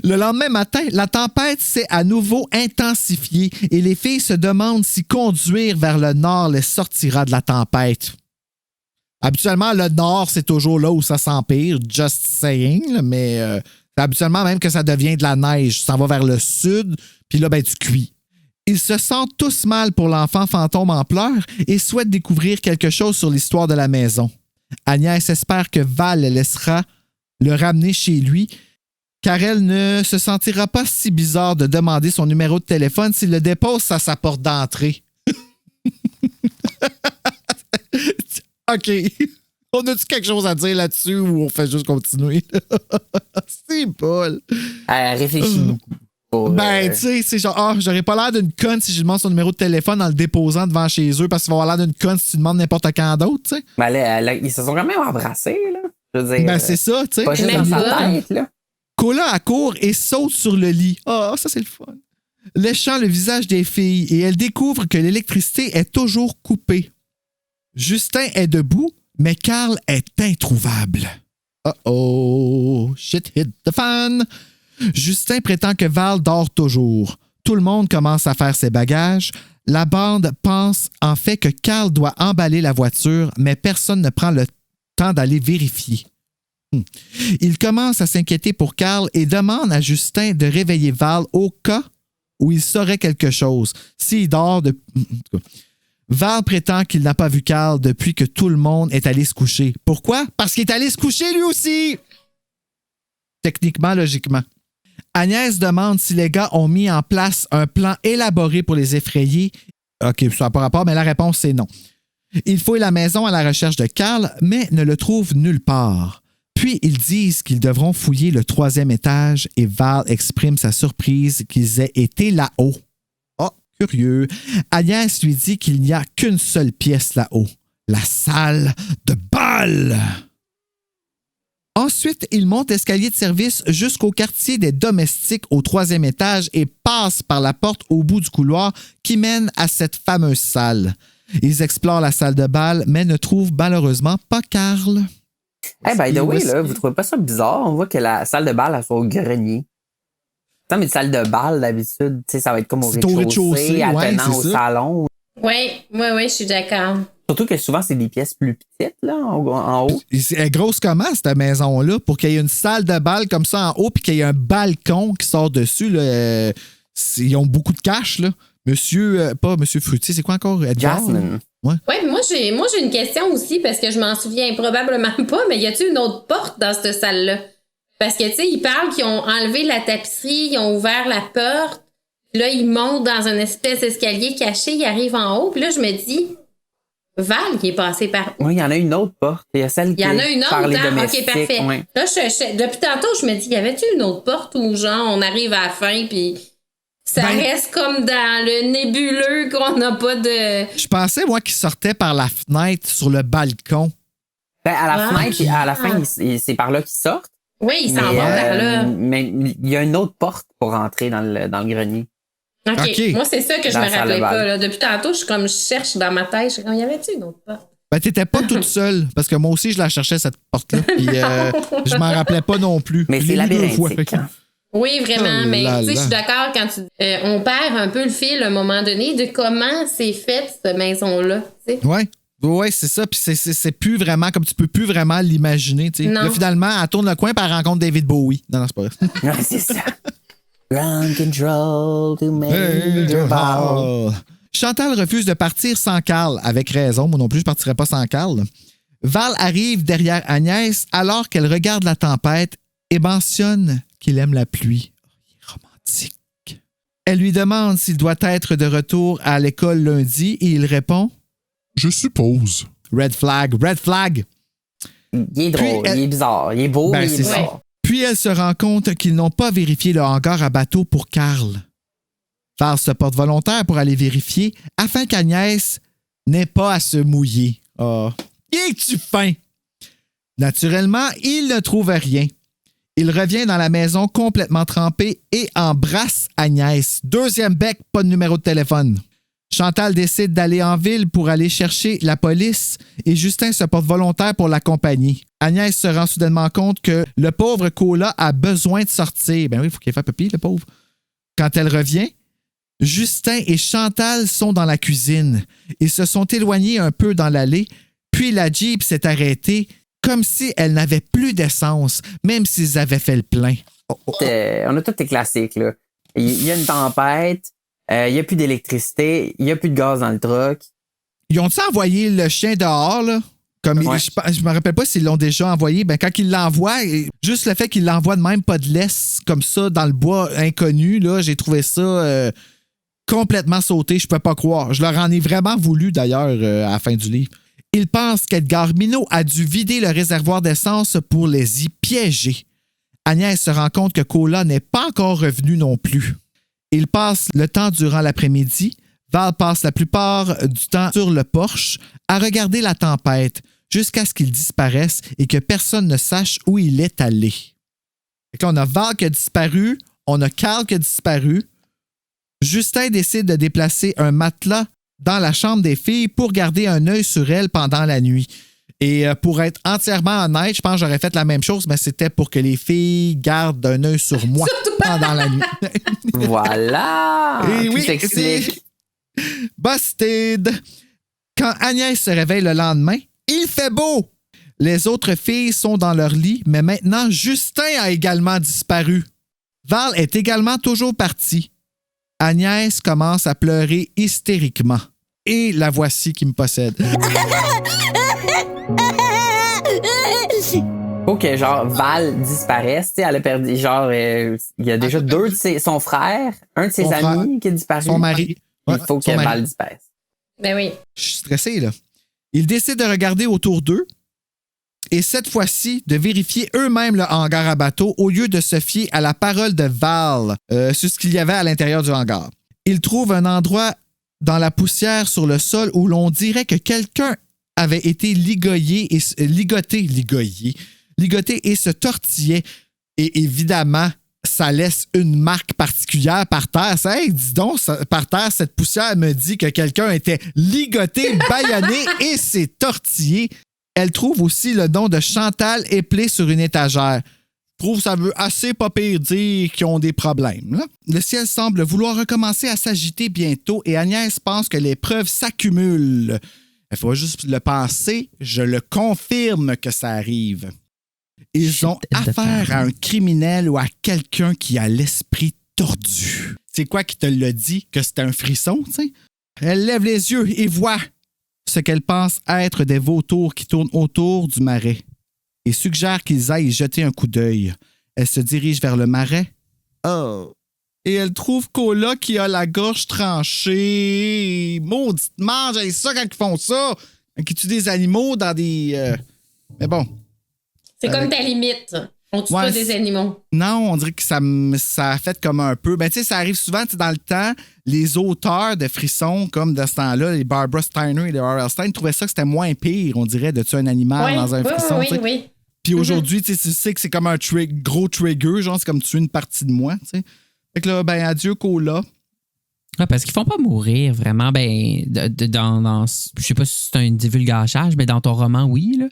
Le lendemain matin, la tempête s'est à nouveau intensifiée et les filles se demandent si conduire vers le nord les sortira de la tempête. Habituellement, le nord, c'est toujours là où ça s'empire, just saying, mais habituellement, même que ça devient de la neige, ça va vers le sud, puis là, ben, tu cuis. Ils se sentent tous mal pour l'enfant fantôme en pleurs et souhaitent découvrir quelque chose sur l'histoire de la maison. Agnès espère que Val laissera le ramener chez lui, car elle ne se sentira pas si bizarre de demander son numéro de téléphone s'il le dépose à sa porte d'entrée. OK. On a-tu quelque chose à dire là-dessus ou on fait juste continuer? C'est Paul. Elle réfléchit beaucoup. Ben, tu sais, c'est genre, j'aurais pas l'air d'une conne si je demande son numéro de téléphone en le déposant devant chez eux parce qu'il va avoir l'air d'une conne si tu demandes n'importe quand d'autre, tu sais. Ben, ils se sont quand même embrassés, là. Je veux dire, ben, c'est ça, tu sais. Pas juste dans sa tête, là. Cola accourt et saute sur le lit. Ah, ça, c'est le fun. Léchant le visage des filles et elle découvre que l'électricité est toujours coupée. Justin est debout, mais Carl est introuvable. Oh, shit hit the fan. Justin prétend que Val dort toujours. Tout le monde commence à faire ses bagages. La bande pense en fait que Carl doit emballer la voiture, mais personne ne prend le temps d'aller vérifier. Il commence à s'inquiéter pour Carl et demande à Justin de réveiller Val au cas où il saurait quelque chose. S'il dort de... Val prétend qu'il n'a pas vu Carl depuis que tout le monde est allé se coucher. Pourquoi? Parce qu'il est allé se coucher lui aussi! Techniquement, logiquement. Agnès demande si les gars ont mis en place un plan élaboré pour les effrayer. OK, ça n'a pas rapport, mais la réponse c'est non. Ils fouillent la maison à la recherche de Carl, mais ne le trouvent nulle part. Puis ils disent qu'ils devront fouiller le 3e étage et Val exprime sa surprise qu'ils aient été là-haut. Oh, curieux. Agnès lui dit qu'il n'y a qu'une seule pièce là-haut, la salle de bal. Ensuite, ils montent l'escalier de service jusqu'au quartier des domestiques au 3e étage et passent par la porte au bout du couloir qui mène à cette fameuse salle. Ils explorent la salle de bal, mais ne trouvent malheureusement pas Carl. Hey, by the way, là, vous trouvez pas ça bizarre? On voit que la salle de bal, elle soit au grenier. Ça, mais une salle de bal, d'habitude, ça va être comme au rez-de-chaussée, attenant au salon. Oui, je suis d'accord. Surtout que souvent, c'est des pièces plus petites, là, en haut. Elle est grosse comment, cette maison-là, pour qu'il y ait une salle de bal comme ça en haut puis qu'il y ait un balcon qui sort dessus, là, ils ont beaucoup de cash, là. Pas Monsieur Fruitier, c'est quoi encore? Edgar? Jasmine. Ouais. Oui, moi j'ai une question aussi parce que je m'en souviens probablement pas, mais y a-t-il une autre porte dans cette salle-là? Parce que, tu sais, ils parlent qu'ils ont enlevé la tapisserie, ils ont ouvert la porte, puis là, ils montent dans une espèce d'escalier caché, ils arrivent en haut, puis là, je me dis, Val, qui est passé par où? Oui, il y en a une autre porte. Il y a celle qui est par les domestiques. OK, parfait. Ouais. Là, depuis tantôt, je me dis, y avait-tu une autre porte où, genre, on arrive à la fin, puis... Ça reste comme dans le nébuleux qu'on n'a pas de... Je pensais, moi, qu'il sortait par la fenêtre sur le balcon. À la fenêtre, à la fin, c'est par là qu'ils sortent. Oui, ils s'en vont par là. Mais il y a une autre porte pour rentrer dans le grenier. OK. Moi, c'est ça que je me rappelais pas. Là. Depuis tantôt, je cherche dans ma tête. Y avait-tu une autre porte? T'étais pas toute seule, parce que moi aussi, je la cherchais, cette porte-là. Puis je m'en rappelais pas non plus. Mais c'est labyrinthique. Oui, vraiment, mais tu sais, je suis d'accord quand on perd un peu le fil à un moment donné de comment c'est fait cette maison-là. Oui, c'est ça. Puis c'est plus vraiment comme tu peux plus vraiment l'imaginer. Là, finalement, elle tourne le coin et elle rencontre David Bowie. Non, c'est pas vrai. Ouais, c'est ça. Ground control to Major Val. Chantal refuse de partir sans Carl, avec raison. Moi non plus, je partirais pas sans Carl. Val arrive derrière Agnès alors qu'elle regarde la tempête et mentionne qu'il aime la pluie. Il est romantique. Elle lui demande s'il doit être de retour à l'école lundi et il répond « Je suppose. » Red flag, red flag. Il est drôle, il est bizarre. Il est beau, mais il est bizarre. Puis elle se rend compte qu'ils n'ont pas vérifié le hangar à bateau pour Carl. Val se porte volontaire pour aller vérifier afin qu'Agnès n'ait pas à se mouiller. Oh, es-tu fin? Naturellement, il ne trouve rien. Il revient dans la maison complètement trempé et embrasse Agnès. Deuxième bec, pas de numéro de téléphone. Chantal décide d'aller en ville pour aller chercher la police et Justin se porte volontaire pour l'accompagner. Agnès se rend soudainement compte que le pauvre Cola a besoin de sortir. Ben oui, il faut qu'il fasse pipi, le pauvre. Quand elle revient, Justin et Chantal sont dans la cuisine. Ils se sont éloignés un peu dans l'allée, puis la Jeep s'est arrêtée comme si elle n'avait plus d'essence, même s'ils avaient fait le plein. On a tous les classiques, là. Il y a une tempête, il n'y a plus d'électricité, il n'y a plus de gaz dans le truck. Ils ont-ils envoyé le chien dehors, là? Comme je me rappelle pas s'ils l'ont déjà envoyé. Ben, quand ils l'envoient, juste le fait qu'ils l'envoient de même pas de laisse, comme ça, dans le bois inconnu, là, j'ai trouvé ça complètement sauté. Je peux pas croire. Je leur en ai vraiment voulu, d'ailleurs, à la fin du livre. Ils pensent qu'Edgar Minot a dû vider le réservoir d'essence pour les y piéger. Agnès se rend compte que Cola n'est pas encore revenu non plus. Ils passent le temps durant l'après-midi. Val passe la plupart du temps sur le porche à regarder la tempête jusqu'à ce qu'il disparaisse et que personne ne sache où il est allé. Fait que là, on a Val qui a disparu, on a Carl qui a disparu. Justin décide de déplacer un matelas dans la chambre des filles pour garder un œil sur elles pendant la nuit. Et pour être entièrement honnête, je pense que j'aurais fait la même chose, mais c'était pour que les filles gardent un œil sur moi pendant la nuit. Voilà! Et oui, t'explique. Busted! Quand Agnès se réveille le lendemain, il fait beau! Les autres filles sont dans leur lit, mais maintenant, Justin a également disparu. Val est également toujours parti. Agnès commence à pleurer hystériquement. Et la voici qui me possède. Faut que, genre, Val disparaisse. Tu sais, elle a perdu, genre, il y a déjà deux de son frère, un de ses amis qui est disparu. Son mari. Il faut que Val disparaisse. Ben oui. Je suis stressé, là. Ils décident de regarder autour d'eux et cette fois-ci, de vérifier eux-mêmes le hangar à bateau au lieu de se fier à la parole de Val sur ce qu'il y avait à l'intérieur du hangar. Ils trouvent un endroit dans la poussière sur le sol où l'on dirait que quelqu'un avait été ligoté et se tortillait. Et évidemment, ça laisse une marque particulière par terre. Ça, hey, dis donc, par terre, cette poussière me dit que quelqu'un était ligoté, bâillonné et s'est tortillé. Elle trouve aussi le nom de Chantal éplé sur une étagère. Je trouve que ça veut assez pas pire dire qu'ils ont des problèmes. Là. Le ciel semble vouloir recommencer à s'agiter bientôt et Agnès pense que les preuves s'accumulent. Il faut juste le penser, je le confirme que ça arrive. Ils ont affaire à un criminel ou à quelqu'un qui a l'esprit tordu. C'est quoi qui te l'a dit? Que c'était un frisson, tu sais? Elle lève les yeux et voit ce qu'elle pense être des vautours qui tournent autour du marais et suggère qu'ils aillent y jeter un coup d'œil. Elle se dirige vers le marais. Oh! Et elle trouve Cola qui a la gorge tranchée. Mauditement, j'ai ça quand ils font ça. Quand ils tuent des animaux dans des... Mais bon. C'est comme ta limite. On tue pas des animaux. Non, on dirait que ça a fait comme un peu. Ben, tu sais, ça arrive souvent, dans le temps, les auteurs de frissons, comme de ce temps-là, les Barbara Steiner et les R.L. Stein, trouvaient ça que c'était moins pire, on dirait, de tuer un animal dans un frisson. Oui. Puis aujourd'hui, tu sais que c'est comme un gros trigger, genre, c'est comme tuer une partie de moi, tu sais. Fait que là, ben, adieu, Cola. Ouais, parce qu'ils font pas mourir vraiment, ben, dans je sais pas si c'est un divulgachage, mais dans ton roman, oui, là,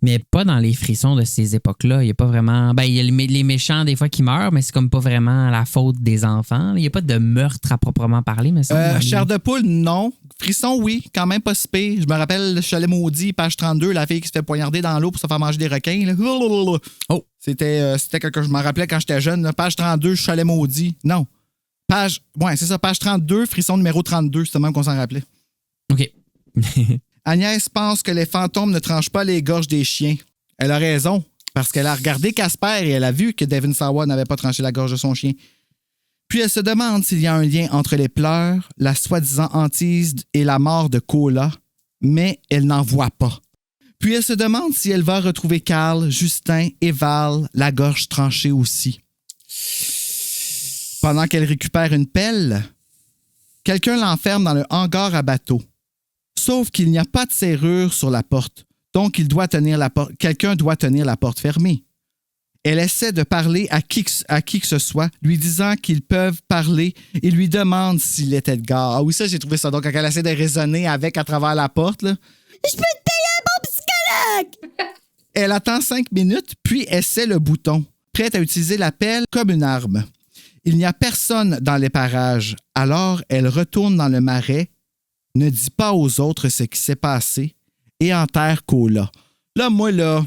mais pas dans les frissons de ces époques-là. Il y a pas vraiment. Ben, il y a les méchants, des fois, qui meurent, mais c'est comme pas vraiment la faute des enfants. Il y a pas de meurtre à proprement parler, mais ça. Chair de poule, non. Frisson, oui, quand même pas si pire. Je me rappelle le Chalet maudit, page 32, la fille qui se fait poignarder dans l'eau pour se faire manger des requins. Là. Oh, c'était quelque chose je m'en rappelais quand j'étais jeune. Là. Page 32, Chalet maudit. Non. Page 32, frisson numéro 32, c'est même qu'on s'en rappelait. OK. Agnès pense que les fantômes ne tranchent pas les gorges des chiens. Elle a raison, parce qu'elle a regardé Casper et elle a vu que Devin Sawa n'avait pas tranché la gorge de son chien. Puis elle se demande s'il y a un lien entre les pleurs, la soi-disant hantise et la mort de Cola, mais elle n'en voit pas. Puis elle se demande si elle va retrouver Carl, Justin et Val, la gorge tranchée aussi. Pendant qu'elle récupère une pelle, quelqu'un l'enferme dans le hangar à bateau. Sauf qu'il n'y a pas de serrure sur la porte, donc quelqu'un doit tenir la porte fermée. Elle essaie de parler à qui que ce soit, lui disant qu'ils peuvent parler et lui demande s'il est Edgar. Ah oui, ça, j'ai trouvé ça. Donc, quand elle essaie de raisonner avec à travers la porte, là, « Je peux te payer un bon psychologue! » Elle attend 5 minutes, puis essaie le bouton, prête à utiliser la pelle comme une arme. Il n'y a personne dans les parages, alors elle retourne dans le marais, ne dit pas aux autres ce qui s'est passé et enterre Cola. Là, moi, là,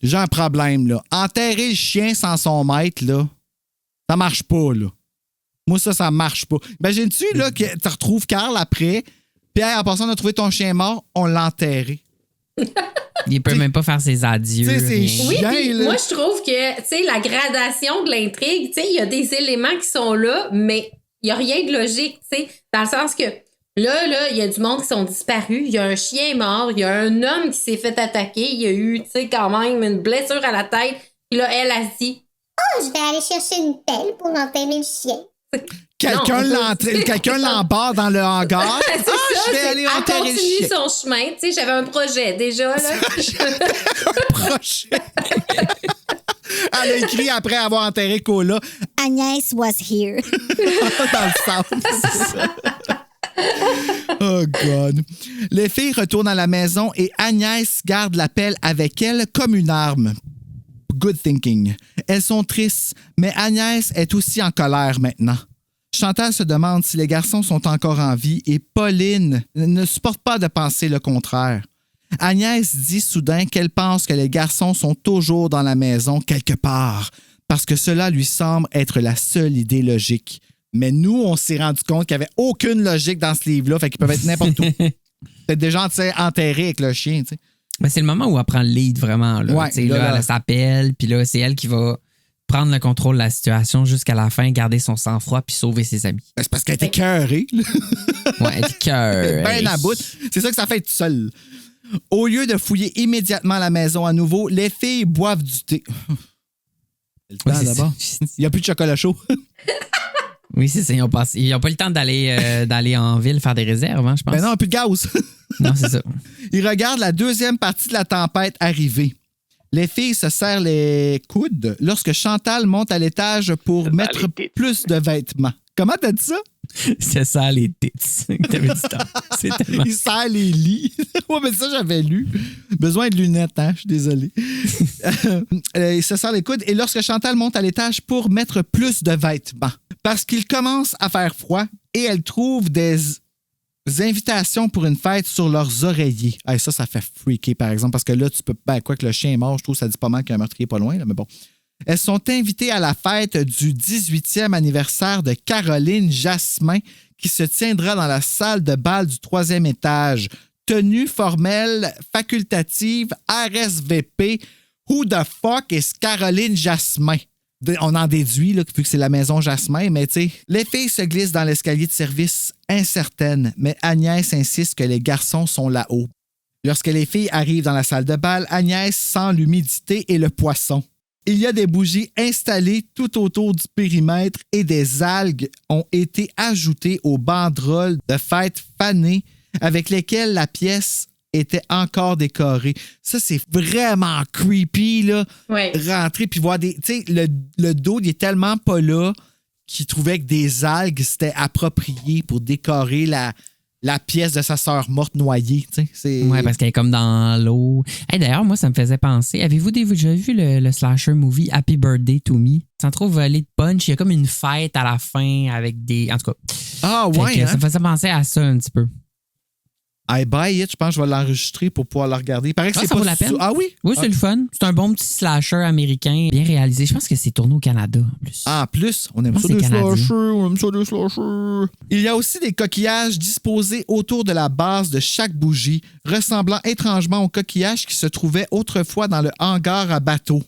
j'ai un problème, là. Enterrer le chien sans son maître, là, ça marche pas, là. Moi, ça marche pas. Imagines-tu, là, que tu retrouves Carl après, puis en passant, on a trouvé ton chien mort, on l'a enterré. Il peut même pas faire ses adieux. C'est chiant, oui, là. moi, je trouve que, tu sais, la gradation de l'intrigue, tu sais, il y a des éléments qui sont là, mais il n'y a rien de logique, tu sais, dans le sens que là, il y a du monde qui sont disparus, il y a un chien mort, il y a un homme qui s'est fait attaquer, il y a eu, tu sais, quand même une blessure à la tête, puis là, elle a dit « Oh, je vais aller chercher une pelle pour enterrer le chien. » Quelqu'un l'embarque dans le hangar. C'est ça, je vais aller enterrer le chien. Elle continue son chemin. Tu sais, j'avais un projet déjà, là. Un projet. Elle a écrit après avoir enterré Cola. Agnès was here. Dans le sable, c'est ça. Oh God. Les filles retournent à la maison et Agnès garde la pelle avec elle comme une arme. Good thinking. Elles sont tristes, mais Agnès est aussi en colère maintenant. Chantal se demande si les garçons sont encore en vie et Pauline ne supporte pas de penser le contraire. Agnès dit soudain qu'elle pense que les garçons sont toujours dans la maison quelque part, parce que cela lui semble être la seule idée logique. Mais nous, on s'est rendu compte qu'il n'y avait aucune logique dans ce livre-là, fait qu'ils peuvent être n'importe où. C'est des gens enterrés avec le chien. T'sais. Ben, c'est le moment où elle prend le lead vraiment. Là. Ouais, là, elle s'appelle, puis là, c'est elle qui va prendre le contrôle de la situation jusqu'à la fin, garder son sang-froid puis sauver ses amis. Ben, c'est parce qu'elle était cœurée. Ouais, elle était cœurée. Ben à bout. C'est ça que ça fait être seule. Au lieu de fouiller immédiatement la maison à nouveau, les filles boivent du thé. Le temps d'abord. Il n'y a plus de chocolat chaud. Oui, c'est ça. Ils n'ont pas eu le temps d'aller en ville faire des réserves, hein, je pense. Ben non, plus de gaz. Non, c'est ça. Ils regardent la deuxième partie de la tempête arriver. Les filles se serrent les coudes lorsque Chantal monte à l'étage pour mettre plus de vêtements. Comment t'as dit ça? C'est ça, les tits. T'avais dit ça. C'est tellement... Il serre les lits. Ouais, mais ça, j'avais lu. Besoin de lunettes, hein? Je suis désolé. Il se serre les coudes. Et lorsque Chantal monte à l'étage pour mettre plus de vêtements, parce qu'il commence à faire froid et elle trouve des invitations pour une fête sur leurs oreillers. Hey, ça fait freaker, par exemple, parce que là, tu peux... Ben, quoi que le chien est mort, je trouve que ça dit pas mal qu'il y a un meurtrier pas loin, là, mais bon. Elles sont invitées à la fête du 18e anniversaire de Caroline Jasmin qui se tiendra dans la salle de bal du 3e étage. Tenue formelle, facultative, RSVP. Who the fuck is Caroline Jasmin? On en déduit, là, vu que c'est la maison Jasmin, mais tu sais, les filles se glissent dans l'escalier de service incertaines, mais Agnès insiste que les garçons sont là-haut. Lorsque les filles arrivent dans la salle de bal, Agnès sent l'humidité et le poisson. Il y a des bougies installées tout autour du périmètre et des algues ont été ajoutées aux banderoles de fête fanées avec lesquelles la pièce était encore décorée. Ça, c'est vraiment creepy, là. Ouais. Rentrer puis voir des... Tu sais, le dos, il est tellement pas là qu'il trouvait que des algues, c'était approprié pour décorer la pièce de sa sœur morte noyée. Oui, parce qu'elle est comme dans l'eau. Hey, d'ailleurs, moi, ça me faisait penser. Avez-vous déjà vu le slasher movie Happy Birthday to Me? Sans trop voler de punch, il y a comme une fête à la fin avec des... En tout cas. Ah, ouais, hein? Ça me faisait penser à ça un petit peu. I buy it, je pense que je vais l'enregistrer pour pouvoir le regarder. Il paraît que c'est ça pas vaut la peine. Ah oui? Oui, c'est le fun. C'est un bon petit slasher américain, bien réalisé. Je pense que c'est tourné au Canada, en plus. Ah, plus? On aime ça des slashers, on aime ça des slashers. Il y a aussi des coquillages disposés autour de la base de chaque bougie, ressemblant étrangement aux coquillages qui se trouvaient autrefois dans le hangar à bateau.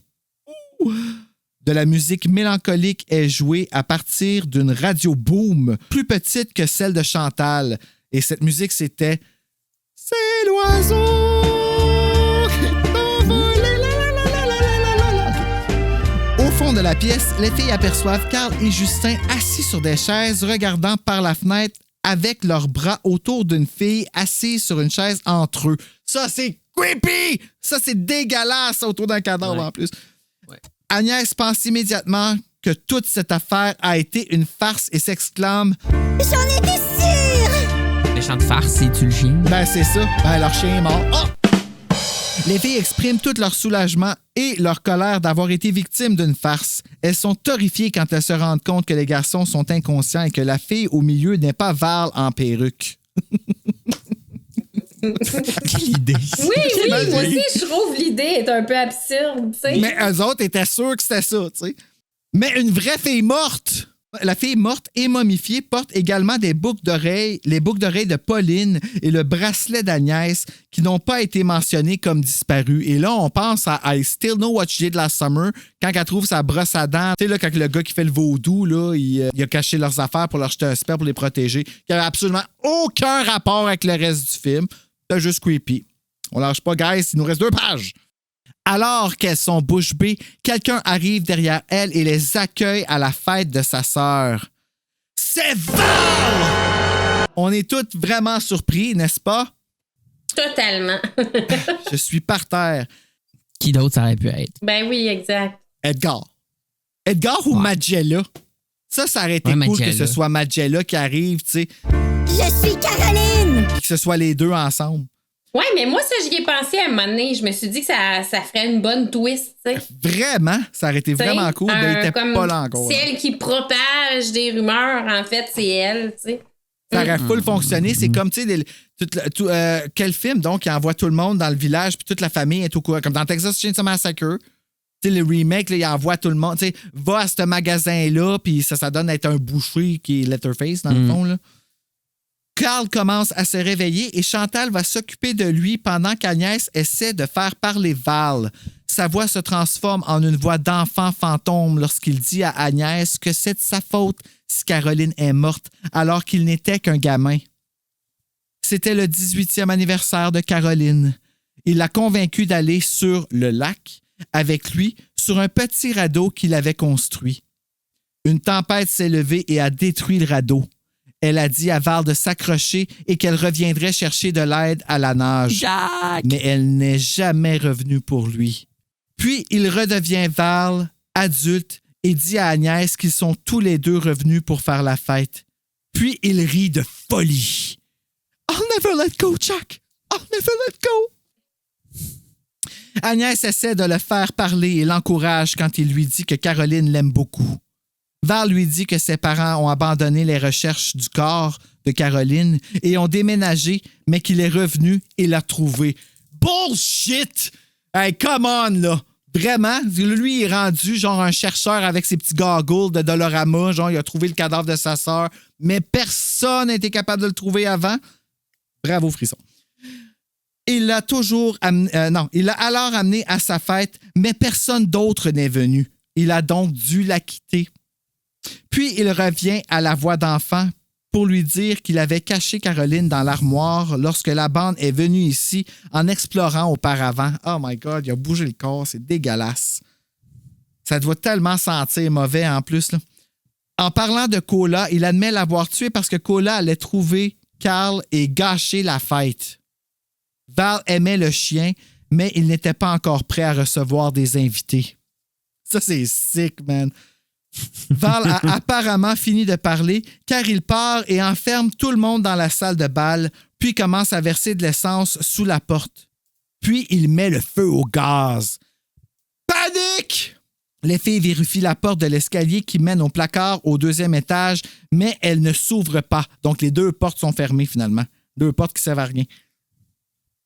De la musique mélancolique est jouée à partir d'une radio boom, plus petite que celle de Chantal. Et cette musique, c'était... C'est l'oiseau qui est envolé. Au fond de la pièce, les filles aperçoivent Carl et Justin assis sur des chaises, regardant par la fenêtre avec leurs bras autour d'une fille assise sur une chaise entre eux. Ça, c'est creepy! Ça, c'est dégueulasse autour d'un cadavre en plus. Ouais. Agnès pense immédiatement que toute cette affaire a été une farce et s'exclame « J'en étais sûre! » Méchante farce, c'est-tu le chien? Ben, c'est ça. Ben, leur chien est mort. Oh! Les filles expriment tout leur soulagement et leur colère d'avoir été victimes d'une farce. Elles sont horrifiées quand elles se rendent compte que les garçons sont inconscients et que la fille au milieu n'est pas Val en perruque. Quelle idée! Oui, moi aussi, je trouve l'idée est un peu absurde, tu sais. Mais eux autres étaient sûrs que c'était ça, tu sais. Mais une vraie fille morte! La fille morte et momifiée porte également des boucles d'oreilles, les boucles d'oreilles de Pauline et le bracelet d'Agnès qui n'ont pas été mentionnés comme disparus. Et là, on pense à I Still Know What You Did Last Summer quand elle trouve sa brosse à dents. Tu sais, là, quand le gars qui fait le vaudou, là, il a caché leurs affaires pour leur jeter un spell pour les protéger. Qui n'avait absolument aucun rapport avec le reste du film. C'est juste creepy. On lâche pas, guys, il nous reste 2 pages. Alors qu'elles sont bouche bée, quelqu'un arrive derrière elles et les accueille à la fête de sa sœur. C'est Val! On est toutes vraiment surpris, n'est-ce pas? Totalement. Je suis par terre. Qui d'autre ça aurait pu être? Ben oui, exact. Edgar. Edgar ou Magella? Ça aurait été cool que ce soit Magella qui arrive, tu sais. Je suis Caroline! Puis que ce soit les deux ensemble. Ouais, mais moi, ça, j'y ai pensé à un moment donné. Je me suis dit que ça ferait une bonne twist, tu sais. Vraiment? Ça aurait été vraiment cool. Mais il était pas là encore. C'est elle qui propage des rumeurs, en fait, c'est elle, tu sais. Ça aurait full fonctionné. C'est comme, tu sais, quel film, donc, il envoie tout le monde dans le village, puis toute la famille est au courant. Comme dans Texas Chainsaw Massacre. Tu sais, le remake, là, il envoie tout le monde. Tu sais, va à ce magasin-là, puis ça donne à être un boucher qui est Letterface, dans le fond, là. Carl commence à se réveiller et Chantal va s'occuper de lui pendant qu'Agnès essaie de faire parler Val. Sa voix se transforme en une voix d'enfant fantôme lorsqu'il dit à Agnès que c'est de sa faute si Caroline est morte alors qu'il n'était qu'un gamin. C'était le 18e anniversaire de Caroline. Il l'a convaincue d'aller sur le lac avec lui sur un petit radeau qu'il avait construit. Une tempête s'est levée et a détruit le radeau. Elle a dit à Val de s'accrocher et qu'elle reviendrait chercher de l'aide à la nage. Jack! Mais elle n'est jamais revenue pour lui. Puis il redevient Val, adulte, et dit à Agnès qu'ils sont tous les deux revenus pour faire la fête. Puis il rit de folie. « I'll never let go, Jack! I'll never let go! » Agnès essaie de le faire parler et l'encourage quand il lui dit que Caroline l'aime beaucoup. Val lui dit que ses parents ont abandonné les recherches du corps de Caroline et ont déménagé, mais qu'il est revenu et l'a trouvé. Bullshit! Hey, come on, là! Vraiment? Lui, il est rendu genre un chercheur avec ses petits goggles de Dolorama, genre il a trouvé le cadavre de sa sœur, mais personne n'a été capable de le trouver avant. Bravo, Frisson. Il l'a alors amené à sa fête, mais personne d'autre n'est venu. Il a donc dû la quitter. Puis il revient à la voix d'enfant pour lui dire qu'il avait caché Caroline dans l'armoire lorsque la bande est venue ici en explorant auparavant. Oh my God, il a bougé le corps, c'est dégueulasse. Ça doit tellement sentir mauvais en plus, là. En parlant de Cola, il admet l'avoir tué parce que Cola allait trouver Carl et gâcher la fête. Val aimait le chien, mais il n'était pas encore prêt à recevoir des invités. Ça, c'est sick, man. Val a apparemment fini de parler car il part et enferme tout le monde dans la salle de bal, puis commence à verser de l'essence sous la porte. Puis il met le feu au gaz. Panique! Les filles vérifient la porte de l'escalier qui mène au placard au 2e étage, mais elle ne s'ouvre pas. Donc les 2 portes sont fermées finalement. 2 portes qui servent à rien.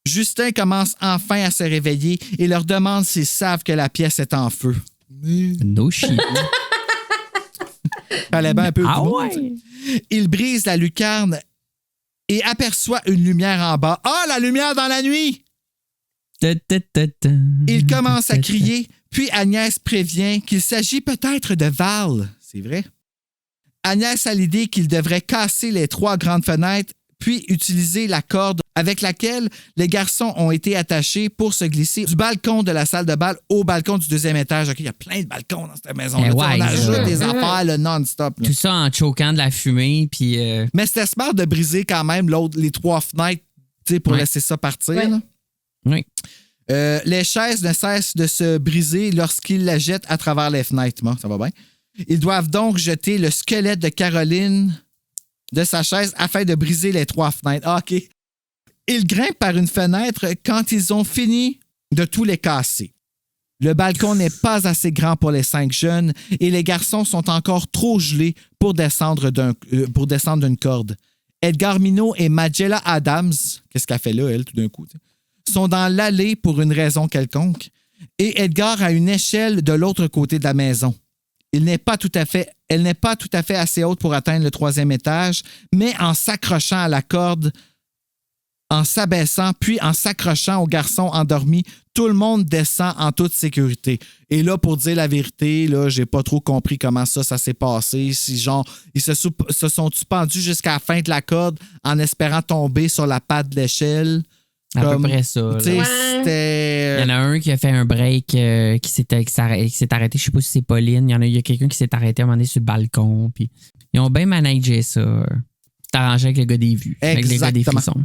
Justin commence enfin à se réveiller et leur demande s'ils savent que la pièce est en feu. No shit. Fallait bien un peu ouais. Il brise la lucarne et aperçoit une lumière en bas. Ah, la lumière dans la nuit! Il commence à crier, puis Agnès prévient qu'il s'agit peut-être de Val. C'est vrai. Agnès a l'idée qu'il devrait casser les 3 grandes fenêtres, puis utiliser la corde avec laquelle les garçons ont été attachés pour se glisser du balcon de la salle de bal au balcon du 2e étage. OK, il y a plein de balcons dans cette maison. Ouais, on ajoute des affaires le non-stop. Là. Tout ça en choquant de la fumée. Puis Mais c'était smart de briser quand même les 3 fenêtres pour laisser ça partir. Ouais. Là. Oui. Les chaises ne cessent de se briser lorsqu'ils la jettent à travers les fenêtres. Bon, ça va bien. Ils doivent donc jeter le squelette de Caroline de sa chaise afin de briser les 3 fenêtres. Ah, OK. Ils grimpent par une fenêtre quand ils ont fini de tous les casser. Le balcon n'est pas assez grand pour les 5 jeunes et les garçons sont encore trop gelés pour descendre d'une corde. Edgar Minot et Majella Adams, qu'est-ce qu'elle fait là, elle, tout d'un coup, sont dans l'allée pour une raison quelconque et Edgar a une échelle de l'autre côté de la maison. Elle n'est pas tout à fait assez haute pour atteindre le 3e étage, mais en s'accrochant à la corde, en s'abaissant, puis en s'accrochant au garçon endormi, tout le monde descend en toute sécurité. Et là, pour dire la vérité, là, j'ai pas trop compris comment ça s'est passé. Si genre, ils se sont pendus jusqu'à la fin de la corde en espérant tomber sur la patte de l'échelle. À peu près ça. C'était... Il y en a un qui a fait un break qui s'est arrêté. Je sais pas si c'est Pauline. Il y a quelqu'un qui s'est arrêté à un moment donné sur le balcon. Puis ils ont bien managé ça. C'est arrangé avec le gars des vues. Avec les gars des frissons.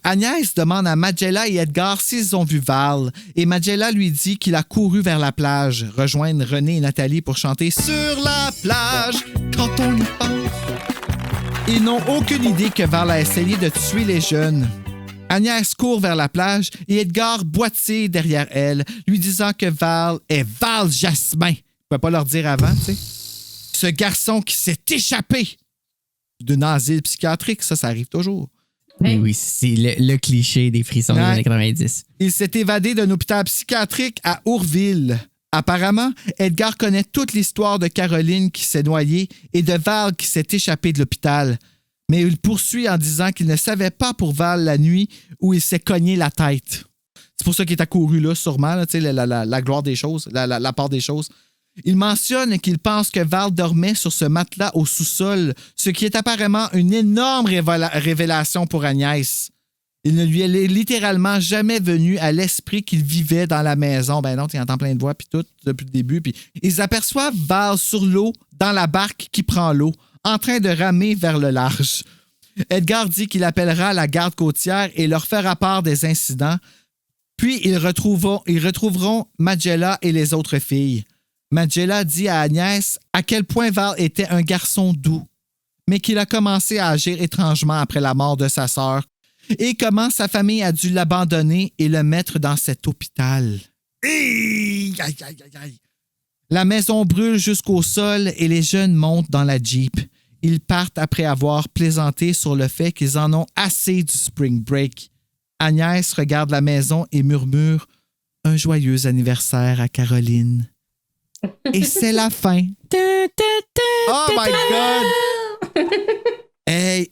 Agnès demande à Majella et Edgar s'ils ont vu Val. Et Majella lui dit qu'il a couru vers la plage, rejoindre René et Nathalie pour chanter « Sur la plage, quand on y pense ». Ils n'ont aucune idée que Val a essayé de tuer les jeunes. Agnès court vers la plage et Edgar boitille derrière elle, lui disant que Val est Val Jasmin. Je ne pouvais pas leur dire avant, tu sais. Ce garçon qui s'est échappé d'un asile psychiatrique, ça arrive toujours. Oui, c'est le cliché des frissons des années 90. Il s'est évadé d'un hôpital psychiatrique à Ourville. Apparemment, Edgar connaît toute l'histoire de Caroline qui s'est noyée et de Val qui s'est échappé de l'hôpital. Mais il poursuit en disant qu'il ne savait pas pour Val la nuit où il s'est cogné la tête. C'est pour ça qu'il est accouru là, sûrement, là, la gloire des choses, la part des choses. Il mentionne qu'il pense que Val dormait sur ce matelas au sous-sol, ce qui est apparemment une énorme révélation pour Agnès. Il ne lui est littéralement jamais venu à l'esprit qu'il vivait dans la maison. Ben non, il entend plein de voix, puis tout, depuis le début. Puis ils aperçoivent Val sur l'eau, dans la barque qui prend l'eau, en train de ramer vers le large. Edgar dit qu'il appellera la garde côtière et leur fera part des incidents. Puis ils retrouveront Magella et les autres filles. Magella dit à Agnès à quel point Val était un garçon doux, mais qu'il a commencé à agir étrangement après la mort de sa sœur et comment sa famille a dû l'abandonner et le mettre dans cet hôpital. La maison brûle jusqu'au sol et les jeunes montent dans la Jeep. Ils partent après avoir plaisanté sur le fait qu'ils en ont assez du spring break. Agnès regarde la maison et murmure « Un joyeux anniversaire à Caroline ». Et c'est la fin. Oh my God! Hey,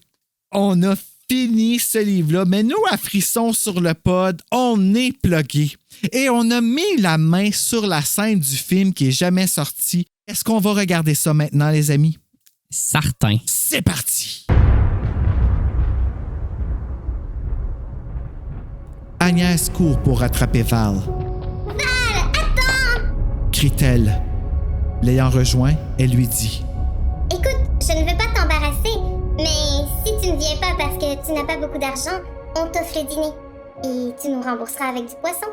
on a fini ce livre-là, mais nous, à Frisson sur le pod, on est plugués. Et on a mis la main sur la scène du film qui est jamais sorti. Est-ce qu'on va regarder ça maintenant, les amis? Certain. C'est parti! Agnès court pour rattraper Val. Val, attends! Crie-t-elle. L'ayant rejoint, elle lui dit. Écoute, je ne veux pas t'embarrasser, mais si tu ne viens pas parce que tu n'as pas beaucoup d'argent, on t'offre le dîner. Et tu nous rembourseras avec du poisson.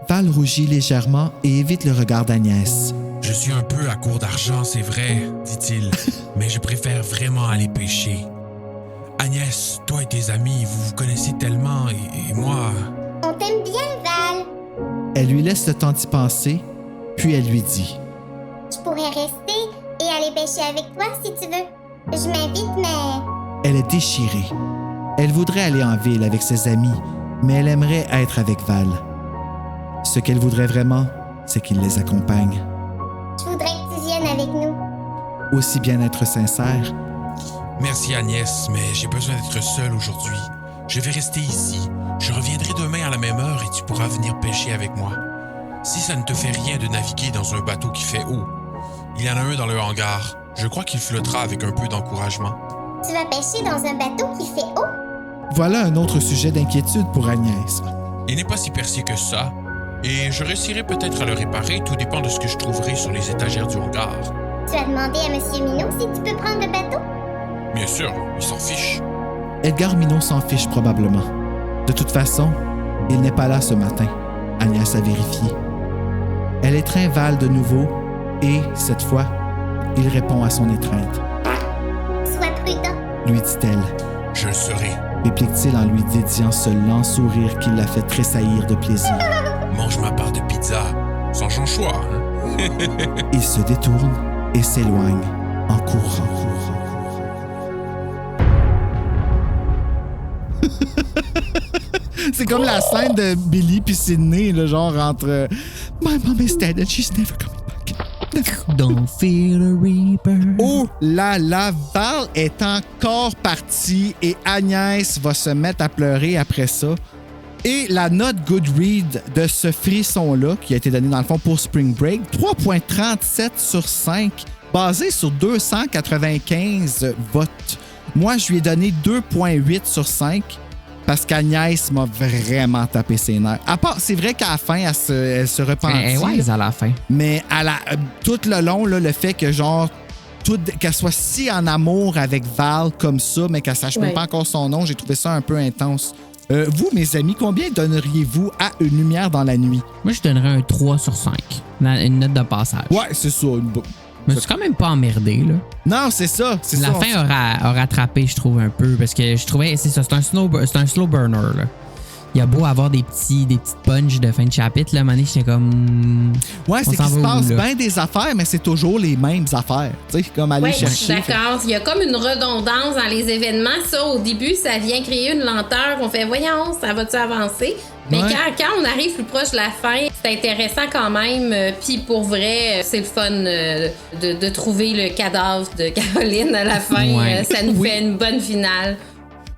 Val rougit légèrement et évite le regard d'Agnès. Je suis un peu à court d'argent, c'est vrai, dit-il, mais je préfère vraiment aller pêcher. Agnès, toi et tes amis, vous vous connaissez tellement, et moi... On t'aime bien, Val. Elle lui laisse le temps d'y penser, puis elle lui dit. Je pourrais rester et aller pêcher avec toi si tu veux. Je m'invite, mais... Elle est déchirée. Elle voudrait aller en ville avec ses amis, mais elle aimerait être avec Val. Ce qu'elle voudrait vraiment, c'est qu'il les accompagne. Je voudrais que tu viennes avec nous. Aussi bien être sincère. Merci Agnès, mais j'ai besoin d'être seul aujourd'hui. Je vais rester ici. Je reviendrai demain à la même heure et tu pourras venir pêcher avec moi. Si ça ne te fait rien de naviguer dans un bateau qui fait haut, il y en a un dans le hangar. Je crois qu'il flottera avec un peu d'encouragement. Tu vas pêcher dans un bateau qui fait haut? Voilà un autre sujet d'inquiétude pour Agnès. Il n'est pas si percé que ça. Et je réussirai peut-être à le réparer, tout dépend de ce que je trouverai sur les étagères du hangar. Tu as demandé à M. Minot si tu peux prendre le bateau? Bien sûr, il s'en fiche. Edgar Minot s'en fiche probablement. De toute façon, il n'est pas là ce matin. Agnès a vérifié. Elle étreint Val de nouveau et, cette fois, il répond à son étreinte. Sois prudent, lui dit-elle. Je le serai, réplique-t-il en lui dédiant ce lent sourire qui l'a fait tressaillir de plaisir. Mange ma part de pizza, sans choix, hein? Il se détourne et s'éloigne en courant. C'est comme la scène de Billy puis Sidney, le genre entre My mom is dead and she's never coming back. Don't fear the reaper. Oh là là, Val est encore partie et Agnès va se mettre à pleurer après ça. Et la note Goodread de ce frisson-là, qui a été donnée dans le fond pour Spring Break, 3.37 sur 5, basé sur 295 votes. Moi, je lui ai donné 2.8 sur 5 parce qu'Agnès m'a vraiment tapé ses nerfs. À part, c'est vrai qu'à la fin, elle se repentit. Elle est wise à la fin. Mais tout le long, là, le fait que genre qu'elle soit si en amour avec Val comme ça, mais qu'elle sache même pas encore son nom, j'ai trouvé ça un peu intense. Vous, mes amis, combien donneriez-vous à Une lumière dans la nuit? Moi, je donnerais un 3 sur 5. Une note de passage. Ouais, c'est ça. Mais c'est quand même pas emmerdé, là. Non, c'est ça. La fin a rattrapé, je trouve, un peu. Parce que je trouvais, c'est ça, c'est un slow burner, là. Il y a beau avoir des petites punches de fin de chapitre, là, à un moment donné, j'étais comme. Ouais, c'est qu'il se passe bien des affaires, mais c'est toujours les mêmes affaires. Tu sais, comme aller chercher. Je suis d'accord. Il y a comme une redondance dans les événements. Ça, au début, ça vient créer une lenteur. On fait, voyons, ça va-tu avancer? Mais quand on arrive plus proche de la fin, c'est intéressant quand même. Puis pour vrai, c'est le fun de trouver le cadavre de Caroline à la fin. Ouais. Ça nous fait une bonne finale.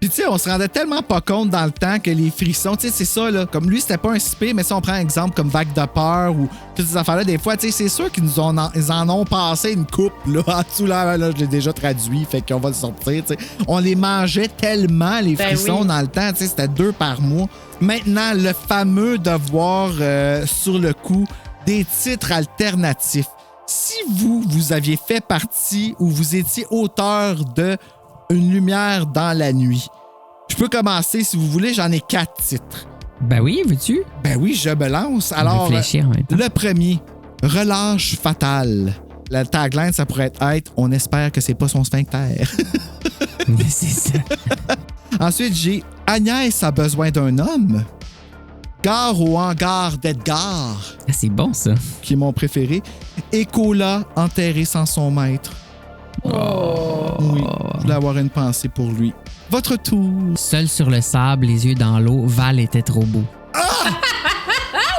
Puis, tu sais, on se rendait tellement pas compte dans le temps que les frissons, tu sais, c'est ça, là. Comme lui, c'était pas un spé, mais si on prend un exemple comme Vague de peur ou toutes ces affaires-là, des fois, tu sais, c'est sûr qu'ils ils en ont passé une coupe, là. En dessous, là, je l'ai déjà traduit, fait qu'on va le sortir, tu sais. On les mangeait tellement, les frissons, dans le temps, tu sais, c'était 2 par mois. Maintenant, le fameux devoir, sur le coup, des titres alternatifs. Si vous aviez fait partie ou vous étiez auteur de Une lumière dans la nuit. Je peux commencer si vous voulez, j'en ai 4 titres. Ben oui, veux-tu? Ben oui, je me lance. Alors, le premier, Relâche fatale. La tagline, ça pourrait être « On espère que c'est pas son sphincter ». C'est ça. Ensuite, j'ai Agnès a besoin d'un homme. Gare au hangar d'Edgar. Ah, c'est bon, ça. Qui est mon préféré. Écola enterré sans son maître. Oui, je voulais avoir une pensée pour lui. Votre tour. Seul sur le sable, les yeux dans l'eau, Val était trop beau.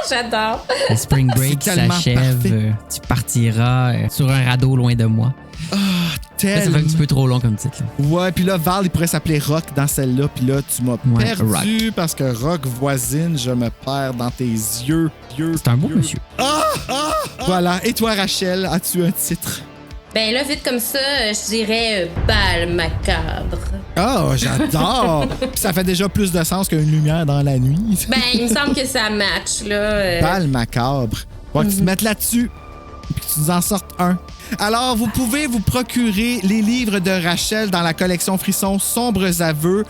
J'adore. Le Spring Break s'achève. Tu partiras sur un radeau loin de moi. Ça fait un petit peu trop long comme titre. Là. Ouais, puis là, Val, il pourrait s'appeler Rock dans celle-là. Puis là, tu m'as perdu Rock. Parce que Rock voisine, je me perds dans tes yeux. C'est un beau monsieur. Voilà. Et toi, Rachel, as-tu un titre? Ben là, vite comme ça, je dirais Bal macabre. Oh, j'adore! Ça fait déjà plus de sens qu'une lumière dans la nuit. Ben, il me semble que ça match, là. Bal macabre. Faut que tu te mettes là-dessus et que tu nous en sortes un. Alors, vous pouvez vous procurer les livres de Rachel dans la collection Frisson, Sombres aveux,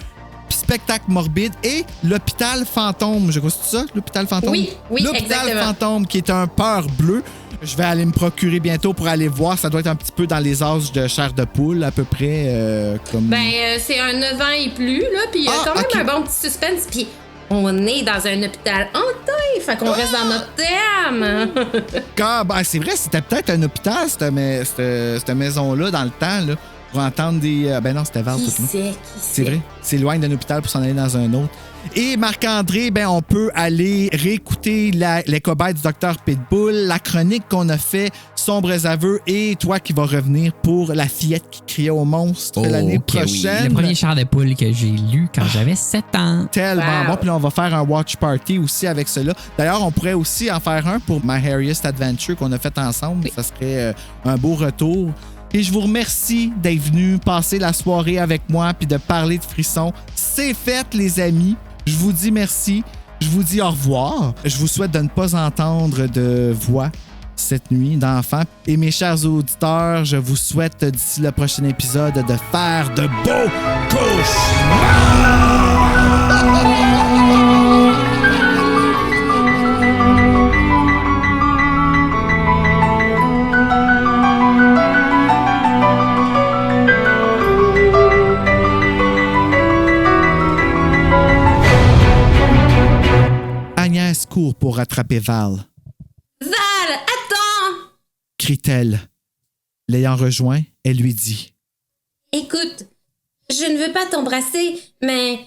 Spectacle morbide et L'Hôpital fantôme. Je crois que c'est ça, L'Hôpital fantôme? Oui, L'Hôpital exactement. fantôme, qui est un peur bleu. Je vais aller me procurer bientôt pour aller voir. Ça doit être un petit peu dans les âges de chair de poule, à peu près. C'est un 9 ans et plus, là. Puis il y a quand même un bon petit suspense. Puis on est dans un hôpital hanté. Fait qu'on reste dans notre thème. C'est vrai, c'était peut-être un hôpital, cette maison-là, dans le temps, là, pour entendre des. Ben non, c'était Val. C'est vrai. C'est loin d'un hôpital pour s'en aller dans un autre. Et Marc-André, ben on peut aller réécouter les cobayes du Dr Pitbull, la chronique qu'on a fait, Sombres aveux, et toi qui vas revenir pour La fillette qui criait au monstre l'année prochaine. Oui. Le premier char de poule que j'ai lu quand j'avais 7 ans. Tellement bon. Puis là, on va faire un watch party aussi avec cela. D'ailleurs, on pourrait aussi en faire un pour My Hairiest Adventure qu'on a fait ensemble. Ça serait un beau retour. Et je vous remercie d'être venu passer la soirée avec moi puis de parler de frissons. C'est fait, les amis. Je vous dis merci. Je vous dis au revoir. Je vous souhaite de ne pas entendre de voix cette nuit d'enfant. Et mes chers auditeurs, je vous souhaite d'ici le prochain épisode de faire de beaux cauchemars. Agnès court pour rattraper Val. Val, attends! Crie-t-elle. L'ayant rejoint, elle lui dit. Écoute, je ne veux pas t'embrasser, mais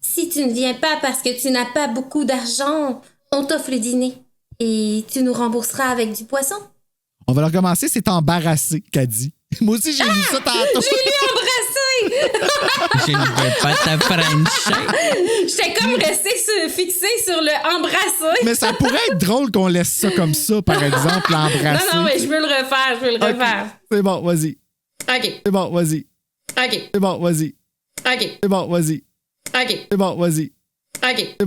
si tu ne viens pas parce que tu n'as pas beaucoup d'argent, on t'offre le dîner. Et tu nous rembourseras avec du poisson. On va le recommencer, c'est embarrassé, qu'a dit. Moi aussi, j'ai lu ça tantôt. J'ai lu embrasser! Je ne veux pas te frencher. J'étais comme restée fixée sur le embrasser. Mais ça pourrait être drôle qu'on laisse ça comme ça, par exemple, l'embrasser. Non, mais je veux le refaire, C'est bon, vas-y. OK. C'est bon, vas-y. OK. C'est bon, vas-y. OK. C'est bon, vas-y. OK. C'est bon, vas-y. OK. C'est bon.